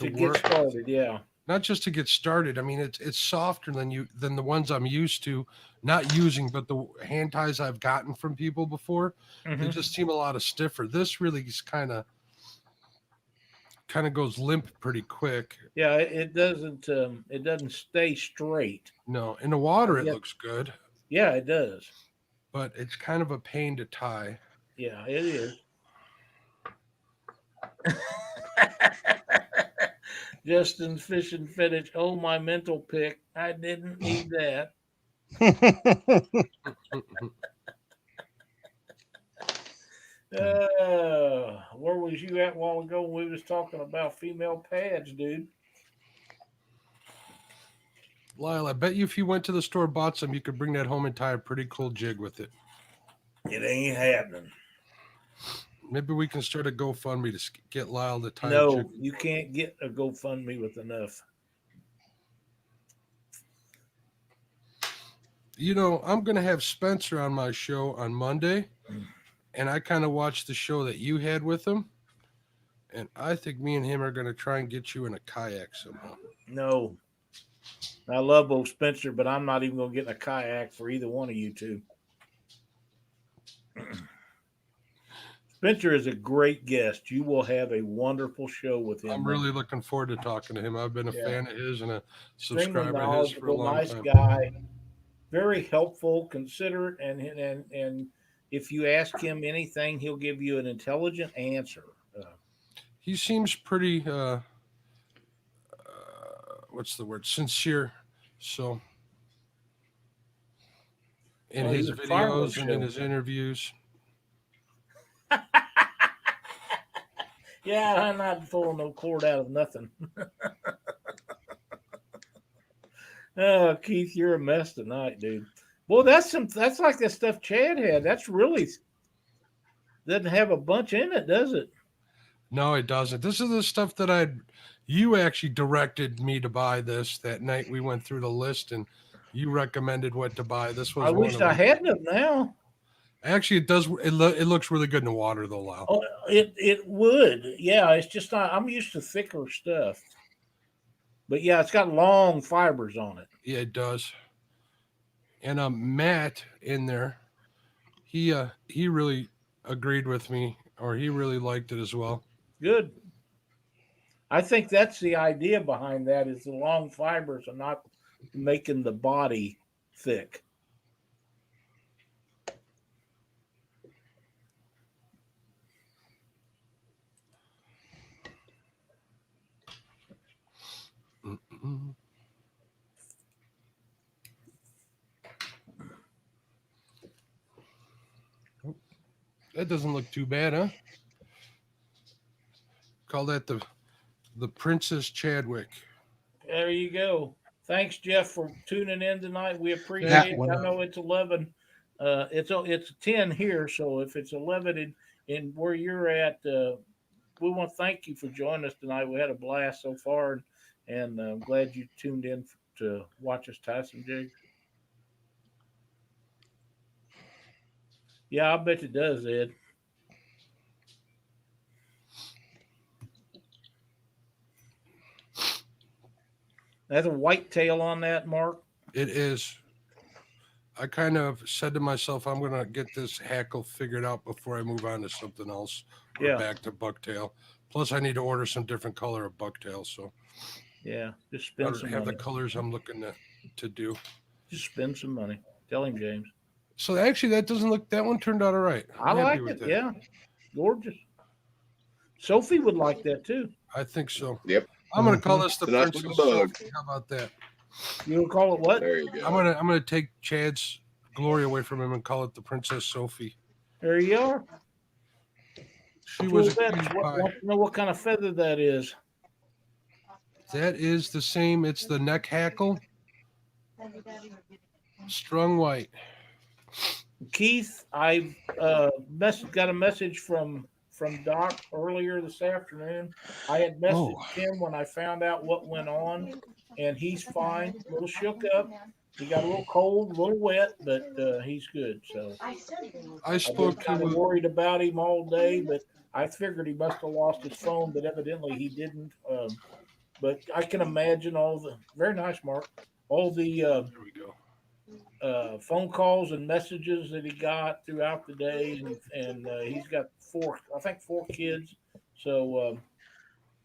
work. Get started. Yeah. Not just to get started. I mean, it's softer than the ones I'm used to, not using, but the hand ties I've gotten from people before, they just seem a lot stiffer. This really is kind of goes limp pretty quick. Yeah, it doesn't stay straight. No, in the water it looks good. Yeah, it does. But it's kind of a pain to tie. Yeah, it is. Justin's fishing fetish. Oh, my mental pick. I didn't need that. Where was you at a while ago when we was talking about female pads, dude? Lyle, I bet you if you went to the store, bought some, you could bring that home and tie a pretty cool jig with it. It ain't happening. Maybe we can start a GoFundMe to get Lyle to tie a No, jig. you can't get a GoFundMe with enough. You know, I'm going to have Spencer on my show on Monday, and I kind of watched the show that you had with him, and I think me and him are going to try and get you in a kayak somehow. No. I love old Spencer, but I'm not even going to get in a kayak for either one of you two. Spencer is a great guest. You will have a wonderful show with him. I'm really looking forward to talking to him. I've been a fan of his and a subscriber of his for a long nice time. Guy, very helpful, considerate, and if you ask him anything, he'll give you an intelligent answer. He seems pretty, what's the word, sincere. So, in his videos and in his interviews. Yeah, I'm not pulling no cord out of nothing. Oh, Keith, you're a mess tonight, dude. Well, that's like the stuff Chad had. That's really doesn't have a bunch in it, does it? No, it doesn't. This is the stuff that you actually directed me to buy this that night. We went through the list and you recommended what to buy. This was I one wish of them. I had them now. Actually, it does. It looks really good in the water, though, Lyle. Oh, it would. Yeah, it's just not. I'm used to thicker stuff. But yeah, it's got long fibers on it. Yeah, it does. And Matt in there, he really agreed with me, or he really liked it as well. Good. I think that's the idea behind that is the long fibers are not making the body thick. Mm-mm. That doesn't look too bad, huh? Call that the Princess Chadwick. There you go. Thanks, Jeff, for tuning in tonight. We appreciate it. I know it's 11. It's 10 here, so if it's 11 in where you're at, we want to thank you for joining us tonight. We had a blast so far, and I'm glad you tuned in to watch us tie some jigs. Yeah, I bet it does, Ed. That's a white tail on that, Mark. It is. I kind of said to myself, I'm going to get this hackle figured out before I move on to something else or back to bucktail. Plus, I need to order some different color of bucktail. So, yeah, just spend some have money. the colors I'm looking to do. Just spend some money. Tell him, James. So actually, that one turned out all right. I like it. That. Yeah, gorgeous. Sophie would like that too. I think so. Yep. I'm going to call this the nice Princess bug. Sophie. How about that? You would call it what? There you go. I'm gonna take Chad's glory away from him and call it the Princess Sophie. There you are. She was. Want to know what kind of feather that is? That is the same. It's the neck hackle, strung white. Keith, I've got a message from Doc earlier this afternoon. I had messaged him when I found out what went on, and he's fine. A little shook up. He got a little cold, a little wet, but he's good. So I spoke kind of worried about him all day, but I figured he must have lost his phone, but evidently he didn't. But I can imagine all the very nice, Mark. All the there we go. phone calls and messages that he got throughout the day, and he's got four kids. So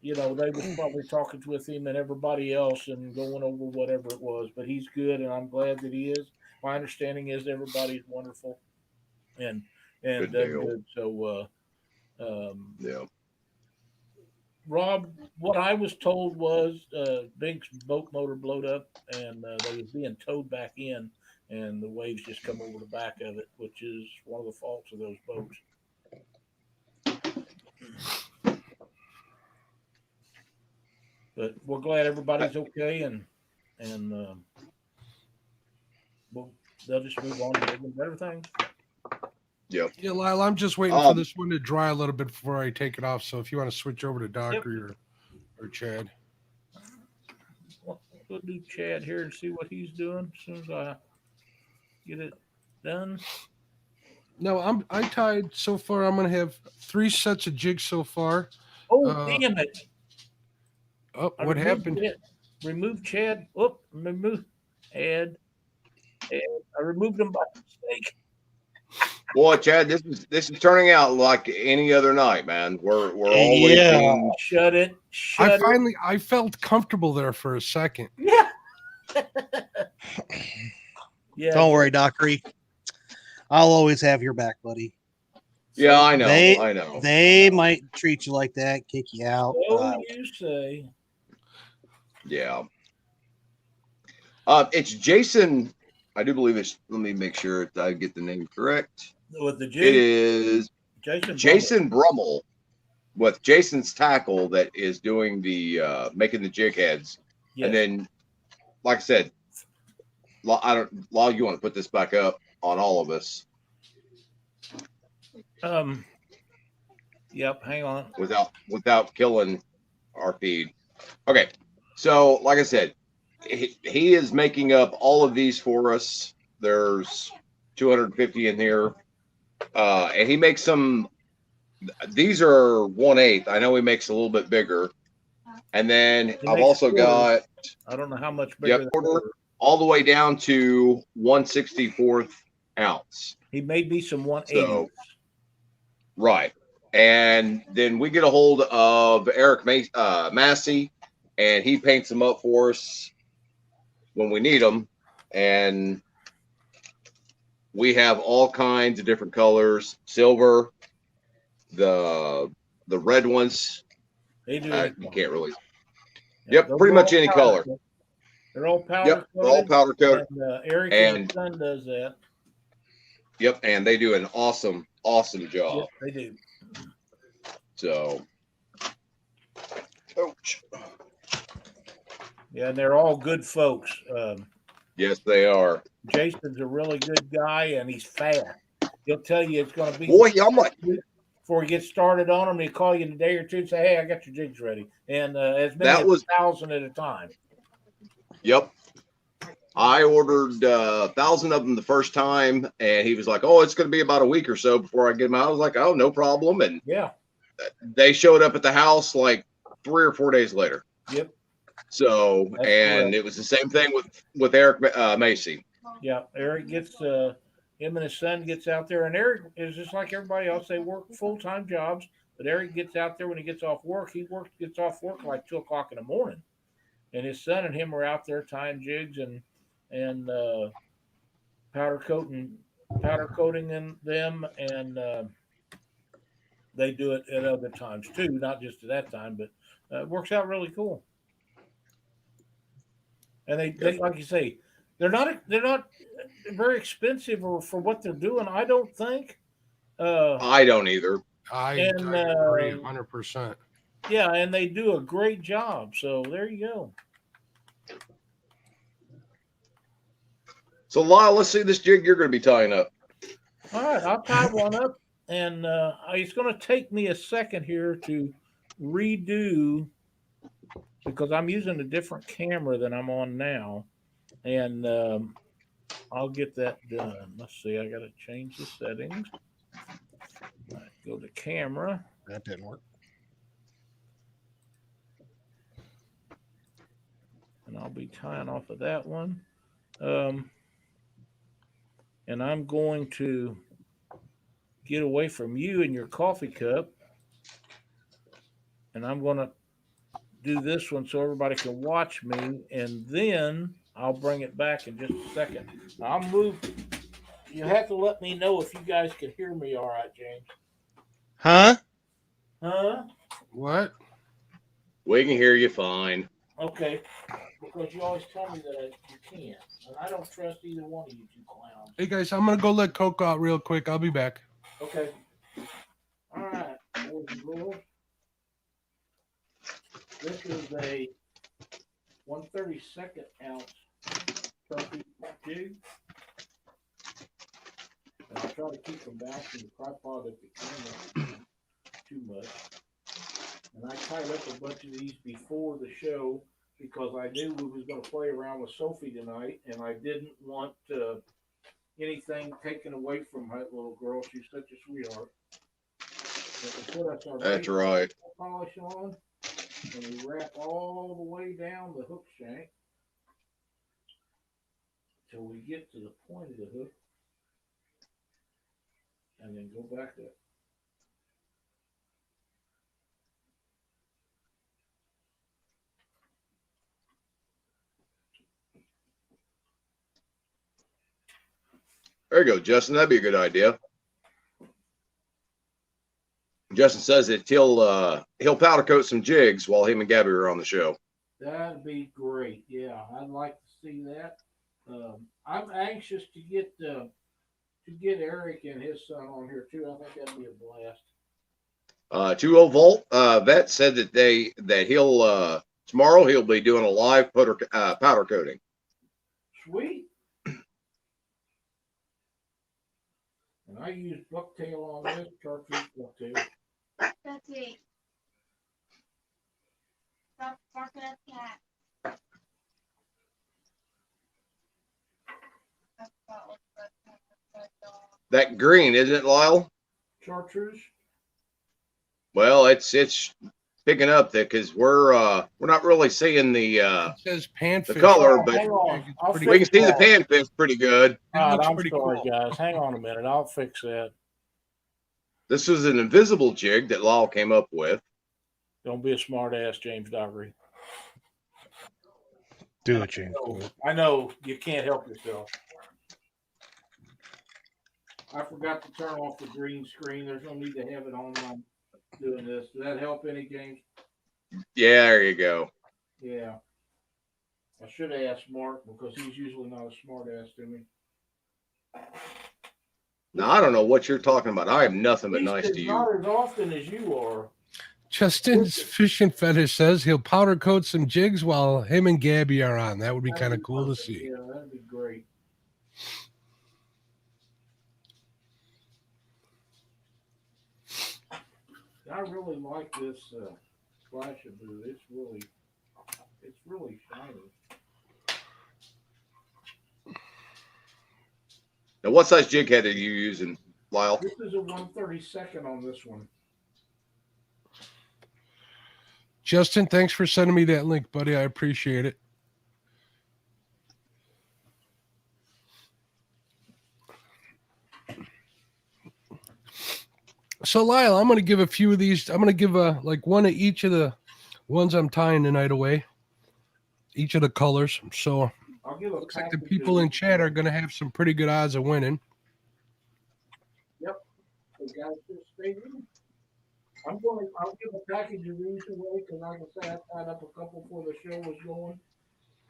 they was probably talking with him and everybody else and going over whatever it was. But he's good, and I'm glad that he is. My understanding is everybody's wonderful, and good. So yeah. Rob, what I was told was Bink's boat motor blowed up, and they was being towed back in, and the waves just come over the back of it, which is one of the faults of those boats. But we're glad everybody's okay, and they'll just move on to bigger and better things. Yep. Yeah, Lyle, I'm just waiting for this one to dry a little bit before I take it off. So if you want to switch over to Doc or Chad. We'll do Chad here and see what he's doing as soon as I get it done. No, I tied so far. I'm gonna have 3 sets of jigs so far. Oh, damn it! Oh, what happened? Remove Chad. Oh, add. I removed him by mistake. Boy, Chad, this is turning out like any other night, man. We're always being... Shut it. I felt comfortable there for a second. Yeah. Yeah. Don't worry, Dockery. I'll always have your back, buddy. Yeah, I know. I know. They might treat you like that, kick you out. Oh, you say. Yeah. It's Jason. I do believe it's. Let me make sure I get the name correct. With the J. It is Jason Brummel with Jason's Tackle that is doing the making the jig heads. Yes. And then, like I said, Lyle, you want to put this back up on all of us? Yep. Hang on. Without killing our feed. Okay. So, like I said, he is making up all of these for us. There's 250 in here. And he makes some, these are 1/8. I know he makes a little bit bigger. And then I've also got, I don't know how much bigger. Quarter, all the way down to 1/64 ounce. He made me some 180. So, right. And then we get a hold of Eric Massey, and he paints them up for us when we need them. And we have all kinds of different colors: silver, the red ones. They do. You can't really. Yep, pretty much any color. They're all powder. Yep, they're all powder coated. And Eric and his son does that. Yep, and they do an awesome job. Yep, they do. So, ouch. Yeah, and they're all good folks. Yes, they are. Jason's a really good guy, and he's fast. He'll tell you it's going to be. Boy, I'm like, before he gets started on them, he'll call you in a day or two and say, "Hey, I got your jigs ready," and as many as 1,000 at a time. Yep. I ordered 1,000 of them the first time, and he was like, "Oh, it's going to be about a week or so before I get them out." I was like, "Oh, no problem." And yeah, they showed up at the house like 3 or 4 days later. Yep. So, that's and it was the same thing with Eric Macy. Yeah, Eric gets him and his son gets out there, and Eric is just like everybody else. They work full-time jobs, but Eric gets out there when he gets off work. Gets off work like 2 o'clock in the morning, and his son and him are out there tying jigs and powder coating in them, and they do it at other times too, not just at that time, but it works out really cool. And they like you say, they're not very expensive or for what they're doing. I don't think. I don't either. I agree 100%. Yeah, and they do a great job. So there you go. So Lyle, let's see this jig you're going to be tying up. All right, I'll tie one up, and it's going to take me a second here to redo because I'm using a different camera than I'm on now, and I'll get that done. Let's see, I got to change the settings. All right, go to camera. That didn't work. And I'll be tying off of that one. And I'm going to get away from you and your coffee cup. And I'm going to do this one so everybody can watch me. And then I'll bring it back in just a second. I'll move. You have to let me know if you guys can hear me all right, James. Huh? What? We can hear you fine. Okay. Because you always tell me that you can't. And I don't trust either one of you two clowns. Hey, guys, I'm going to go let Coco out real quick. I'll be back. Okay. All right. We'll boys and girls. This is a 1/32 ounce turkey jig. And I try to keep them bouncing the tripod if it can, too much. And I tied up a bunch of these before the show because I knew we was going to play around with Sophie tonight, and I didn't want anything taken away from that little girl. She's such a sweetheart. That's right. Polish on, and we wrap all the way down the hook shank till we get to the point of the hook, and then go back up. There you go, Justin. That'd be a good idea. Justin says that he'll powder coat some jigs while him and Gabby are on the show. That'd be great. Yeah, I'd like to see that. I'm anxious to get Eric and his son on here too. I think that'd be a blast. 20 volt vet said that he'll tomorrow he'll be doing a live powder coating. Sweet. And I use bucktail on this, chartreuse bucktail. That's it. Stop barking at the cat. That green, isn't it, Lyle? Chartreuse. Well, it's picking up that because we're not really seeing the It says panfish. the color, but Hang on. I'll we can fix see the that. panfish pretty good. All right, looks I'm pretty sorry, cool. guys. Hang on a minute. I'll fix that. This was an invisible jig that Lyle came up with. Don't be a smart ass, James Dockery. Do it, James. I know you can't help yourself. I forgot to turn off the green screen. There's no need to have it on when I'm doing this. Does that help any, James? Yeah, there you go. Yeah. I should have asked Mark because he's usually not a smart ass to me. Now I don't know what you're talking about. I am nothing but He's nice to you. not as often as you are. Justin's fishing fetish says he'll powder coat some jigs while him and Gabby are on. That would be kind of cool to see. Yeah, that'd be great. I really like this flash of blue. It's really shiny. Now, what size jig head are you using, Lyle? This is a 1/32 on this one. Justin, thanks for sending me that link, buddy. I appreciate it. So, Lyle, I'm going to give a few of these. I'm going to give like one of each of the ones I'm tying tonight away. Each of the colors. So, I'll give a looks like the package people of- in chat are going to have some pretty good odds of winning. So guys, just stay tuned. I'll give a package of these away because like I said, I tied up a couple before the show was going.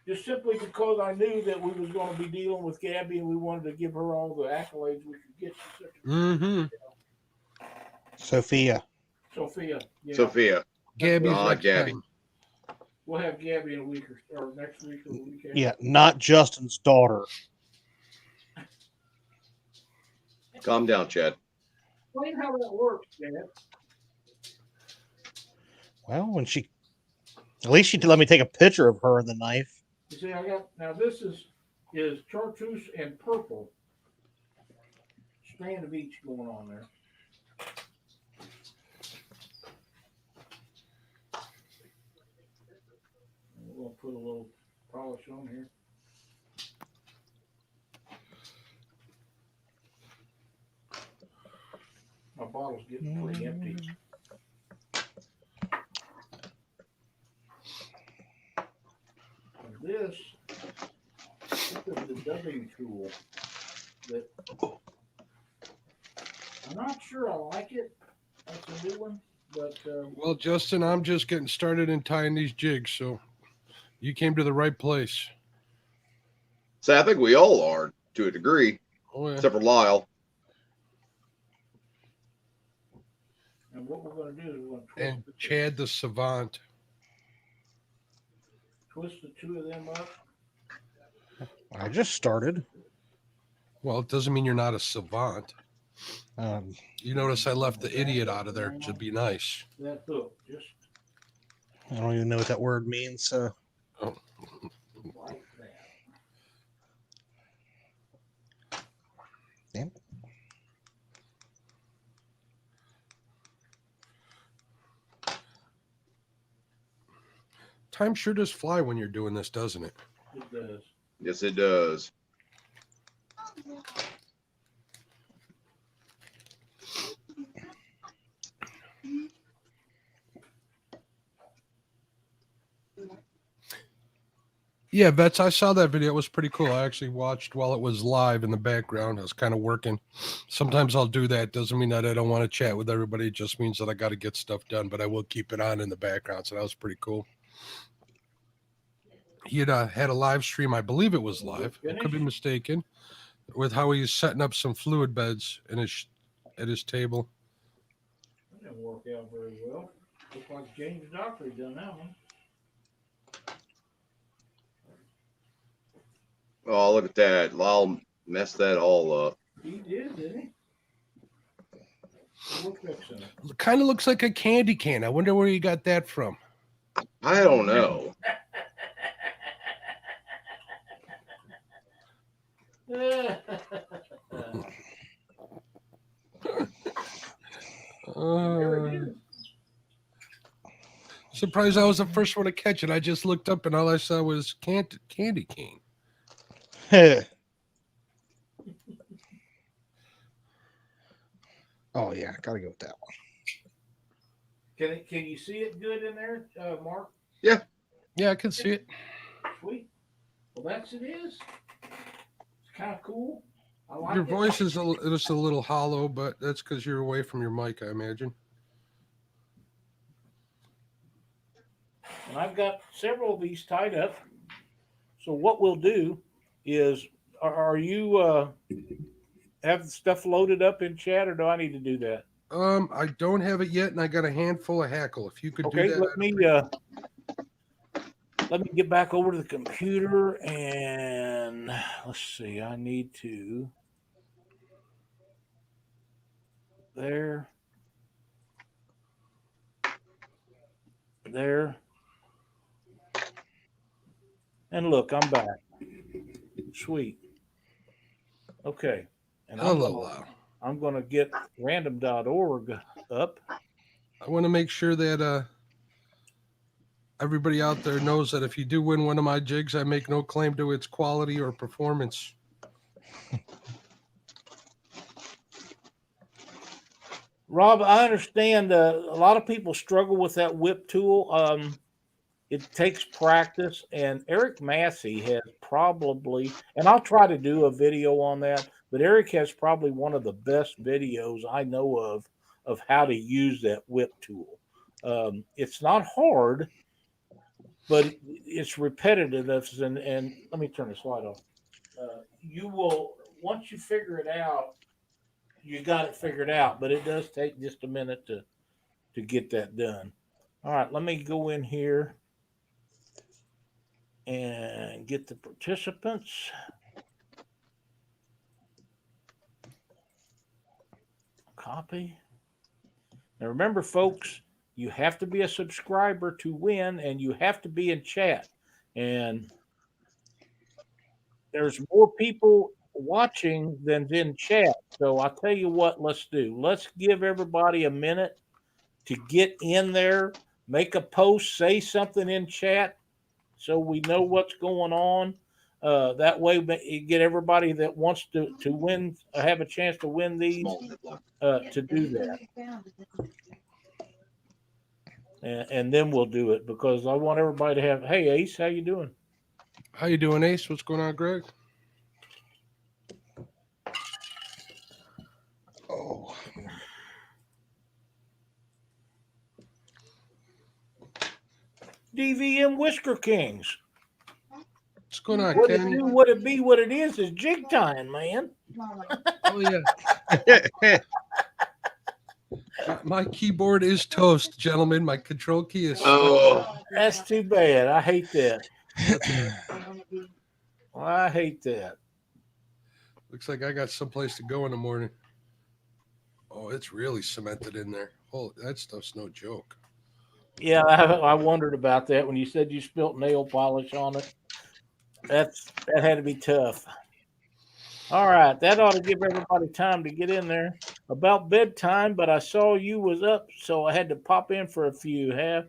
Just simply because I knew that we was going to be dealing with Gabby and we wanted to give her all the accolades we could get. She's such a Mm-hmm. Sophia. Sophia. Yeah. Sophia. Gabby's next Gabby. time. We'll have Gabby in a week or next week or the week after. Yeah, not Justin's daughter. Calm down, Chad. Explain how that works, Dad. Well, when at least she let me take a picture of her and the knife. You see, now this is chartreuse and purple. Strand of each going on there. We'll put a little polish on here. My bottle's getting pretty empty. And this is the dubbing tool that I'm not sure I like it. That's a new one, but Well, Justin, I'm just getting started in tying these jigs, so you came to the right place. So I think we all are to a degree, Oh, yeah. except for Lyle. now And what we're going to do is we're going to And Chad the Savant. twist the two of them up. I just started. Well, it doesn't mean you're not a savant. Um, You notice I left the idiot out of there to be nice. That hook, just I don't even know what that word means. So like that. Damn. Time sure does fly when you're doing this, doesn't it? It does. Yes, it does. Yeah, Bets, I saw that video. It was pretty cool. I actually watched while it was live in the background. I was kind of working. Sometimes I'll do that. Doesn't mean that I don't want to chat with everybody. It just means that I got to get stuff done, but I will keep it on in the background. So that was pretty cool. He had a live stream. I believe it was live. I could be mistaken. With how he's setting up some fluid beds in at his table. That didn't work out very well. Looks like James Dockery done that one. Oh, look at that. Lyle messed that all up. He did, didn't he? We're fixing it. It kind of looks like a candy cane. I wonder where you got that from. I don't know. Surprised I was the first one to catch it. I just looked up and all I saw was candy cane. Oh yeah, gotta go with that one. Can you see it good in there, Mark? Yeah, I can see it. Sweet. Well, that's it is. It's kind of cool. I like Your it. voice is just a little hollow, but that's because you're away from your mic, I imagine. And I've got several of these tied up. So what we'll do is, are you have the stuff loaded up in chat, or do I need to do that? I don't have it yet, and I got a handful of hackle. If you could Okay, do that. let me get back over to the computer and let's see. I need to there. And look, I'm back. Sweet. Okay. And I'm going to get random.org up. I want to make sure that everybody out there knows that if you do win one of my jigs, I make no claim to its quality or performance. Rob, I understand a lot of people struggle with that whip tool. It takes practice, and Eric Massey has probably, and I'll try to do a video on that, but Eric has probably one of the best videos I know of how to use that whip tool. It's not hard, but it's repetitive. And let me turn the slide off. You will, once you figure it out, you got it figured out, but it does take just a minute to get that done. All right, let me go in here and get the participants. Copy. Now remember, folks, you have to be a subscriber to win, and you have to be in chat. And there's more people watching than in chat. So I'll tell you what, let's do. Let's give everybody a minute to get in there, make a post, say something in chat, so we know what's going on. That way, you get everybody that wants to win, have a chance to win these, to do that. And then we'll do it, because I want everybody to have. Hey, Ace, how you doing? How you doing, Ace? What's going on, Greg? Oh. DVM Whisker Kings. What's going on, Would it Ken? do what it be what it is jig time, man. Oh, yeah. My keyboard is toast, gentlemen. My control key is. Oh, That's too bad. I hate that. I hate that. Looks like I got someplace to go in the morning. Oh, it's really cemented in there. Oh, that stuff's no joke. Yeah, I wondered about that when you said you spilt nail polish on it. That had to be tough. All right, that ought to give everybody time to get in there. About bedtime, but I saw you was up, so I had to pop in for a few. Have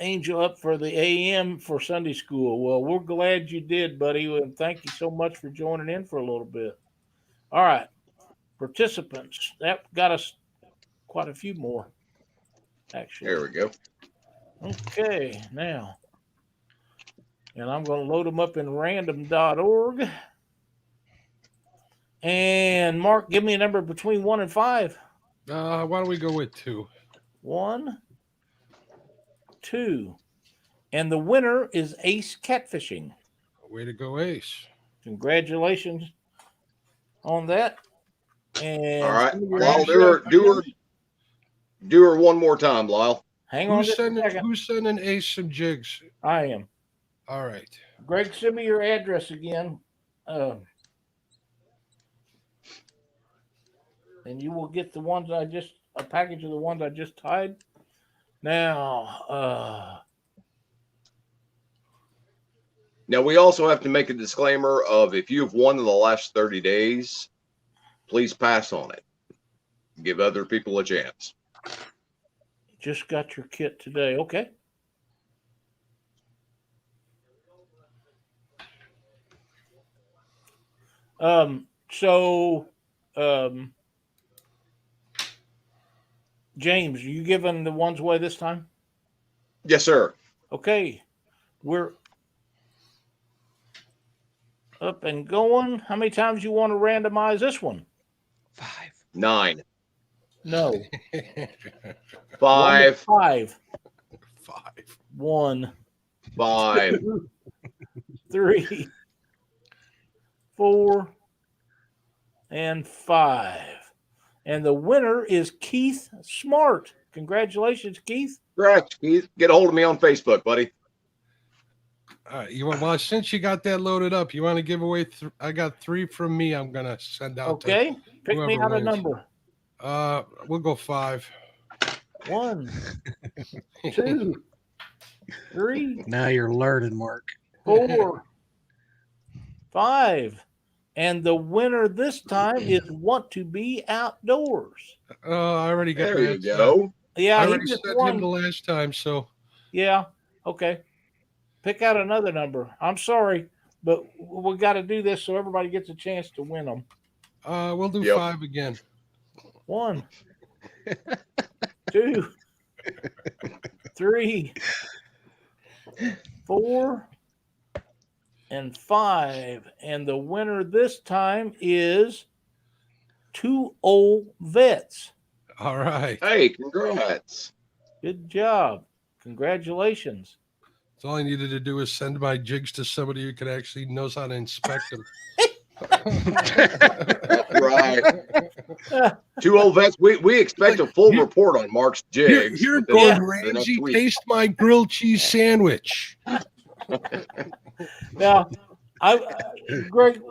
Angel up for the AM for Sunday school. Well, we're glad you did, buddy, and thank you so much for joining in for a little bit. All right, participants, that got us quite a few more, actually. there we go. Okay, now, and I'm going to load them up in random.org. And Mark, give me a number between 1 and 5. Why don't we go with 2? 1, 2. And the winner is Ace Catfishing. Way to go, Ace. Congratulations on that. And All right, Lyle, do her one more time, Lyle. Hang on Who's just a second. who's sending Ace some jigs? I am. All right. Greg, send me your address again. And you will get the ones a package of the ones I just tied. Now, Now, we also have to make a disclaimer of if you've won in the last 30 days, please pass on it. Give other people a chance. just got your kit today. Okay. James, are you giving the ones away this time? Yes, sir. Okay. We're up and going. How many times you want to randomize this one? 5. 9. No. 5. 5. 5. 1. 5. 3. 4. And 5. And the winner is Keith Smart. Congratulations, Keith. Correct, Keith. Get a hold of me on Facebook, buddy. All right. Well, since you got that loaded up, you want to give away? I got 3 from me. I'm gonna send out. Okay. Pick me out a number. We'll go 5. 1, 2, 3. Now you're learning, Mark. 4, 5. And the winner this time is Want to Be Outdoors. Oh, I already got There that. you go. Yeah, I he already just sent won. him the last time, so. Yeah. Okay. Pick out another number. I'm sorry, but we got to do this so everybody gets a chance to win them. We'll do Yep. 5 again. 1, 2, 3, 4, and 5. And the winner this time is 2 Old Vets. All right. Hey, congrats. Good job. Congratulations. So all I needed to do is send my jigs to somebody who could actually knows how to inspect them. Right. 2 Old Vets. We expect a full report on Mark's jigs. Here within goes the Ramsey. next week. Taste my grilled cheese sandwich. Now, Greg,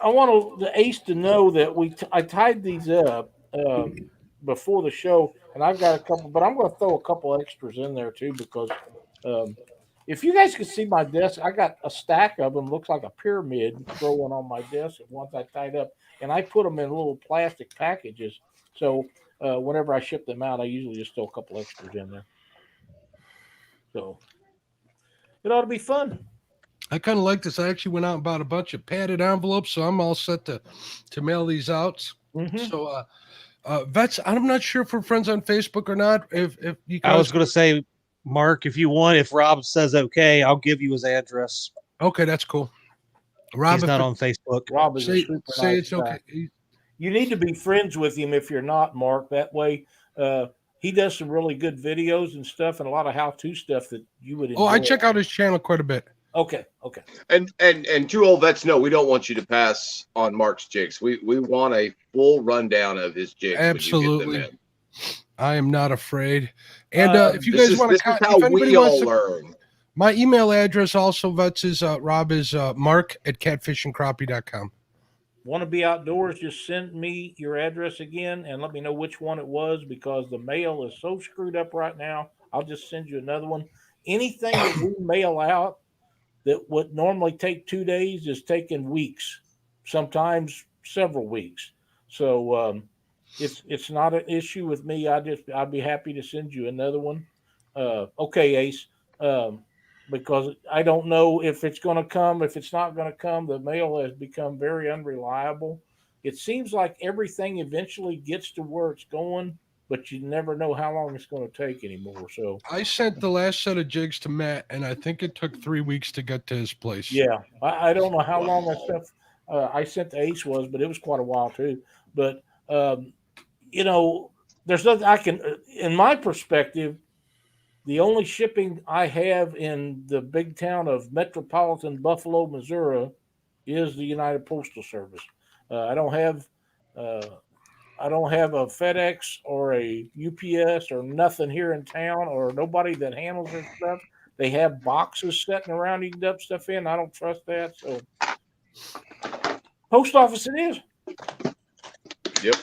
I want the Ace to know that I tied these up before the show, and I've got a couple, but I'm going to throw a couple extras in there too because if you guys could see my desk, I got a stack of them, looks like a pyramid growing on my desk. And once I tied up, and I put them in little plastic packages, so whenever I ship them out, I usually just throw a couple extras in there. So it ought to be fun. I kind of like this. I actually went out and bought a bunch of padded envelopes, so I'm all set to mail these out. Mm-hmm. So, Vets, I'm not sure if we're friends on Facebook or not. If you guys, I was going to say, Mark, if you want, if Rob says okay, I'll give you his address. Okay, that's cool. Rob, He's not on Facebook. Rob is a say super say nice it's guy. okay. You need to be friends with him if you're not, Mark. That way, he does some really good videos and stuff, and a lot of how-to stuff that you would enjoy. Oh, I check out his channel quite a bit. Okay. And 2 Old Vets, no, we don't want you to pass on Mark's jigs. We want a full rundown of his jigs. Absolutely. When you get them I am not afraid. And if you This guys is want this to, is how if anybody we wants all to, learn. my email address also, Vets, is Rob is mark@catfishandcrappie.com. Want to be outdoors? Just send me your address again and let me know which one it was because the mail is so screwed up right now. I'll just send you another one. Anything that we mail out that would normally take 2 days is taking weeks, sometimes several weeks. So it's not an issue with me. I'd be happy to send you another one. Okay, Ace. Um, because I don't know if it's going to come. If it's not going to come, the mail has become very unreliable. It seems like everything eventually gets to where it's going, but you never know how long it's going to take anymore. So I sent the last set of jigs to Matt, and I think it took 3 weeks to get to his place. yeah, I don't know how long that stuff I sent to Ace was, but it was quite a while too. But um, you know, there's nothing I can, in my perspective, the only shipping I have in the big town of metropolitan Buffalo, Missouri, is the United Postal Service. I don't have, uh, I don't have a FedEx or a UPS or nothing here in town or nobody that handles their stuff. They have boxes sitting around you can dump stuff in. I don't trust that. So, post office it is. Yep.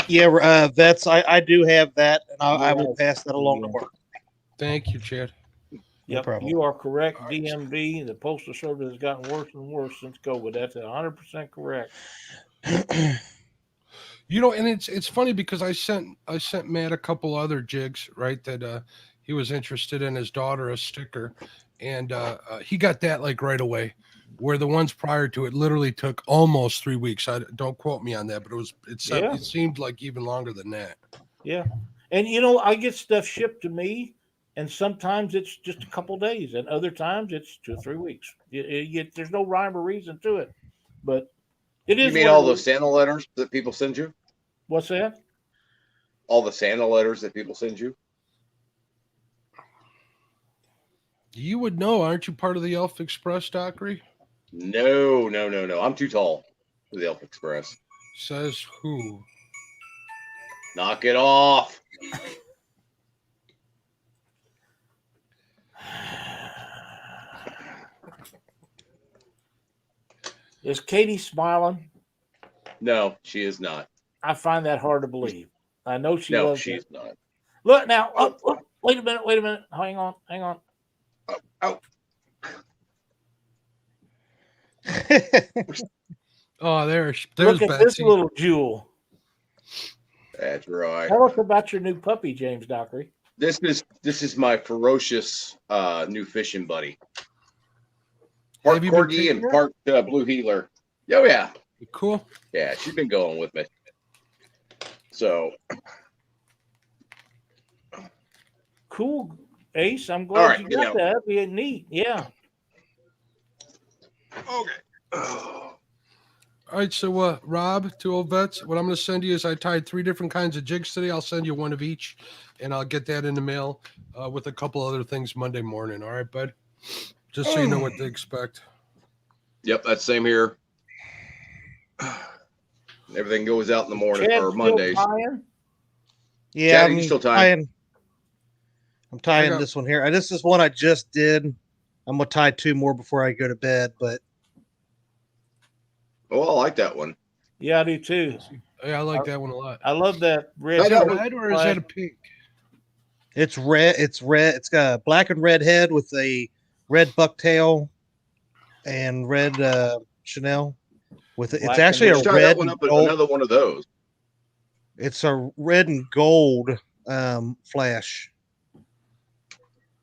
Yeah, Vets, I do have that, and I will Yes. pass that along to Mark. Thank you, Chad. No Yep, problem. you are correct. DMV, the Postal Service has gotten worse and worse since COVID. That's 100% correct. You know, and it's funny because I sent Matt a couple other jigs, right? That he was interested in his daughter a sticker, and he got that like right away. Where the ones prior to it literally took almost 3 weeks. I don't quote me on that, but Yeah. it seemed like even longer than that. Yeah. And I get stuff shipped to me, and sometimes it's just a couple days, and other times it's 2 or 3 weeks. There's no rhyme or reason to it, but it You is mean what all it those is. Santa letters that people send you? What's that? All the Santa letters that people send you? You would know, aren't you part of the Elf Express, Dockery? No. I'm too tall for the Elf Express. Says who? Knock it off. Is Katie smiling? No, she is not. I find that hard to believe. I know she No, loves she's it. not. Look now. Oh, wait a minute. Hang on. Oh. Oh, there's Look at this Betsy. little jewel. That's right. Tell us about your new puppy, James Dockery. This is my ferocious new fishing buddy. Part Have you been corgi taking and her? part blue heeler. Oh yeah, Cool. yeah. She's been going with me. So Cool, Ace. I'm All glad right, you get got out. that. That'd be neat. Yeah. okay. All right, so Rob, 2 old vets, what I'm going to send you is I tied 3 different kinds of jigs today. I'll send you one of each, and I'll get that in the mail with a couple other things Monday morning. All right, bud? Just so you know what to expect. Yep, that's same here. Everything goes out in the morning Chad or still Mondays. tying? Yeah, Chad, are you still tying? I'm tying got- this one here. This is one I just did. I'm gonna tie 2 more before I go to bed, but Oh, I like that one. Yeah, I do too. Yeah, I like that one a lot. I love that red. Is That that was- red or is that a pink? it's red. It's red. It's got a black and red head with a red bucktail and red Chanel. With it. It's Black actually and a Let's tie red that one and up with gold. another one of those. It's a red and gold flash.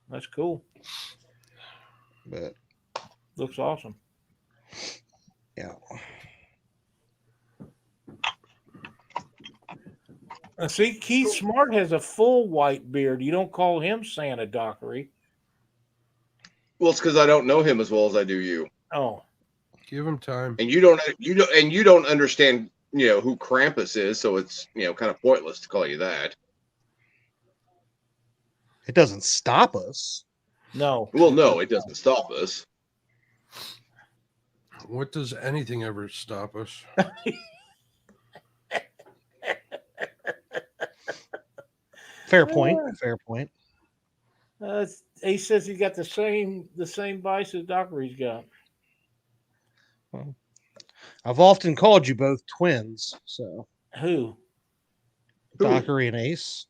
That's cool. But Looks awesome. yeah. See, Keith Smart has a full white beard. You don't call him Santa Dockery. Well, it's because I don't know him as well as I do you, Oh, Give him time. and you don't understand who Krampus is, so it's kind of pointless to call you that. It doesn't stop us. no. Well, no, it doesn't stop us. What does anything ever stop us? Fair point. Fair point. He says he got the same vice as Dockery's got. Well, I've often called you both twins. So Who? Dockery and Ace.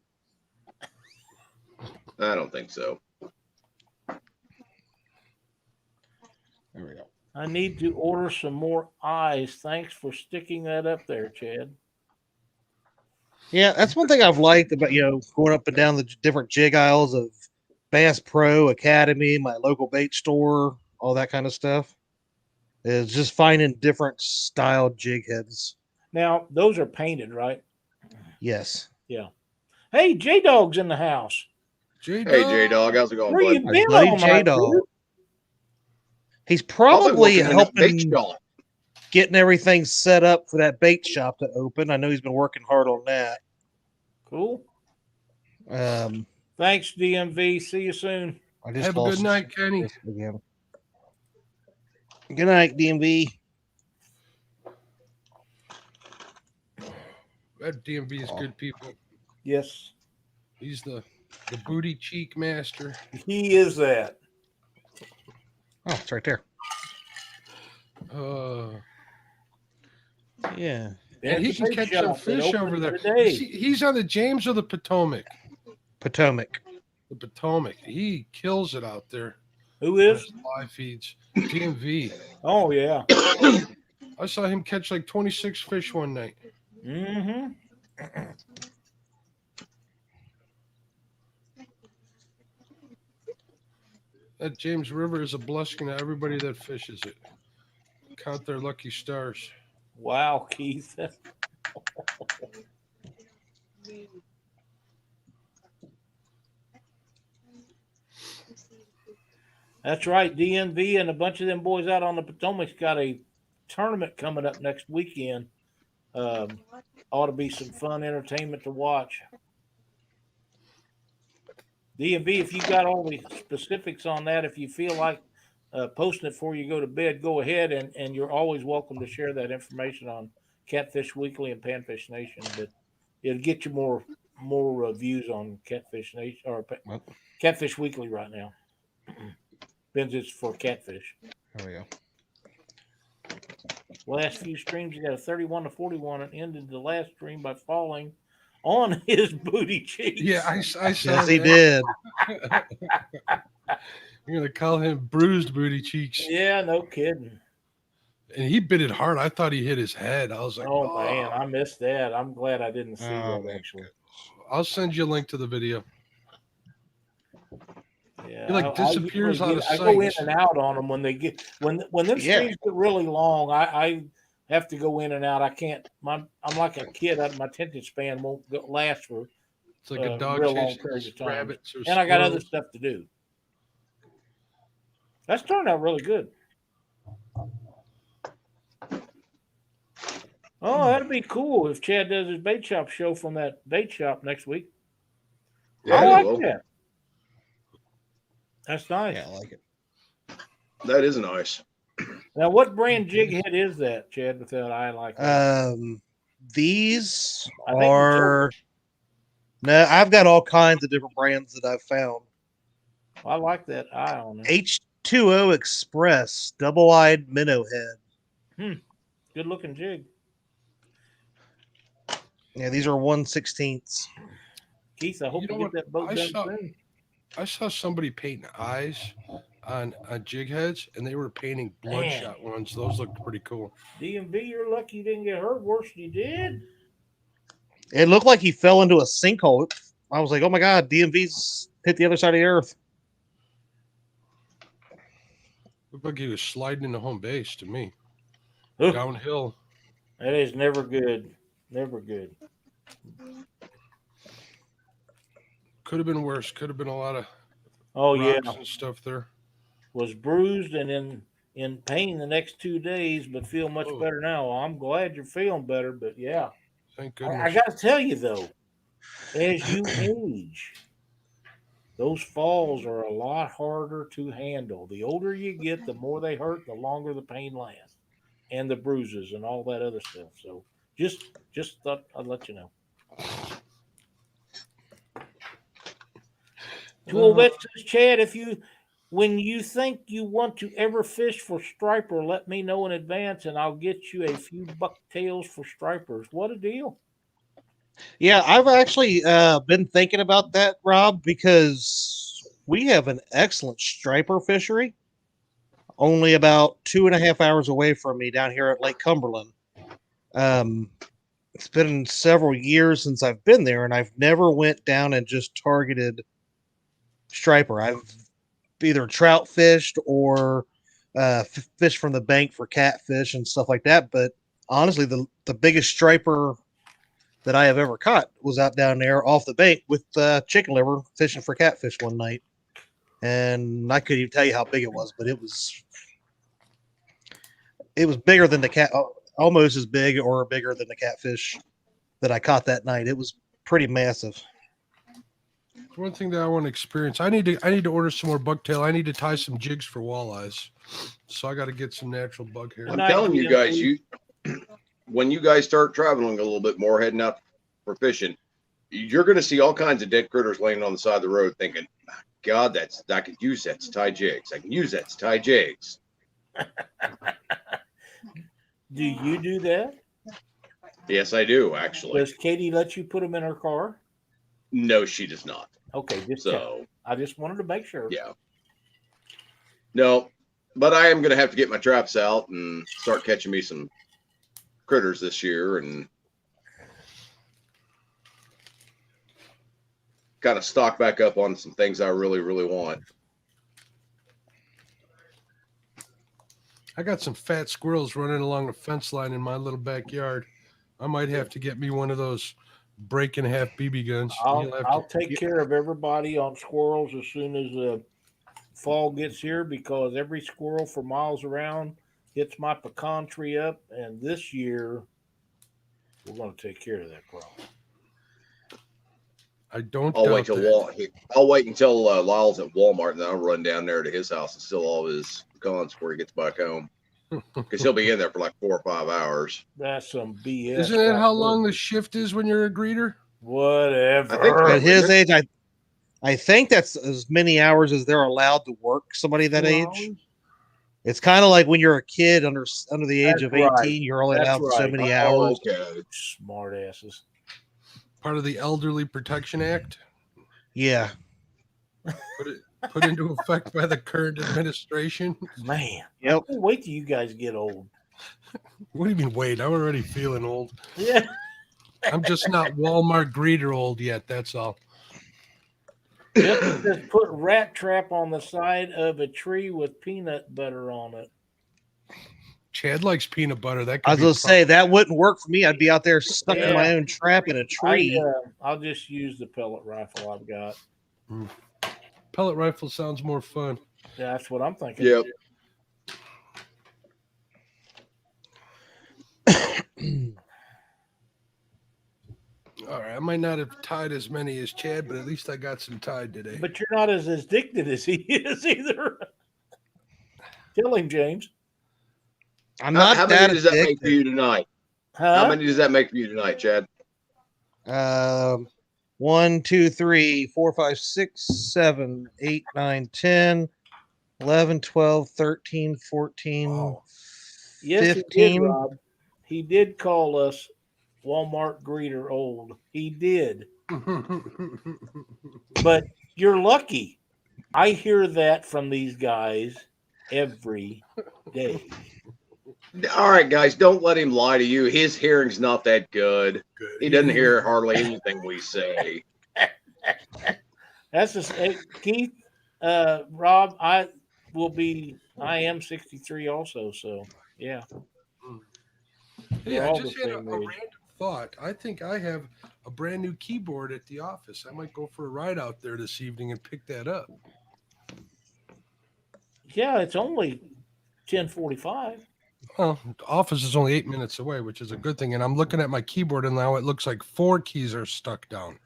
I don't think so. There we go. I need to order some more eyes. Thanks for sticking that up there, Chad. Yeah, that's one thing I've liked about going up and down the different jig aisles of Bass Pro Academy, my local bait store, all that kind of stuff. Is just finding different style jig heads. Now those are painted, right? Yes. Yeah. Hey, J Dog's in the house. Hey, J Dog, how's it going, Where bud? you been Buddy all J night, Dog. dude? He's I've been probably working in that bait helping shop. getting everything set up for that bait shop to open. I know he's been working hard on that. Cool. Um, Thanks, DMV. See you soon. I just Have a good lost night, Kenny. this again. Good night, DMV. That DMV is good people. Yes, He's the booty cheek master. he is that. Oh, it's right there. Yeah. And he There's a can bait catch some shop that fish over opened there. today. He's on the James or the Potomac. Potomac. The Potomac. He kills it out there. Who on is? his live feeds. DMV. Oh yeah. I saw him catch like 26 fish one night. Mm-hmm. That James River is a blessing to everybody that fishes it. Count their lucky stars. Wow, Keith. That's right. DMV and a bunch of them boys out on the Potomac's got a tournament coming up next weekend. Ought to be some fun entertainment to watch. DMV, if you got all the specifics on that, if you feel like posting it before you go to bed, go ahead, and you're always welcome to share that information on Catfish Weekly and Panfish Nation. But it'll get you more views on Catfish Nation or Catfish Weekly right now. It's for catfish. There we go. Last few streams, he got a 31 to 41 and ended the last stream by falling on his booty cheeks. Yeah, I saw Yes, he that. did. You're going to call him bruised booty cheeks. Yeah, no kidding. And he bit it hard. I thought he hit his head. I was like, Oh, man, I missed that. I'm glad I didn't see that, man. actually. I'll send you a link to the video. Yeah, He, like, I disappears usually out of I go in sight. and out on them when they get when them Yeah. streams get really long. I have to go in and out. I can't. I'm like a kid. My attention span won't last for It's like a dog real long chasing periods of time. rabbits or and I got other squirrels. stuff to do. That's turned out really good. Oh, that'd be cool if Chad does his bait shop show from that bait shop next week. Yeah, I like well, that. That's nice. Yeah, I like it. that is nice. Now, what brand jig head is that, Chad? Without I like that. These I think you are no. I've got all kinds of different brands that I've found. I like that eye on it. H2O Express double-eyed minnow head. Good looking jig. Yeah, these are 1/16. Keith, I hope You you, know get what? that boat I done saw- soon. I saw somebody painting eyes on jig heads, and they were painting bloodshot ones. Those looked pretty cool. DMV, you're lucky you didn't get hurt worse than you did. It looked like he fell into a sinkhole. I was like, oh my God, DMV's hit the other side of the earth. Looked like he was sliding into home base to me. Ugh. Downhill. That is never good. Never good. Could have been worse. Could have been a lot of Oh, yeah. rocks and stuff there. Was bruised and in pain the next 2 days, but feel much Oh. better now. Well, I'm glad you're feeling better, but yeah. Thank I goodness. got to tell you, though, as you age, those falls are a lot harder to handle. The older you get, the more they hurt, the longer the pain lasts, and the bruises and all that other stuff. So just thought I'd let you know. Toolvet says, Chad, when you think you want to ever fish for striper, let me know in advance and I'll get you a few bucktails for stripers. What a deal. Yeah, I've actually been thinking about that, Rob, because we have an excellent striper fishery only about 2.5 hours away from me down here at Lake Cumberland. It's been several years since I've been there, and I've never went down and just targeted striper. I've either trout fished or fished from the bank for catfish and stuff like that. But honestly, the biggest striper that I have ever caught was out down there off the bank with chicken liver fishing for catfish one night. And I couldn't even tell you how big it was, but it was bigger than the cat, almost as big or bigger than the catfish that I caught that night. It was pretty massive. One thing that I want to experience, I need to order some more bucktail. I need to tie some jigs for walleyes. So I got to get some natural bug hair. I'm telling you guys, when you guys start traveling a little bit more, heading out for fishing, you're going to see all kinds of dead critters laying on the side of the road thinking, God, I could use that to tie jigs. I can use that to tie jigs. Do you do that? Yes, I do, actually. Does Katie let you put them in her car? No, she does not. Okay, I just wanted to make sure. Yeah. No, but I am going to have to get my traps out and start catching me some critters this year and kind of stock back up on some things I really, really want. I got some fat squirrels running along the fence line in my little backyard. I might have to get me one of those break in half BB guns. I'll take care of everybody on squirrels as soon as the fall gets here, because every squirrel for miles around hits my pecan tree up, and this year we're going to take care of that problem. I'll wait until Lyle's at Walmart, and then I'll run down there to his house and steal all his pecans before he gets back home, because he'll be in there for like 4 or 5 hours. That's some BS. Isn't that how long the shift is when you're a greeter? Whatever. At his age, I think that's as many hours as they're allowed to work. Somebody that age. It's kind of like when you're a kid under the age of 18, you're only allowed so many hours. Okay. Smart asses. Part of the Elderly Protection Act. Yeah. Put into effect by the current administration. Man. Yep. Wait till you guys get old. What do you mean wait? I'm already feeling old. Yeah. I'm just not Walmart greeter old yet, that's all. Just put rat trap on the side of a tree with peanut butter on it. Chad likes peanut butter. That I was going to say that wouldn't work for me. I'd be out there stuck in my own trap in a tree. I'll just use the pellet rifle I've got. Pellet rifle sounds more fun. Yeah, that's what I'm thinking. Yep. All right, I might not have tied as many as Chad, but at least I got some tied today. But you're not as addicted as he is either. Tell him, James. I'm not how that many does that make for you tonight? Huh? How many does that make for you tonight, Chad? 1, 2, 3, 4, 5, 6, 7, 8, 9, 10, 11, 12, 13, 14, Wow. Yes, 15. he did, Rob. He did call us Walmart greeter old. He did. But you're lucky. I hear that from these guys every day. All right, guys, don't let him lie to you. His hearing's not that good. He doesn't hear hardly anything we say. That's just Keith, Rob. I am 63 also. So yeah. Yeah, I all just the had a same random age. thought. I think I have a brand new keyboard at the office. I might go for a ride out there this evening and pick that up. Yeah, it's only 10:45. Well, the office is only 8 minutes away, which is a good thing. And I'm looking at my keyboard, and now it looks like 4 keys are stuck down.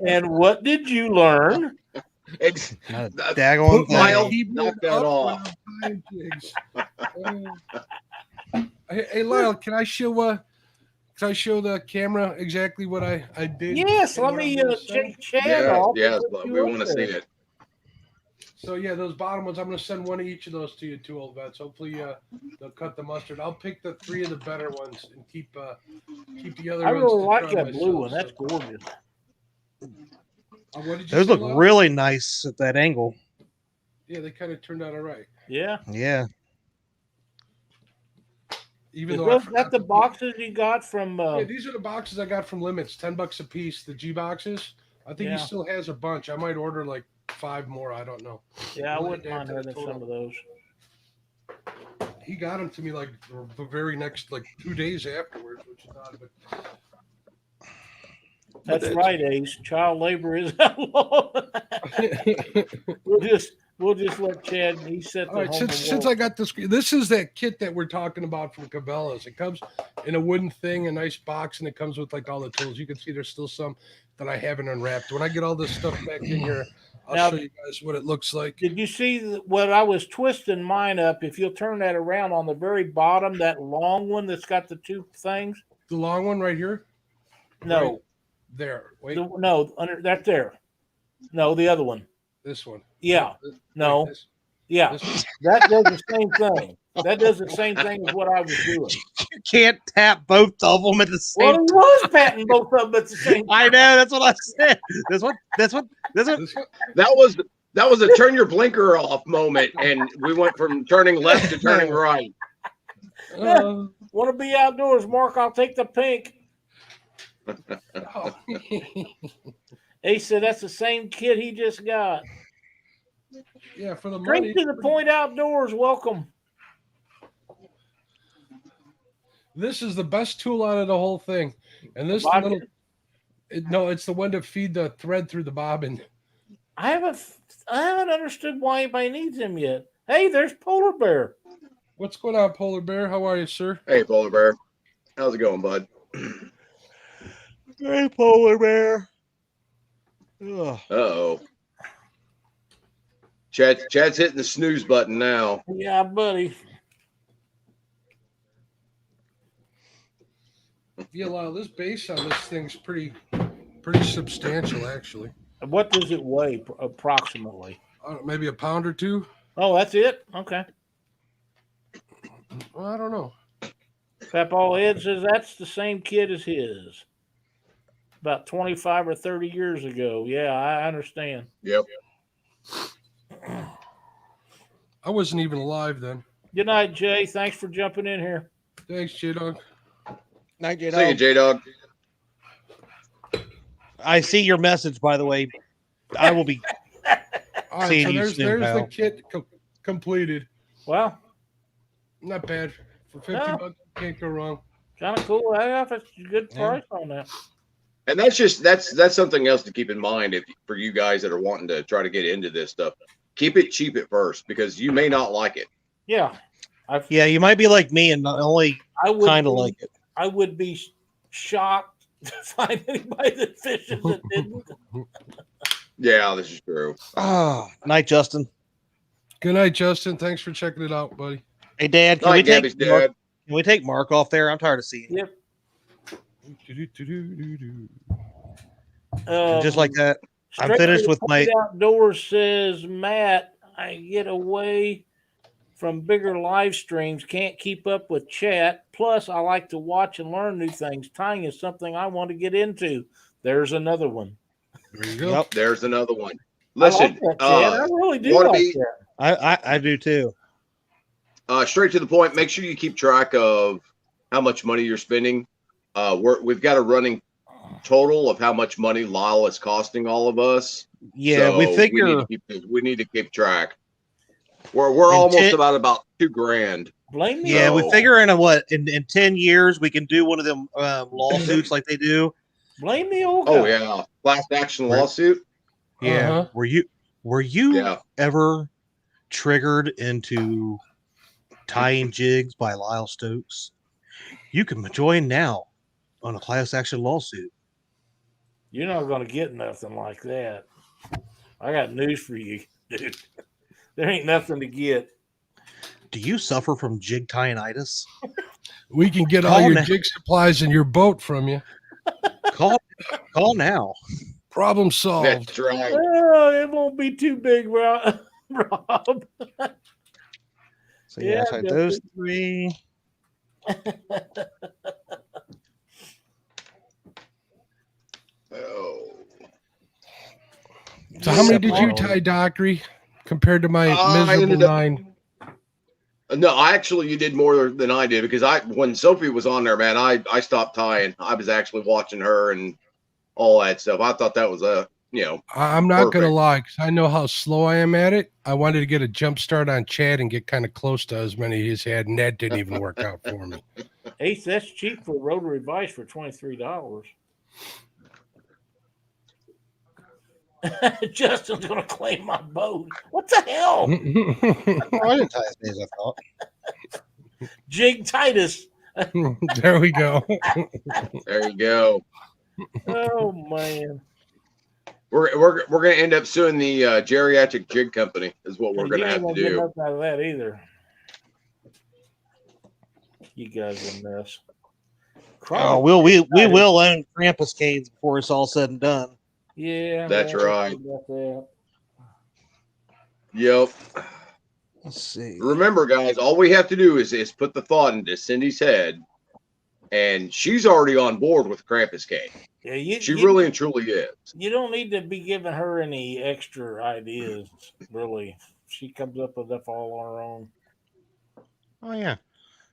And what did you learn? It's Daggone Lyle, thing. knock that off. Hey, Lyle, can I show Can I show the camera exactly what I did? Yes, and let what I'm me gonna send? take Chad Yes, off. and yes, put but you we up want to there. see it. So yeah, those bottom ones, I'm gonna send one of each of those to you, two old vets. Hopefully, they'll cut the mustard. I'll pick the 3 of the better ones and keep the other I ones really to like try that blue myself. one. That's So, gorgeous. what did you Those say, look Lyle? really nice at that angle. Yeah, they kind of turned out all right. Yeah. Yeah. Even Is though I those forgot that the to put- boxes you got from? Yeah, these are the boxes I got from Limits, $10 a piece. The G boxes. I think he Yeah. still has a bunch. I might order like 5 more. I don't know. Yeah, I We'll wouldn't add mind to the having total. some of those. He got them to me like the very next 2 days afterwards, which is odd. But That's right, Ace. Child labor is outlawed. We'll just let Chad. He set the all right, home. since I got this is that kit that we're talking about from Cabela's. It comes in a wooden thing, a nice box, and it comes with like all the tools. You can see there's still some that I haven't unwrapped. When I get all this stuff back in here, I'll Now- show you guys what it looks like. Did you see what I was twisting mine up? If you'll turn that around on the very bottom, that long one that's got the 2 things. The long one right here. No, Right there. Wait, no, under that there. No, the other one. this one. Yeah, no, This. yeah, This one. that does the same thing. That does the same thing as what I was doing. You can't tap both of them at the same Well, he was patting both of them at the same time. I know, that's what I said. This one. This one. That was a turn your blinker off moment, and we went from turning left to turning right. Want to be outdoors, Mark? I'll take the pink. Oh. Ace said that's the same kid he just got. Yeah, for the Drink money. to the point outdoors. Welcome. This is the best tool out of the whole thing, and this Bobbin? little. No, it's the one to feed the thread through the bobbin. I haven't understood why anybody needs him yet. Hey, there's Polar Bear. What's going on, Polar Bear? How are you, sir? Hey, Polar Bear. How's it going, bud? Hey, Polar Bear. Ugh. Uh-oh. Chad's hitting the snooze button now. Yeah, buddy. Yeah, Lyle, this base on this thing's pretty substantial, actually. What does it weigh approximately? Maybe a pound or 2. Oh, that's it? Okay. Well, I don't know. Papaw Ed says that's the same kid as his. About 25 or 30 years ago. Yeah, I understand. Yep. I wasn't even alive then. Good night, Jay. Thanks for jumping in here. Thanks, J-Dog. Night, See you, J-Dog. I see your message, by the way. I will be. All right, Seeing so you there's soon, the pal. kit completed. Well, Not bad. For 50 No. bucks, can't go wrong. kind of cool. That's a good price on that. And that's something else to keep in mind for you guys that are wanting to try to get into this stuff. Keep it cheap at first because you may not like it. Yeah. Yeah, you might be like me and only I would kind of be- like it. I would be shocked to find anybody that fishes that didn't. Yeah, this is true. Oh, night, Justin. Good night, Justin. Thanks for checking it out, buddy. Hey, Dad, can Night, we take Gabby's Mark, dad. can we take Mark off there? I'm tired of seeing him. Yep. Just like that. I'm Straight finished to the with my- point outdoors says Matt. I get away from bigger live streams. Can't keep up with chat. Plus, I like to watch and learn new things. Tying is something I want to get into. There's another one. There you go. Yep, There's another one. I Listen, like that, Chad. I really do wanna like be- that. I do too. straight to the point. Make sure you keep track of how much money you're spending. We've got a running total of how much money Lyle is costing all of us. Yeah, So we figure. we need to keep track. We're In almost 10 about $2,000. Blame me. Yeah, we So- figure in in 10 years we can do one of them lawsuits like they do. Blame the old guy. Oh yeah, class action lawsuit. Yeah. Uh-huh. Were you Yeah. ever triggered into tying jigs by Lyle Stokes? You can join now on a class action lawsuit. You're not going to get nothing like that. I got news for you, dude. There ain't nothing to get. Do you suffer from jig tying-itis? We can get all Call your now. jig supplies and your boat from you. Call now. Problem solved. That's right. Oh, it won't be too big, Rob. Rob. So yeah, Yeah, I tried those 3. Oh. So how many did you Separate. tie, Dockery, compared to my I miserable ended up 9? No, actually, you did more than I did because when Sophie was on there, man, I stopped tying. I was actually watching her and all that stuff. I thought that was I'm not going to perfect. lie, because I know how slow I am at it. I wanted to get a jump start on Chad and get kind of close to as many he's had, and that didn't even work out for me. Ace, that's cheap for rotary vise for $23. Justin's gonna claim my boat. What the hell? Oh, I didn't tie as many as I thought. Jig Titus. There we go. There you go. Oh man. We're gonna end up suing the geriatric jig company. Is what we're You gonna ain't have to gonna get do. nothing out of that either. You guys are a mess. Oh, we will own Krampus canes before it's all said and done. Yeah, That's man, right. about that. Yep. Let's see. Remember, guys, all we have to do is put the thought into Cindy's head, and she's already on board with Krampus cane. Yeah, She really and truly is. You don't need to be giving her any extra ideas, really. She comes up with stuff all on her own. Oh yeah.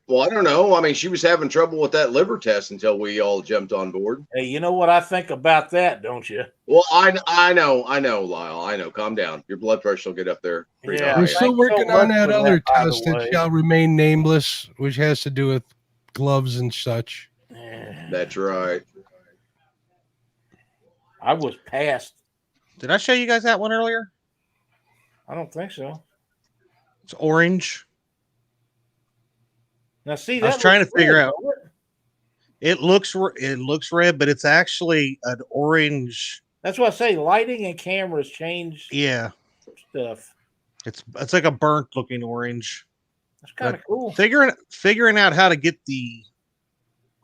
Well, I don't know. I mean, she was having trouble with that liver test until we all jumped on board. Hey, you know what I think about that, don't you? Well, I know, Lyle. I know. Calm down. Your blood pressure will get up there pretty Yeah. high. We're still Thanks so working on much that for other that, by the test that way. shall remain nameless, which has to do with gloves and such. That's right. I was passed. Did I show you guys that one earlier? I don't think so. It's orange. Now, see, I was that trying looks to figure red, out. don't it? It looks red, but it's actually an orange. That's what I say. Lighting and cameras change Yeah, stuff. it's like a burnt looking orange. That's kind of cool. Figuring out how to get the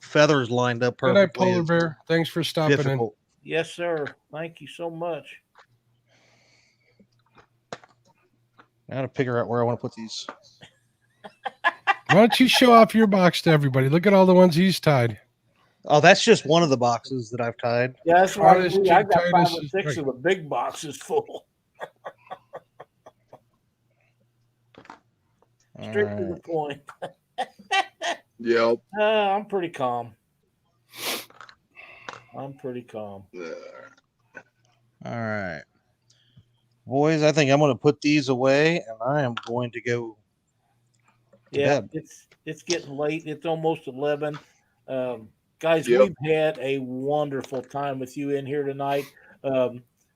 feathers lined up Good night, perfectly Polar is Bear. Thanks for stopping difficult. Yes, sir. Thank you so much. Now to figure out where I want to put these. in. Why don't you show off your box to everybody? Look at all the ones he's tied. Oh, that's just one of the boxes that I've tied. Yeah, that's why Titus, I Jig got 5 Titus or is 6 right. of the big boxes full. Straight to the point. Yep. I'm pretty calm. I'm pretty calm. All right. Boys, I think I'm going to put these away and I am going to go to Yeah, bed. it's getting late. It's almost 11. Guys, Yep. we've had a wonderful time with you in here tonight.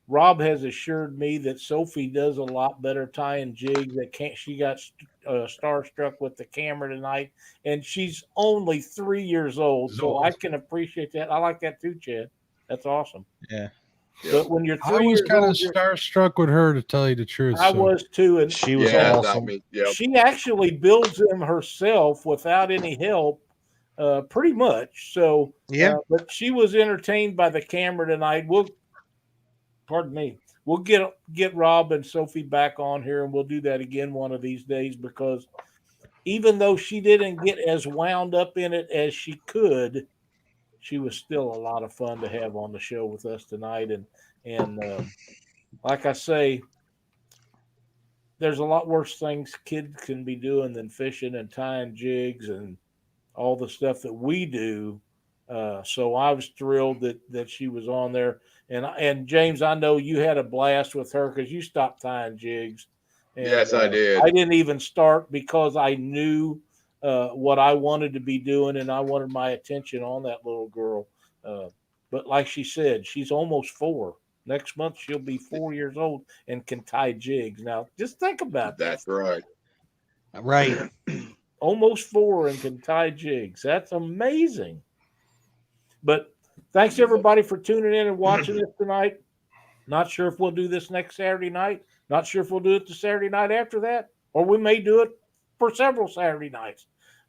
Rob has assured me that Sophie does a lot better tying jigs. She got starstruck with the camera tonight, and she's only 3 years old, so I can appreciate that. I like that too, Chad. That's awesome. Yeah. But when you're 3 I was years kind of old, starstruck with her, to tell you the truth. I so. was too, and She was Yeah, awesome. I mean, yep. she actually builds them herself without any help, pretty much. So, Yeah. but she was entertained by the camera tonight. Pardon me. We'll get Rob and Sophie back on here, and we'll do that again one of these days, because even though she didn't get as wound up in it as she could, she was still a lot of fun to have on the show with us tonight. And like I say, there's a lot worse things kids can be doing than fishing and tying jigs and all the stuff that we do. So I was thrilled that she was on there. And James, I know you had a blast with her because you stopped tying jigs. And, Yes, I did. I didn't even start because I knew what I wanted to be doing, and I wanted my attention on that little girl. But like she said, she's almost 4. Next month she'll be 4 years old and can tie jigs. Now, just think about that. That's right. Right. Almost 4 and can tie jigs. That's amazing. But thanks everybody for tuning in and watching us tonight. Not sure if we'll do this next Saturday night. Not sure if we'll do it the Saturday night after that, or we may do it for several Saturday nights.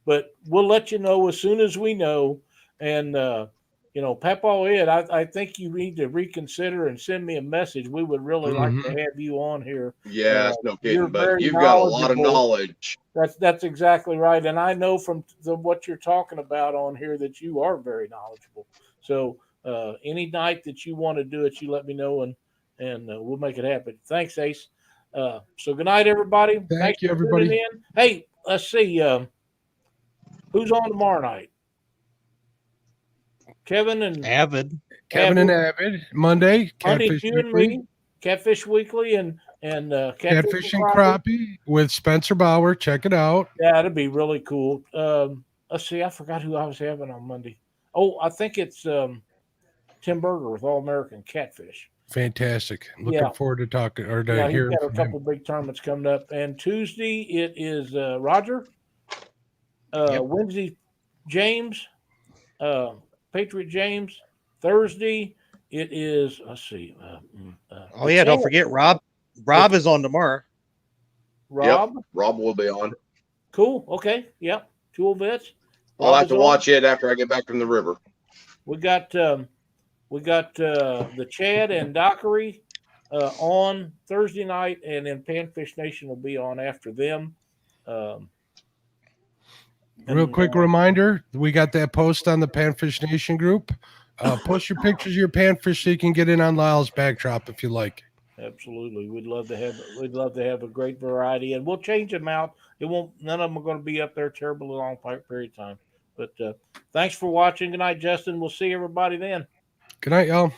but we'll let you know as soon as we know. And Papa Ed, I think you need to reconsider and send me a message. We would really like to have you on here. Yes, no You're kidding, but very you've got a lot of knowledgeable. knowledge. That's exactly right. And I know from what you're talking about on here that you are very knowledgeable. So any night that you want to do it, you let me know and we'll make it happen. Thanks, Ace. So good night, everybody. Thank you, for tuning everybody. in. Hey, let's see. Who's on tomorrow night? Kevin and Avid. Kevin and Avid. Monday, Catfish you and Weekly. me, Catfish Weekly, and Catfish and Crappie with Spencer Bauer. Check it out. Yeah, that'd be really cool. Let's see. I forgot who I was having on Monday. Oh, I think it's Tim Berger with All American Catfish. Fantastic. Looking forward to talking or to he's hearing got a from couple him. big tournaments coming up. And Tuesday it is Roger. Wednesday, James. Patriot James. Thursday it is. Let's see. Oh yeah, don't forget Rob. Rob is on tomorrow. Rob. Yep, Rob will be on. Cool. Okay. Yep. 2 old vets. I'll have to watch it after I get back from the river. We got the Chad and Dockery on Thursday night, and then Panfish Nation will be on after them. Real quick reminder, we got that post on the Panfish Nation group. Post your pictures of your panfish so you can get in on Lyle's backdrop if you like. Absolutely, we'd love to have a great variety, and we'll change them out. None of them are going to be up there terribly long period of time. But thanks for watching. Good night, Justin. We'll see everybody then. Good night, y'all.